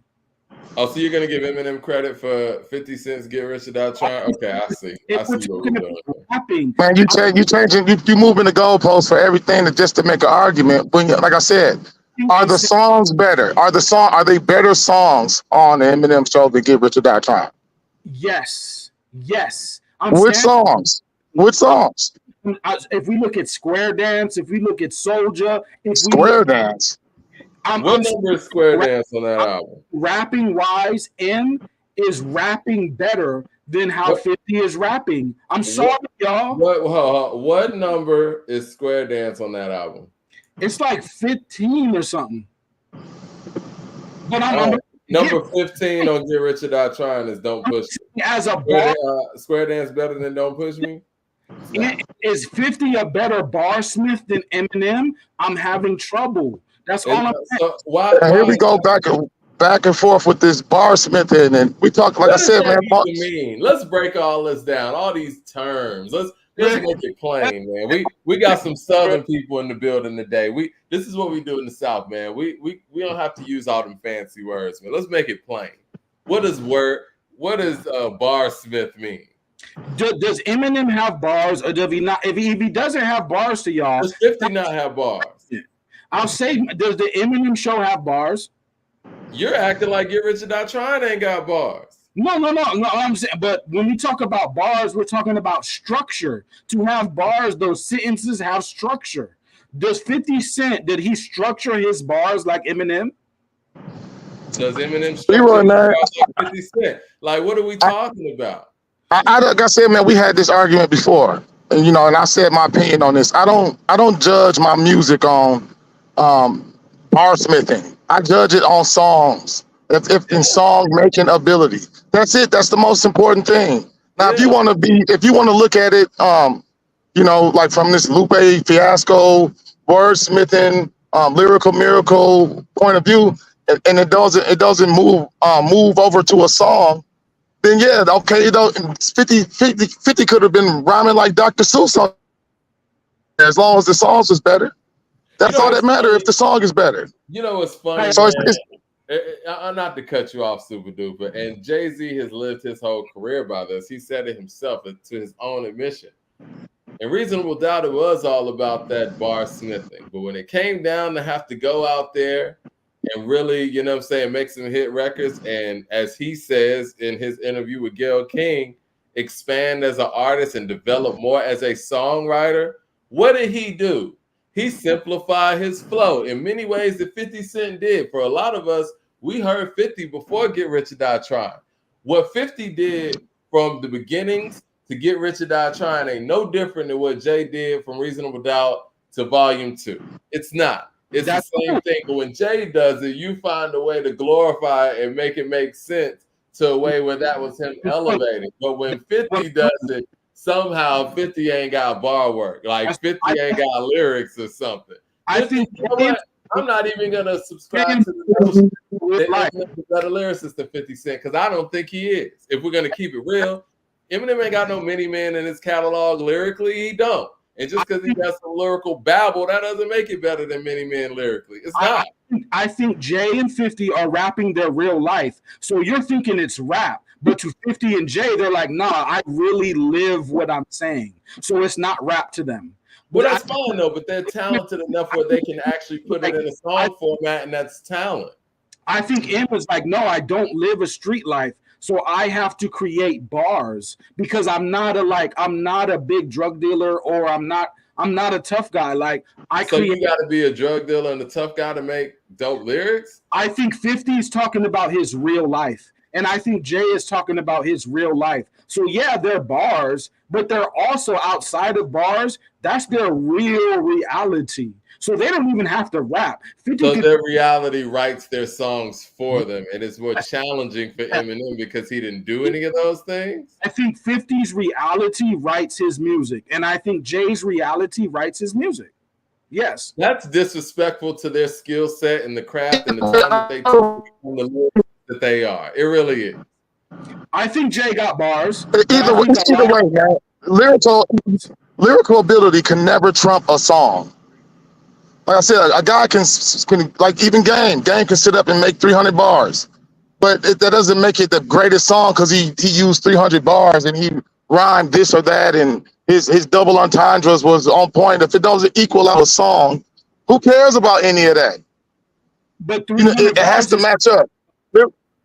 Oh, so you're gonna give Eminem credit for 50 Cent's Get Rich or Die Trying? Okay, I see. I see what we're doing. Man, you moving the goalposts for everything just to make an argument. When, like I said, are the songs better? Are they better songs on the Eminem show than Get Rich or Die Trying? Yes. Which songs? If we look at Square Dance, if we look at Soldier, Square Dance. What number is Square Dance on that album? Rapping wise, M is rapping better than how 50 is rapping. I'm sorry, y'all. What number is Square Dance on that album? It's like 15 or something. But number 15 on Get Rich or Die Trying is Don't Push Me. As a Square Dance better than Don't Push Me? Is 50 a better barsmith than Eminem? I'm having trouble. That's all I'm saying. So here we go back and forth with this barsmithing, and we talk like I said, man. Let's break all this down, all these terms. Let's make it plain, man. We got some Southern people in the building today. This is what we do in the South, man. We don't have to use all them fancy words, man. Let's make it plain. What does barsmith mean? Does Eminem have bars, or does he not? If he doesn't have bars to y'all, does 50 not have bars? I'll say, does the Eminem show have bars? You're acting like Get Rich or Die Trying ain't got bars. No. I'm saying, but when we talk about bars, we're talking about structure. To have bars, those sentences have structure. Does 50 Cent, did he structure his bars like Eminem? Does Eminem structure his bars like 50 Cent? Like, what are we talking about? Like I said, man, we had this argument before, and and I said my opinion on this. I don't judge my music on barsmithing. I judge it on songs. If in song making ability, that's it. That's the most important thing. Now, if you want to look at it, like from this Lupe Fiasco wordsmithing, lyrical miracle point of view, and it doesn't move over to a song, then yeah, okay, 50 could have been rhyming like Dr. Seuss as long as the songs was better. That's all that matters if the song is better. You know what's funny? So I'm not to cut you off, Super Duper. And Jay-Z has lived his whole career by this. He said it himself to his own admission. In Reasonable Doubt, it was all about that bar smithing. But when it came down to have to go out there and really, make some hit records, and as he says in his interview with Gayle King, expand as an artist and develop more as a songwriter, what did he do? He simplified his flow in many ways that 50 Cent did. For a lot of us, we heard 50 before Get Rich or Die Trying. What 50 did from the beginnings to Get Rich or Die Trying ain't no different than what Jay did from Reasonable Doubt to Volume 2. It's not. It's the same thing. But when Jay does it, you find a way to glorify it and make it make sense to a way where that was him elevating. But when 50 does it, somehow 50 ain't got bar work. Like 50 ain't got lyrics or something. I think I'm not even gonna subscribe to the notion that he's a better lyricist than 50 Cent, because I don't think he is. If we're gonna keep it real, Eminem ain't got no mini man in his catalog lyrically. He don't. And just because he got some lyrical babble, that doesn't make it better than Many Men lyrically. It's not. I think Jay and 50 are rapping their real life. So you're thinking it's rap. But to 50 and Jay, they're like, nah, I really live what I'm saying. So it's not rap to them. Well, that's fine, though. But they're talented enough where they can actually put it in a song format, and that's talent. I think M was like, no, I don't live a street life. So I have to create bars because I'm not a big drug dealer, or I'm not a tough guy. Like So you got to be a drug dealer and a tough guy to make dope lyrics? I think 50 is talking about his real life. And I think Jay is talking about his real life. So yeah, they're bars, but they're also outside of bars. That's their real reality. So they don't even have to rap. 50 So their reality writes their songs for them, and it's more challenging for Eminem because he didn't do any of those things. I think 50's reality writes his music, and I think Jay's reality writes his music. Yes. That's disrespectful to their skill set and the craft and the time that they took on the lyrics that they are. It really is. I think Jay got bars. Either way, man. Lyrical ability can never trump a song. Like I said, a guy can like even Game can sit up and make 300 bars, but that doesn't make it the greatest song because he used 300 bars and he rhymed this or that, and his double entendres was on point. If it doesn't equal out a song, who cares about any of that? But it has to match up.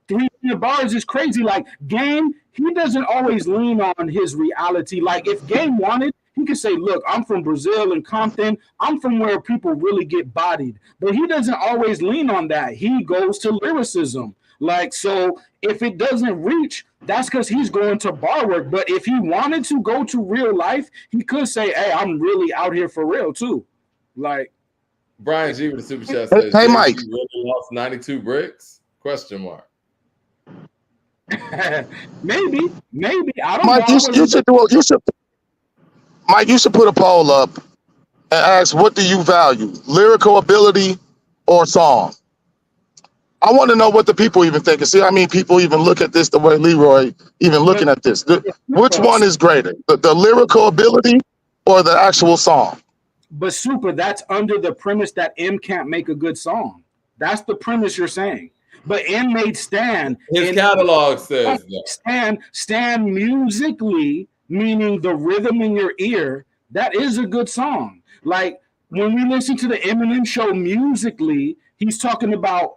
300 bars is crazy. Like Game, he doesn't always lean on his reality. Like if Game wanted, he could say, look, I'm from Brazil and Compton. I'm from where people really get bodied. But he doesn't always lean on that. He goes to lyricism. Like, so if it doesn't reach, that's because he's going to bar work. But if he wanted to go to real life, he could say, hey, I'm really out here for real too. Like Brian G with the super chat says, hey Mike, you really lost 92 bricks? Question mark. maybe. I don't Mike, know. Mike, you should put a poll up and ask, what do you value, lyrical ability or song? I want to know what the people even think. And see, I mean, people even look at this the way Leroy even looking at this. Which one is greater, the lyrical ability or the actual song? But Super, that's under the premise that M can't make a good song. That's the premise you're saying. But M made Stan. His catalog says that. Stan musically, meaning the rhythm in your ear, that is a good song. Like when we listen to the Eminem show musically, he's talking about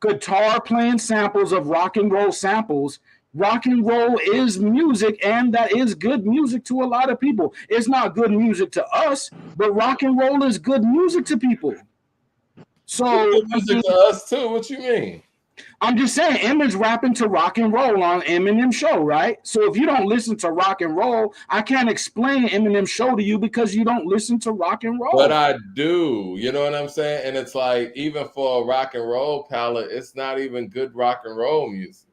guitar playing samples of rock and roll samples. Rock and roll is music, and that is good music to a lot of people. It's not good music to us, but rock and roll is good music to people. So good music to us too. What you mean? I'm just saying, Eminem's rapping to rock and roll on Eminem show, right? So if you don't listen to rock and roll, I can't explain Eminem show to you because you don't listen to rock and roll. But I do, you know what I'm saying? And it's like, even for a rock and roll palette, it's not even good rock and roll music.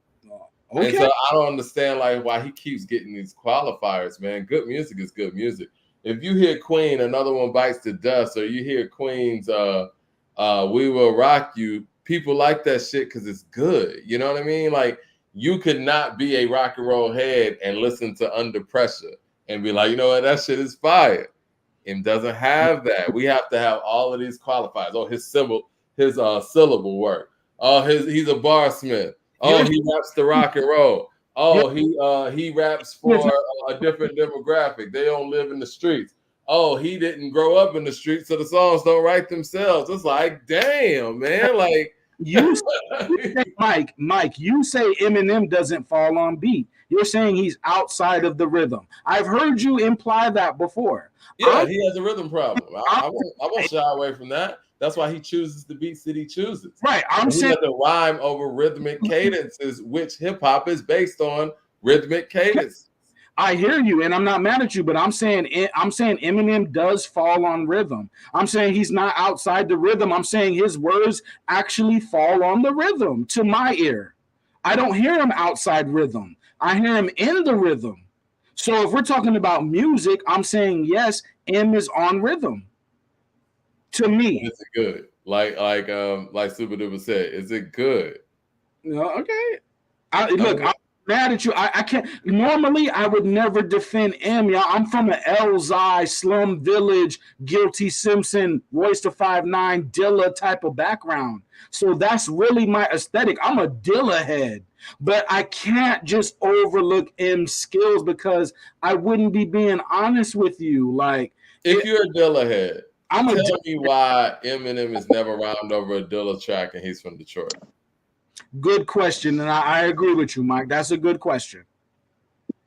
Okay. And so I don't understand like why he keeps getting these qualifiers, man. Good music is good music. If you hear Queen, Another One Bites the Dust, or you hear Queen's We Will Rock You, people like that shit because it's good. You know what I mean? Like, you could not be a rock and roll head and listen to Under Pressure and be like, you know what, that shit is fire. It doesn't have that. We have to have all of these qualifiers. Oh, his syllable work. Oh, he's a barsmith. Oh, he raps the rock and roll. Oh, he raps for a different demographic. They don't live in the streets. Oh, he didn't grow up in the streets, so the songs don't write themselves. It's like, damn, man. Like you say, Mike, you say Eminem doesn't fall on beat. You're saying he's outside of the rhythm. I've heard you imply that before. Yeah, he has a rhythm problem. I won't shy away from that. That's why he chooses the beats that he chooses. Right. I'm saying he has to rhyme over rhythmic cadences, which hip hop is based on rhythmic cadence. I hear you, and I'm not mad at you, but I'm saying Eminem does fall on rhythm. I'm saying he's not outside the rhythm. I'm saying his words actually fall on the rhythm to my ear. I don't hear him outside rhythm. I hear him in the rhythm. So if we're talking about music, I'm saying yes, M is on rhythm. To me, is it good? Like Super Duper said, is it good? No, okay. Look, I'm mad at you. I can't. Normally, I would never defend M. Y'all, I'm from an Elzai, Slum Village, Guilty Simpson, Royce da 5'9", Dilla type of background. So that's really my aesthetic. I'm a Dilla head. But I can't just overlook M's skills because I wouldn't be being honest with you. Like, if you're a Dilla head, Tell me why Eminem has never rhymed over a Dilla track and he's from Detroit. Good question, and I agree with you, Mike. That's a good question.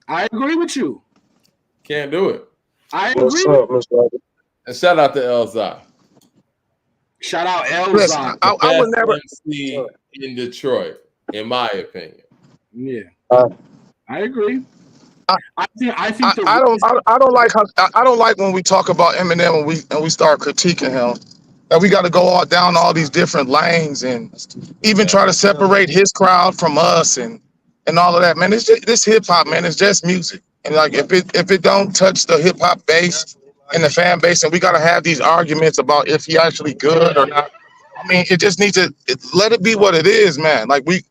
I agree with you. Can't do it. I agree. What's up, Mr. And shout out to Elzai. Shout out Chris, Elzai. I would never MC in Detroit, in my opinion. Yeah, Uh, I agree. I think I don't like how I don't like when we talk about Eminem and we start critiquing him. That we got to go all down all these different lanes and even try to separate his crowd from us and all of that. Man, it's just, this hip hop, man, it's just music. And like if it don't touch the hip hop base and the fan base, and we got to have these arguments about if he actually good or not. I mean, it just needs to let it be what it is, man. Like we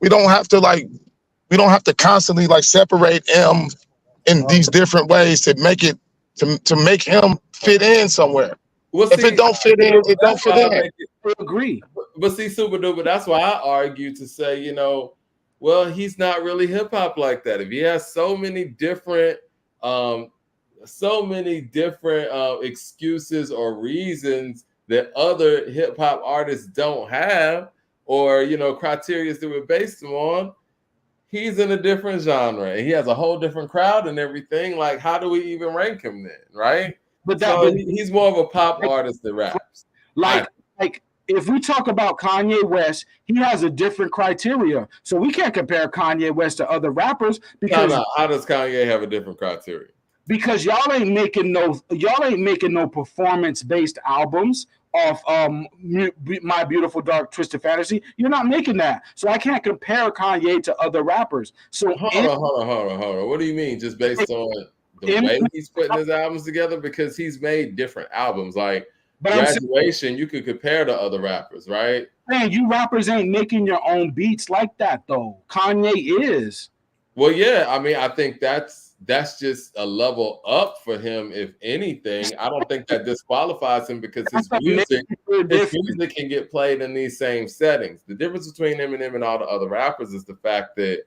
don't have to constantly like separate him in these different ways to make it to make him fit in somewhere. Well, If it don't fit in, it don't fit in. I agree. But see, Super Duper, that's why I argue to say, well, he's not really hip hop like that. If he has so many different excuses or reasons that other hip hop artists don't have, or criteria that we're based them on, he's in a different genre. He has a whole different crowd and everything. Like, how do we even rank him then, right? But he's more of a pop artist that raps. Like if we talk about Kanye West, he has a different criteria. So we can't compare Kanye West to other rappers because how does Kanye have a different criteria? Because y'all ain't making no performance-based albums off My Beautiful Dark Twisted Fantasy. You're not making that. So I can't compare Kanye to other rappers. So hold on. What do you mean? Just based on the way he's putting his albums together? Because he's made different albums. Like Graduation, you could compare to other rappers, right? Man, you rappers ain't making your own beats like that, though. Kanye is. Well, yeah. I mean, I think that's just a level up for him, if anything. I don't think that disqualifies him because his music can get played in these same settings. The difference between Eminem and all the other rappers is the fact that,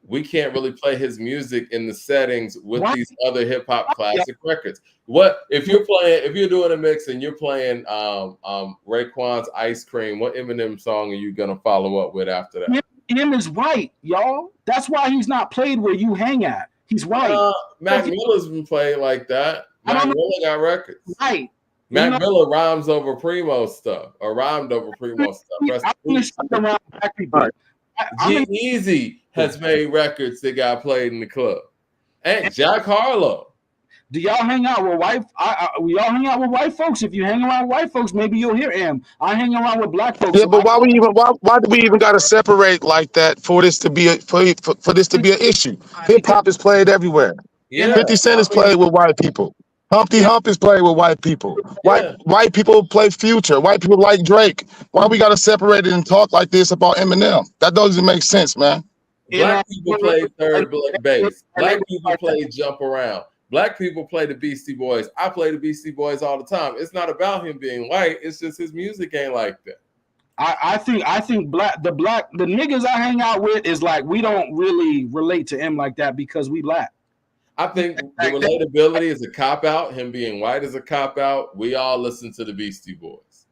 we can't really play his music in the settings with these other hip hop classic records. What if you're doing a mix and you're playing Raekwon's Ice Cream, what Eminem song are you gonna follow up with after that? Him is white, y'all. That's why he's not played where you hang at. He's white. Mac Miller's been played like that. Mac Miller got records. Right. Mac Miller rhymes over Primo stuff or rhymed over Primo stuff. G-Eazy has made records that got played in the club. And Jack Harlow. Do y'all hang out with white? We all hang out with white folks. If you hang around with white folks, maybe you'll hear him. I hang around with black folks. Yeah, but why do we even got to separate like that for this to be for this to be an issue? Hip hop is played everywhere. Yeah. 50 Cent is played with white people. Humpty Hump is played with white people. White people play Future. White people like Drake. Why we got to separate it and talk like this about Eminem? That doesn't make sense, man. Black people play third bass. Black people play jump around. Black people play the Beastie Boys. I play the Beastie Boys all the time. It's not about him being white. It's just his music ain't like that. I think the niggas I hang out with is like we don't really relate to him like that because we black. I think the relatability is a cop-out. Him being white is a cop-out. We all listen to the Beastie Boys.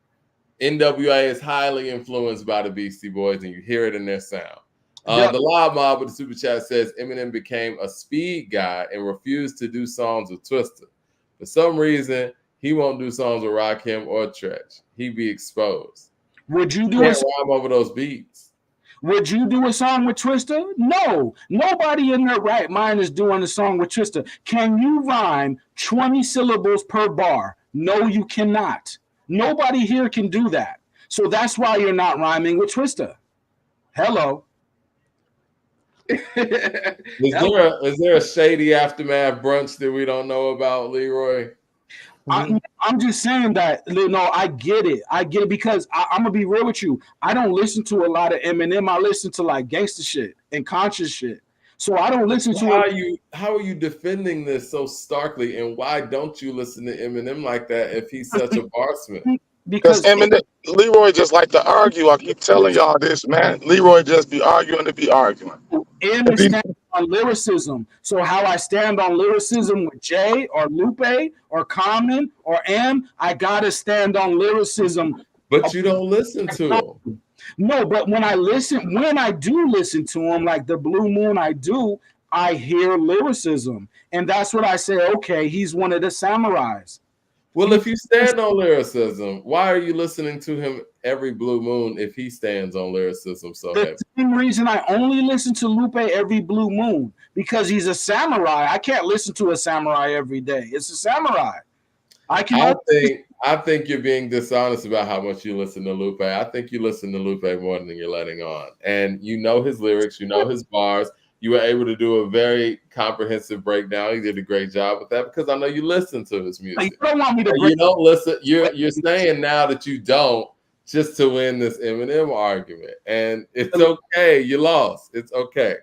NWA is highly influenced by the Beastie Boys, and you hear it in their sound. The Loud Mob with the super chat says Eminem became a speed guy and refused to do songs with Twista. For some reason, he won't do songs with Rakim or Tretch. He be exposed. Would you do rhyme over those beats? Would you do a song with Twista? No. Nobody in their right mind is doing a song with Twista. Can you rhyme 20 syllables per bar? No, you cannot. Nobody here can do that. So that's why you're not rhyming with Twista. Hello. Is there a shady aftermath brunch that we don't know about, Leroy? I'm just saying that, I get it. Because I'm going to be real with you. I don't listen to a lot of Eminem. I listen to like gangster shit and conscious shit. So I don't listen to How are you defending this so starkly? And why don't you listen to Eminem like that if he's such a barsman? Because Eminem, Leroy just like to argue. I keep telling y'all this, man. Leroy just be arguing to be arguing. Em is standing on lyricism. So how I stand on lyricism with Jay or Lupe or Common or M, I gotta stand on lyricism. But you don't listen to him. No, but when I do listen to him, like the Blue Moon, I hear lyricism, and that's what I say. Okay, he's one of the samurais. Well, if you stand on lyricism, why are you listening to him every blue moon if he stands on lyricism so heavy? The same reason I only listen to Lupe every blue moon, because he's a samurai. I can't listen to a samurai every day. It's a samurai. I think you're being dishonest about how much you listen to Lupe. I think you listen to Lupe more than you're letting on. And you know his lyrics, you know his bars. You were able to do a very comprehensive breakdown. You did a great job with that because I know you listen to his music. You don't want me to you don't listen. You're saying now that you don't just to win this Eminem argument. And it's okay. You lost. It's okay.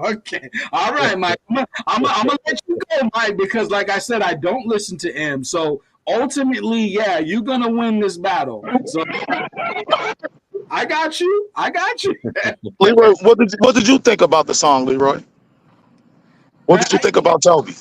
Okay. All right, Mike. I'm gonna let you go, Mike, because like I said, I don't listen to M. So ultimately, yeah, you're gonna win this battle. So I got you. Leroy, what did you think about the song, Leroy? What did you think about Toby?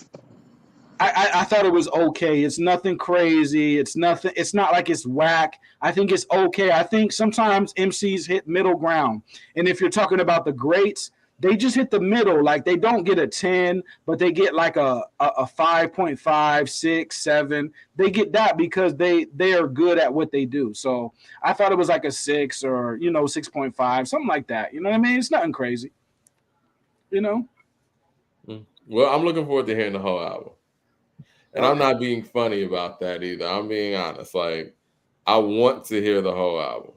I thought it was okay. It's nothing crazy. It's not like it's whack. I think it's okay. I think sometimes MCs hit middle ground. And if you're talking about the greats, they just hit the middle. Like they don't get a 10, but they get like a 5.5, 6, 7. They get that because they are good at what they do. So I thought it was like a 6 or 6.5, something like that. You know what I mean? It's nothing crazy. Well, I'm looking forward to hearing the whole album. And I'm not being funny about that either. I'm being honest. Like, I want to hear the whole album.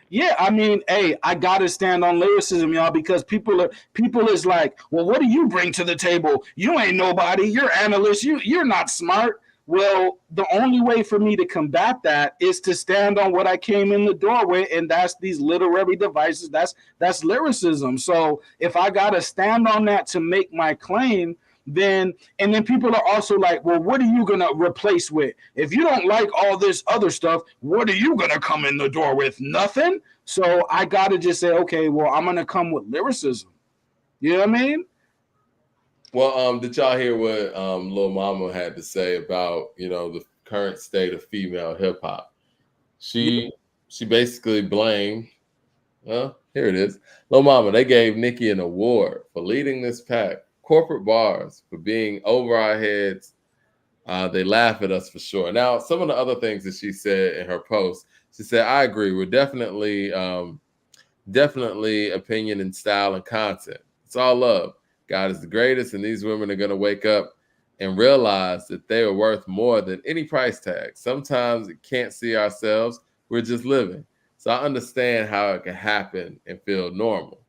Yeah, I mean, hey, I gotta stand on lyricism, y'all, because people is like, well, what do you bring to the table? You ain't nobody. You're analyst. You're not smart. Well, the only way for me to combat that is to stand on what I came in the door with, and that's these literary devices. That's lyricism. So if I gotta stand on that to make my claim, then people are also like, well, what are you gonna replace with? If you don't like all this other stuff, what are you gonna come in the door with? Nothing. So I gotta just say, okay, well, I'm gonna come with lyricism. You know what I mean? Well, did y'all hear what Lil Mama had to say about the current state of female hip hop? She basically blamed. Well, here it is. Lil Mama, they gave Nicki an award for leading this pack. Corporate bars for being over our heads. They laugh at us for sure. Now, some of the other things that she said in her post, she said, I agree. We're definitely opinion and style and content. It's all love. God is the greatest, and these women are going to wake up and realize that they are worth more than any price tag. Sometimes we can't see ourselves. We're just living. So I understand how it can happen and feel normal.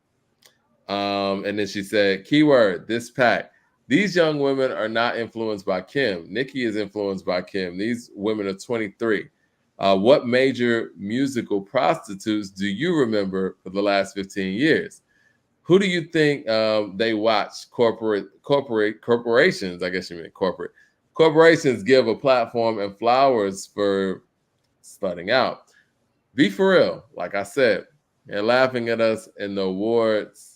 And then she said, keyword, this pack. These young women are not influenced by Kim. Nicki is influenced by Kim. These women are 23. What major musical prostitutes do you remember for the last 15 years? Who do you think they watch? Corporations, I guess you mean corporate. Corporations give a platform and flowers for starting out. Be for real, like I said. And laughing at us in the awards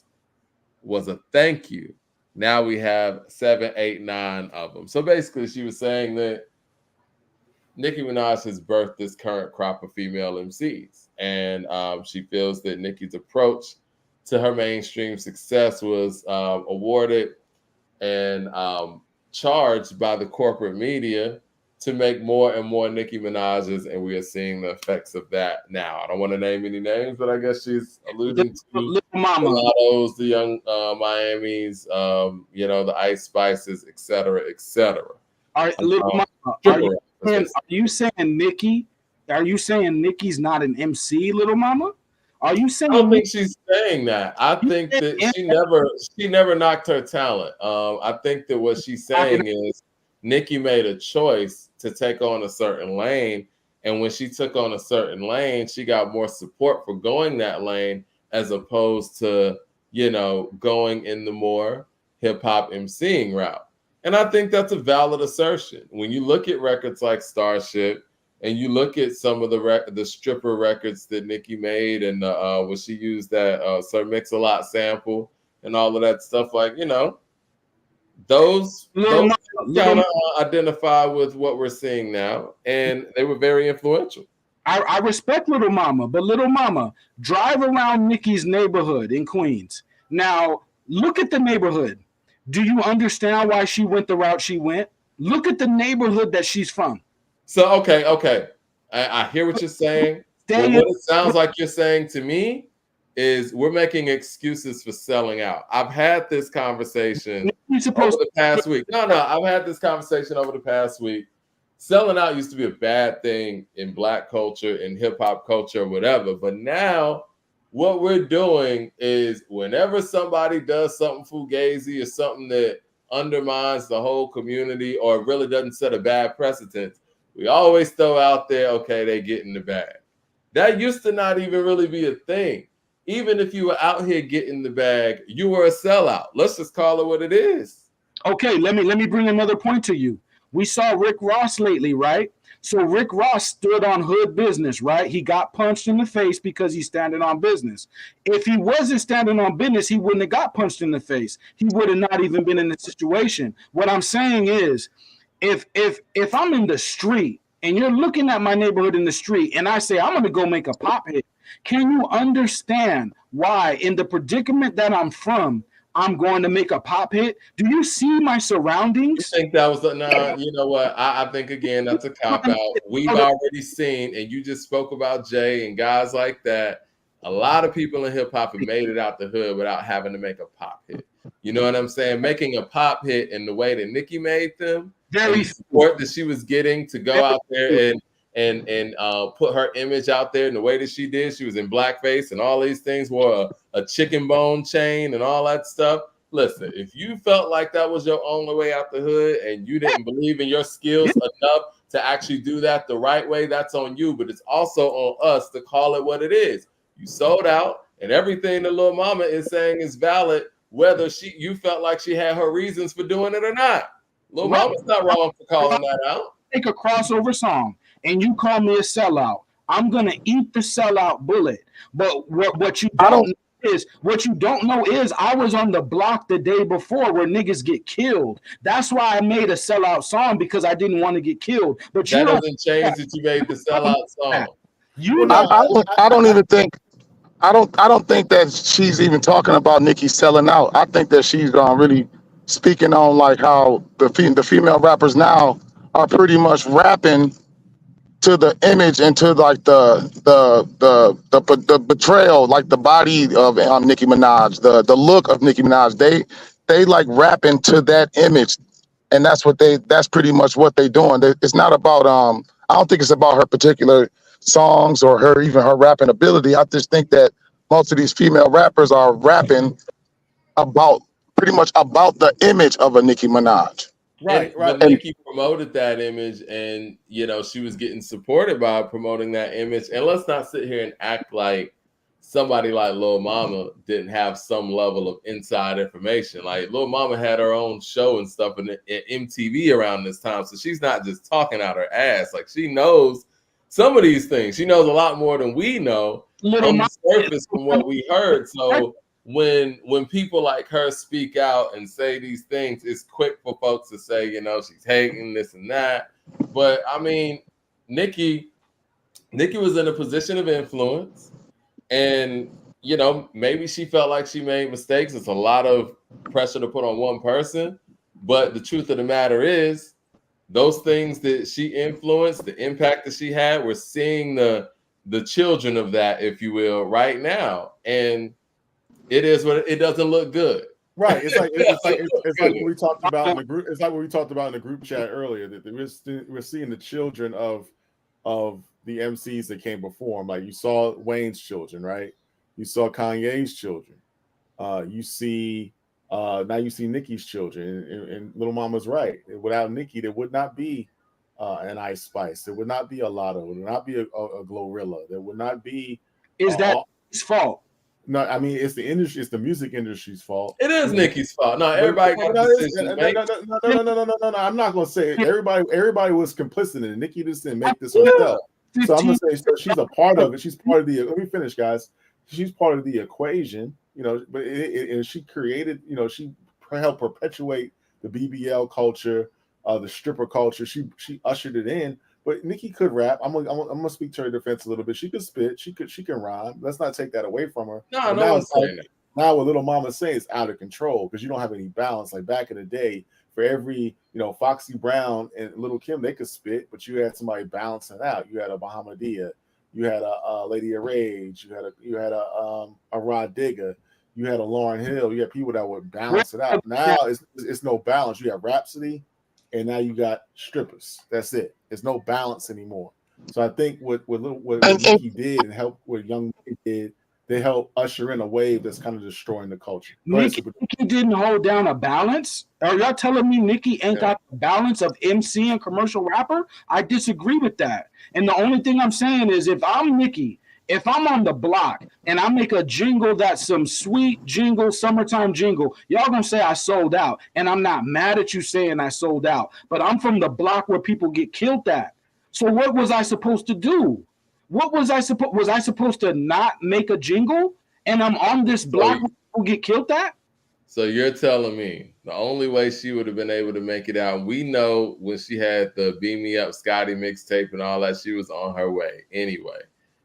was a thank you. Now we have 7, 8, 9 of them. So basically, she was saying that Nicki Minaj has birthed this current crop of female MCs. And she feels that Nicki's approach to her mainstream success was awarded and charged by the corporate media to make more and more Nicki Minaj's, and we are seeing the effects of that now. I don't want to name any names, but I guess she's alluding to Little Mama, the young Miamis, the Ice Spices, et cetera, et cetera. All right, Little Mama, are you saying Nicki? Are you saying Nicki's not an MC, Little Mama? Are you saying? I don't think she's saying that. I think that she never knocked her talent. I think that what she's saying is Nicki made a choice to take on a certain lane, and when she took on a certain lane, she got more support for going that lane as opposed to going in the more hip hop MCing route. And I think that's a valid assertion. When you look at records like Starship, and you look at some of the stripper records that Nicki made, and when she used that Sir Mix-a-Lot sample, and all of that stuff. Like, those kind of identify with what we're seeing now, and they were very influential. I respect Little Mama, but Little Mama, drive around Nicki's neighborhood in Queens. Now, look at the neighborhood. Do you understand why she went the route she went? Look at the neighborhood that she's from. So, okay. I hear what you're saying. But what it sounds like you're saying to me is we're making excuses for selling out. I've had this conversation over the past week. I've had this conversation over the past week. Selling out used to be a bad thing in Black culture, in hip hop culture, or whatever. But now what we're doing is whenever somebody does something fugazi or something that undermines the whole community or really doesn't set a bad precedent, we always throw out there, okay, they get in the bag. That used to not even really be a thing. Even if you were out here getting the bag, you were a sellout. Let's just call it what it is. Okay, let me bring another point to you. We saw Rick Ross lately, right? So Rick Ross stood on hood business, right? He got punched in the face because he's standing on business. If he wasn't standing on business, he wouldn't have got punched in the face. He would have not even been in the situation. What I'm saying is, if I'm in the street and you're looking at my neighborhood in the street and I say I'm going to go make a pop hit, can you understand why in the predicament that I'm from, I'm going to make a pop hit? Do you see my surroundings? You think that was you know what? I think again that's a cop out. We've already seen, and you just spoke about Jay and guys like that. A lot of people in hip hop have made it out the hood without having to make a pop hit. You know what I'm saying? Making a pop hit in the way that Nicki made them, the support that she was getting to go out there and put her image out there in the way that she did. She was in blackface and all these things, wore a chicken bone chain and all that stuff. Listen, if you felt like that was your only way out the hood and you didn't believe in your skills enough to actually do that the right way, that's on you. But it's also on us to call it what it is. You sold out, and everything the little mama is saying is valid, whether you felt like she had her reasons for doing it or not. Little mama's not wrong for calling that out. Take a crossover song and you call me a sellout. I'm gonna eat the sellout bullet. But what you don't know is I was on the block the day before where niggas get killed. That's why I made a sellout song, because I didn't want to get killed. But that doesn't change that you made the sellout song. I don't think that she's even talking about Nicki selling out. I think that she's really speaking on like how the female rappers now are pretty much rapping to the image and to like the betrayal, like the body of Nicki Minaj, the look of Nicki Minaj. They like rapping to that image, and that's pretty much what they doing. It's not about I don't think it's about her particular songs or her rapping ability. I just think that most of these female rappers are rapping about pretty much about the image of a Nicki Minaj. Right. But Nicki promoted that image, and she was getting supported by promoting that image. And let's not sit here and act like somebody like Lil Mama didn't have some level of inside information. Like Lil Mama had her own show and stuff in MTV around this time, so she's not just talking out her ass. Like she knows some of these things. She knows a lot more than we know on the surface from what we heard. So when people like her speak out and say these things, it's quick for folks to say, she's hating this and that. But I mean, Nicki was in a position of influence, and maybe she felt like she made mistakes. It's a lot of pressure to put on one person. But the truth of the matter is, those things that she influenced, the impact that she had, we're seeing the children of that, if you will, right now. And it is what it doesn't look good. Right. It's like what we talked about in the group. It's like what we talked about in the group chat earlier, that we're seeing the children of the MCs that came before him. Like you saw Wayne's children, right? You saw Kanye's children. You see Nicki's children, and Little Mama's right. Without Nicki, there would not be an Ice Spice. There would not be a Lotto. There would not be a Glorilla. There would not be. Is that his fault? No, I mean it's the industry. It's the music industry's fault. It is Nicki's fault. No, everybody got decisions. No. I'm not gonna say it. Everybody was complicit in it. Nicki just didn't make this herself. So I'm gonna say she's a part of it. She's part of the. Let me finish, guys. She's part of the equation. but and she created, she helped perpetuate the BBL culture, the stripper culture. She ushered it in. But Nicki could rap. I'm gonna speak to her defense a little bit. She could spit. She can rhyme. Let's not take that away from her. No, no one's saying that. Now what Little Mama saying is out of control because you don't have any balance. Like back in the day, for every Foxy Brown and Little Kim, they could spit, but you had somebody balancing out. You had a Bahamadia, you had a Lady of Rage, you had a Rod Digger, you had a Lauryn Hill. You had people that would balance it out. Now it's no balance. You have Rhapsody, and now you got strippers. That's it. There's no balance anymore. So I think what Nicki did and what Young Nicki did, they help usher in a wave that's kind of destroying the culture. Nicki didn't hold down a balance. Are y'all telling me Nicki ain't got the balance of MC and commercial rapper? I disagree with that. And the only thing I'm saying is if I'm Nicki, if I'm on the block and I make a jingle that's some sweet jingle, summertime jingle, y'all gonna say I sold out. And I'm not mad at you saying I sold out. But I'm from the block where people get killed at. So what was I supposed to do? Was I supposed to not make a jingle? And I'm on this block where people get killed at? So you're telling me the only way she would have been able to make it out, we know when she had the Beam Me Up Scotty mixtape and all that, she was on her way anyway.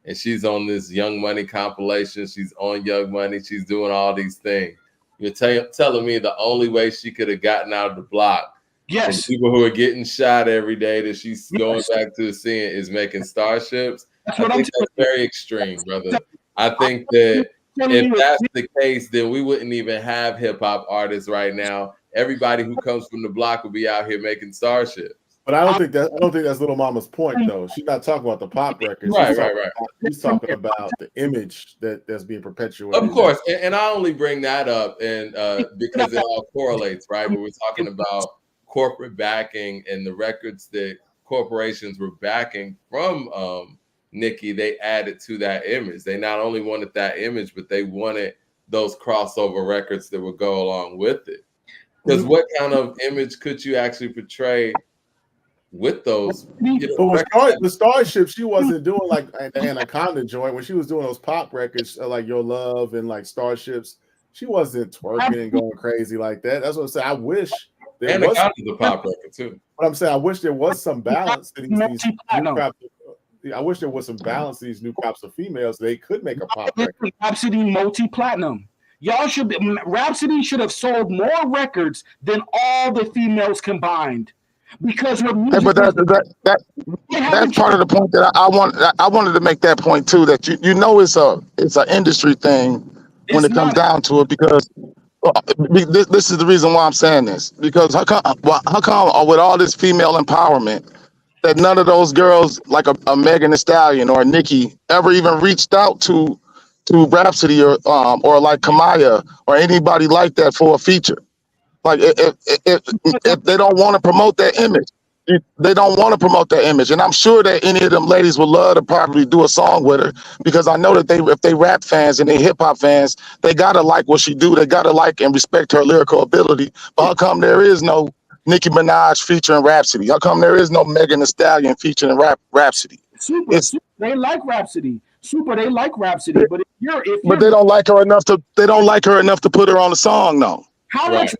And she's on this Young Money compilation. She's on Young Money. She's doing all these things. You're telling me the only way she could have gotten out of the block, yes, from people who are getting shot every day that she's going back to the scene is making Starships. I think that's very extreme, brother. I think that if that's the case, then we wouldn't even have hip hop artists right now. Everybody who comes from the block would be out here making Starships. But I don't think that's Little Mama's point, though. She's not talking about the pop records. Right. She's talking about the image that's being perpetuated. Of course, and I only bring that up and because it all correlates, right? When we're talking about corporate backing and the records that corporations were backing from Nicki, they added to that image. They not only wanted that image, but they wanted those crossover records that would go along with it. Because what kind of image could you actually portray with those? But the Starship, she wasn't doing like the Anaconda joint. When she was doing those pop records like Your Love and like Starships, she wasn't twerking and going crazy like that. That's what I'm saying. I wish there was a pop record too. But I'm saying I wish there was some balance to these new crops. I wish there was some balance to these new crops of females. They could make a pop record. Rhapsody multi-platinum. Rhapsody should have sold more records than all the females combined. Because her music that's part of the point that I wanted to make that point too. That it's an industry thing when it comes down to it. Because this is the reason why I'm saying this. Because how come with all this female empowerment that none of those girls like a Megan Thee Stallion or a Nicki ever even reached out to Rhapsody or like Kamaya or anybody like that for a feature? Like if they don't want to promote that image, they don't want to promote that image. And I'm sure that any of them ladies would love to probably do a song with her because I know that if they rap fans and they hip hop fans, they gotta like what she do. They gotta like and respect her lyrical ability. But how come there is no Nicki Minaj featuring Rhapsody? How come there is no Megan Thee Stallion featuring Rhapsody? Super, they like Rhapsody. They like Rhapsody. But but they don't like her enough to put her on the song, though. How much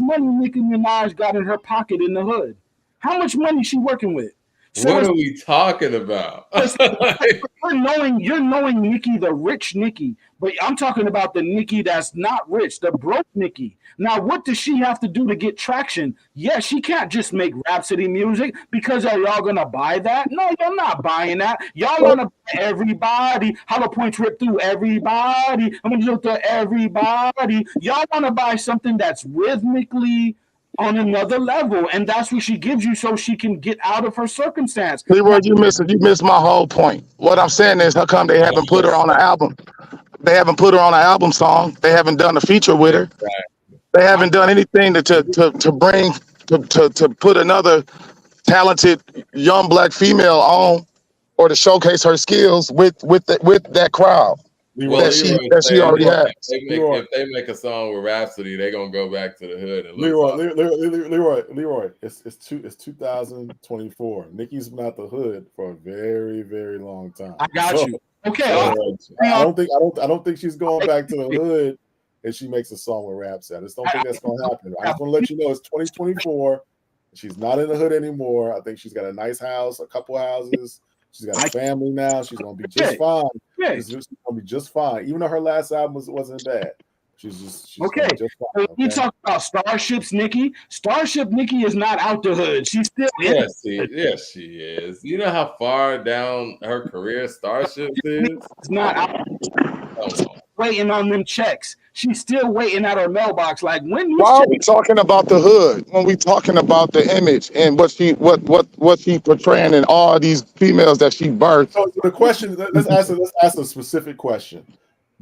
money Nicki Minaj got in her pocket in the hood? How much money she working with? So what are we talking about? You're knowing Nicki, the rich Nicki, but I'm talking about the Nicki that's not rich, the broke Nicki. Now, what does she have to do to get traction? Yeah, she can't just make Rhapsody music because are y'all gonna buy that? No, you're not buying that. Y'all wanna buy everybody. Hollow points rip through everybody. I'm gonna look to everybody. Y'all wanna buy something that's rhythmically on another level, and that's what she gives you so she can get out of her circumstance. Leroy, you missed my whole point. What I'm saying is, how come they haven't put her on an album? They haven't put her on an album song. They haven't done a feature with her. They haven't done anything to put another talented young black female on or to showcase her skills with that crowd. That she already has. If they make a song with Rhapsody, they're gonna go back to the hood and Leroy. It's 2024. Nicki's been out the hood for a very, very long time. I got you. Okay, I don't think she's going back to the hood and she makes a song with raps. I just don't think that's gonna happen. I just want to let you know it's 2024. She's not in the hood anymore. I think she's got a nice house, a couple houses. She's got a family now. She's gonna be just fine. She's gonna be just fine. Even though her last album wasn't bad. She's okay. Just fine, okay. You talk about Starships, Nicki. Starship Nicki is not out the hood. She's still yes, she is. You know how far down her career Starship is? It's not out. Waiting on them checks. She's still waiting at her mailbox. Like why are we talking about the hood when we talking about the image and what she portraying in all these females that she birthed? So the question, let's ask a specific question.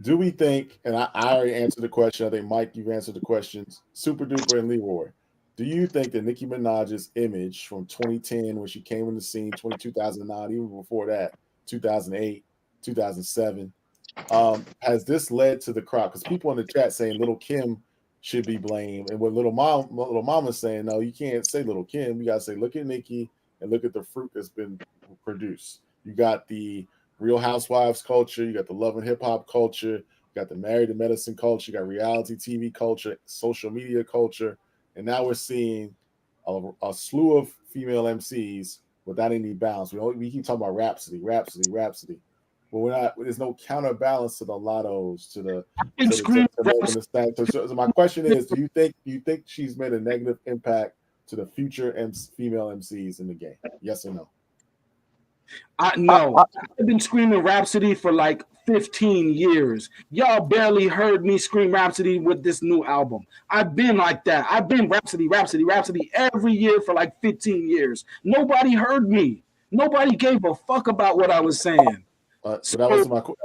Do we think, and I already answered the question, I think Mike, you've answered the questions, Super Duper and Leroy, do you think that Nicki Minaj's image from 2010 when she came in the scene, 2009, even before that, 2008, 2007, has this led to the crowd? Because people in the chat saying Little Kim should be blamed, and what Little Mama's saying, no, you can't say Little Kim. You gotta say, look at Nicki and look at the fruit that's been produced. You got the Real Housewives culture, you got the love and hip hop culture, you got the Married to Medicine culture, you got reality TV culture, social media culture, and now we're seeing a slew of female MCs without any balance. We keep talking about Rhapsody, but there's no counterbalance to the Lottos, to the so my question is, do you think she's made a negative impact to the future female MCs in the game? Yes or no? No. I've been screaming Rhapsody for like 15 years. Y'all barely heard me scream Rhapsody with this new album. I've been like that. I've been Rhapsody every year for like 15 years. Nobody heard me. Nobody gave a fuck about what I was saying. So that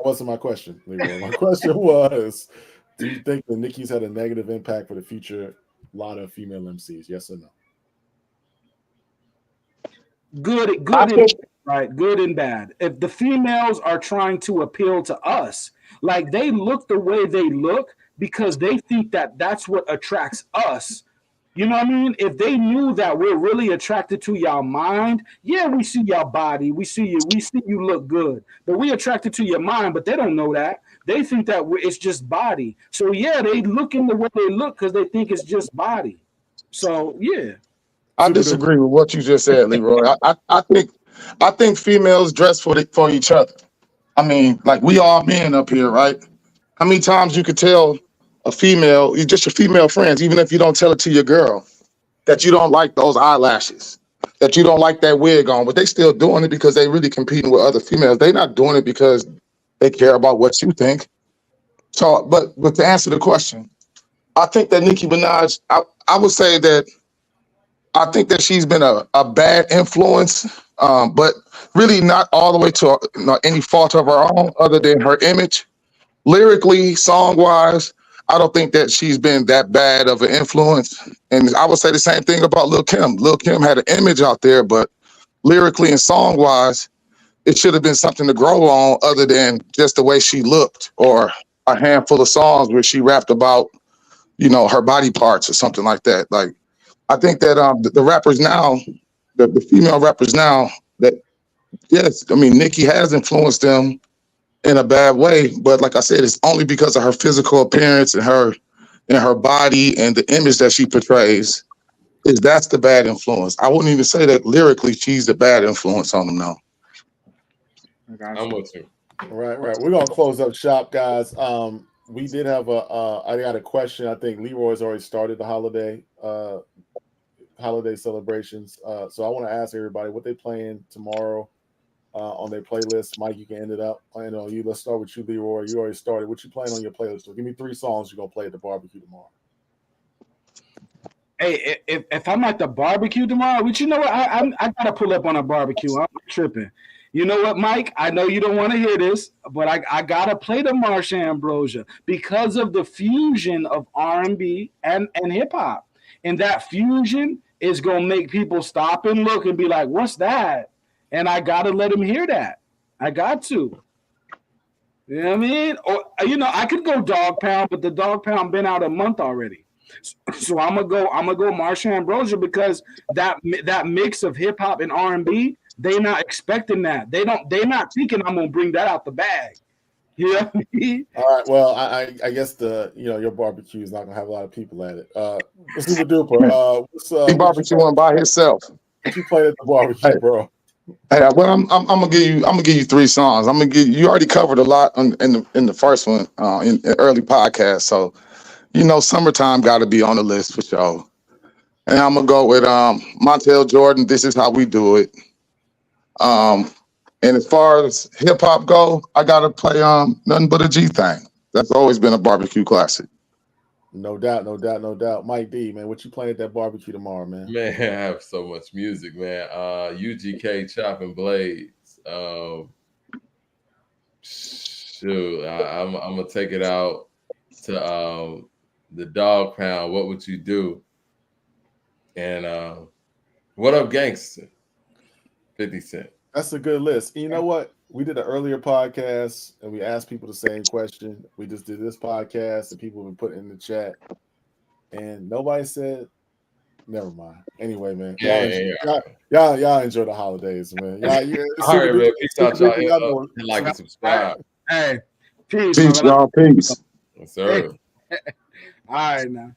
wasn't my question, Leroy. My question was, do you think that Nicki's had a negative impact for the future lot of female MCs? Yes or no? Good and bad. If the females are trying to appeal to us, like they look the way they look because they think that that's what attracts us. You know what I mean? If they knew that we're really attracted to y'all mind, yeah, we see y'all body, we see you look good, but we attracted to your mind. But they don't know that. They think that it's just body. So yeah, they look in the way they look because they think it's just body. So yeah. I disagree with what you just said, Leroy. I think females dress for each other. I mean, like we all men up here, right? How many times you could tell a female, just your female friends, even if you don't tell it to your girl, that you don't like those eyelashes, that you don't like that wig on, but they still doing it because they really competing with other females. They not doing it because they care about what you think. So, but to answer the question, I think that Nicki Minaj, I would say that I think that she's been a bad influence, but really not all the way to any fault of her own other than her image. Lyrically, song-wise, I don't think that she's been that bad of an influence. And I would say the same thing about Lil' Kim. Lil' Kim had an image out there, but lyrically and song-wise, it should have been something to grow on other than just the way she looked or a handful of songs where she rapped about, her body parts or something like that. Like, I think that the rappers now, the female rappers now, that, yes, I mean, Nicki has influenced them in a bad way, but like I said, it's only because of her physical appearance and her body and the image that she portrays. That's the bad influence. I wouldn't even say that lyrically she's the bad influence on them now. I'm with you. Right. We're gonna close up shop, guys. We did have I got a question. I think Leroy's already started the holiday celebrations. So I want to ask everybody what they playing tomorrow on their playlist. Mike, you can end it up. Let's start with you, Leroy. You already started. What you playing on your playlist? So give me 3 songs you're gonna play at the barbecue tomorrow. Hey, if I'm at the barbecue tomorrow, which you know what, I gotta pull up on a barbecue. I'm tripping. You know what, Mike? I know you don't want to hear this, but I gotta play the Marsha Ambrosia because of the fusion of R&B and hip hop, and that fusion is gonna make people stop and look and be like, "What's that?" And I gotta let them hear that. I got to. You know what I mean? Or I could go Dog Pound, but the Dog Pound been out a month already. So I'm gonna go Marsha Ambrosia because that mix of hip hop and R&B, They not expecting that. They're not thinking I'm gonna bring that out the bag. You know what I mean? All right. Well, I guess your barbecue is not gonna have a lot of people at it. Super duper. He barbecuing by himself. What you played at the barbecue, bro? Hey, well, I'm gonna give you 3 songs. I'm gonna give you already covered a lot in the first one in the early podcast. So summertime got to be on the list for sure. And I'm gonna go with Montel Jordan. This is how we do it. And as far as hip hop go, I gotta play Nothing But a G Thing. That's always been a barbecue classic. No doubt, no doubt, no doubt. Mike D, man, what you playing at that barbecue tomorrow, man? Man, I have so much music, man. UGK Chopping Blades. Shoot, I'm gonna take it out to the Dog Pound. What Would You Do? And What Up, Gangster? 50 Cent. That's a good list. You know what? We did an earlier podcast and we asked people the same question. We just did this podcast and people have been putting in the chat, and nobody said. Never mind. Anyway, man. Y'all enjoy the holidays, man. All right, man. Peace out, y'all. Like and subscribe. Hey, peace, y'all. Peace. Yes, sir. All right, now.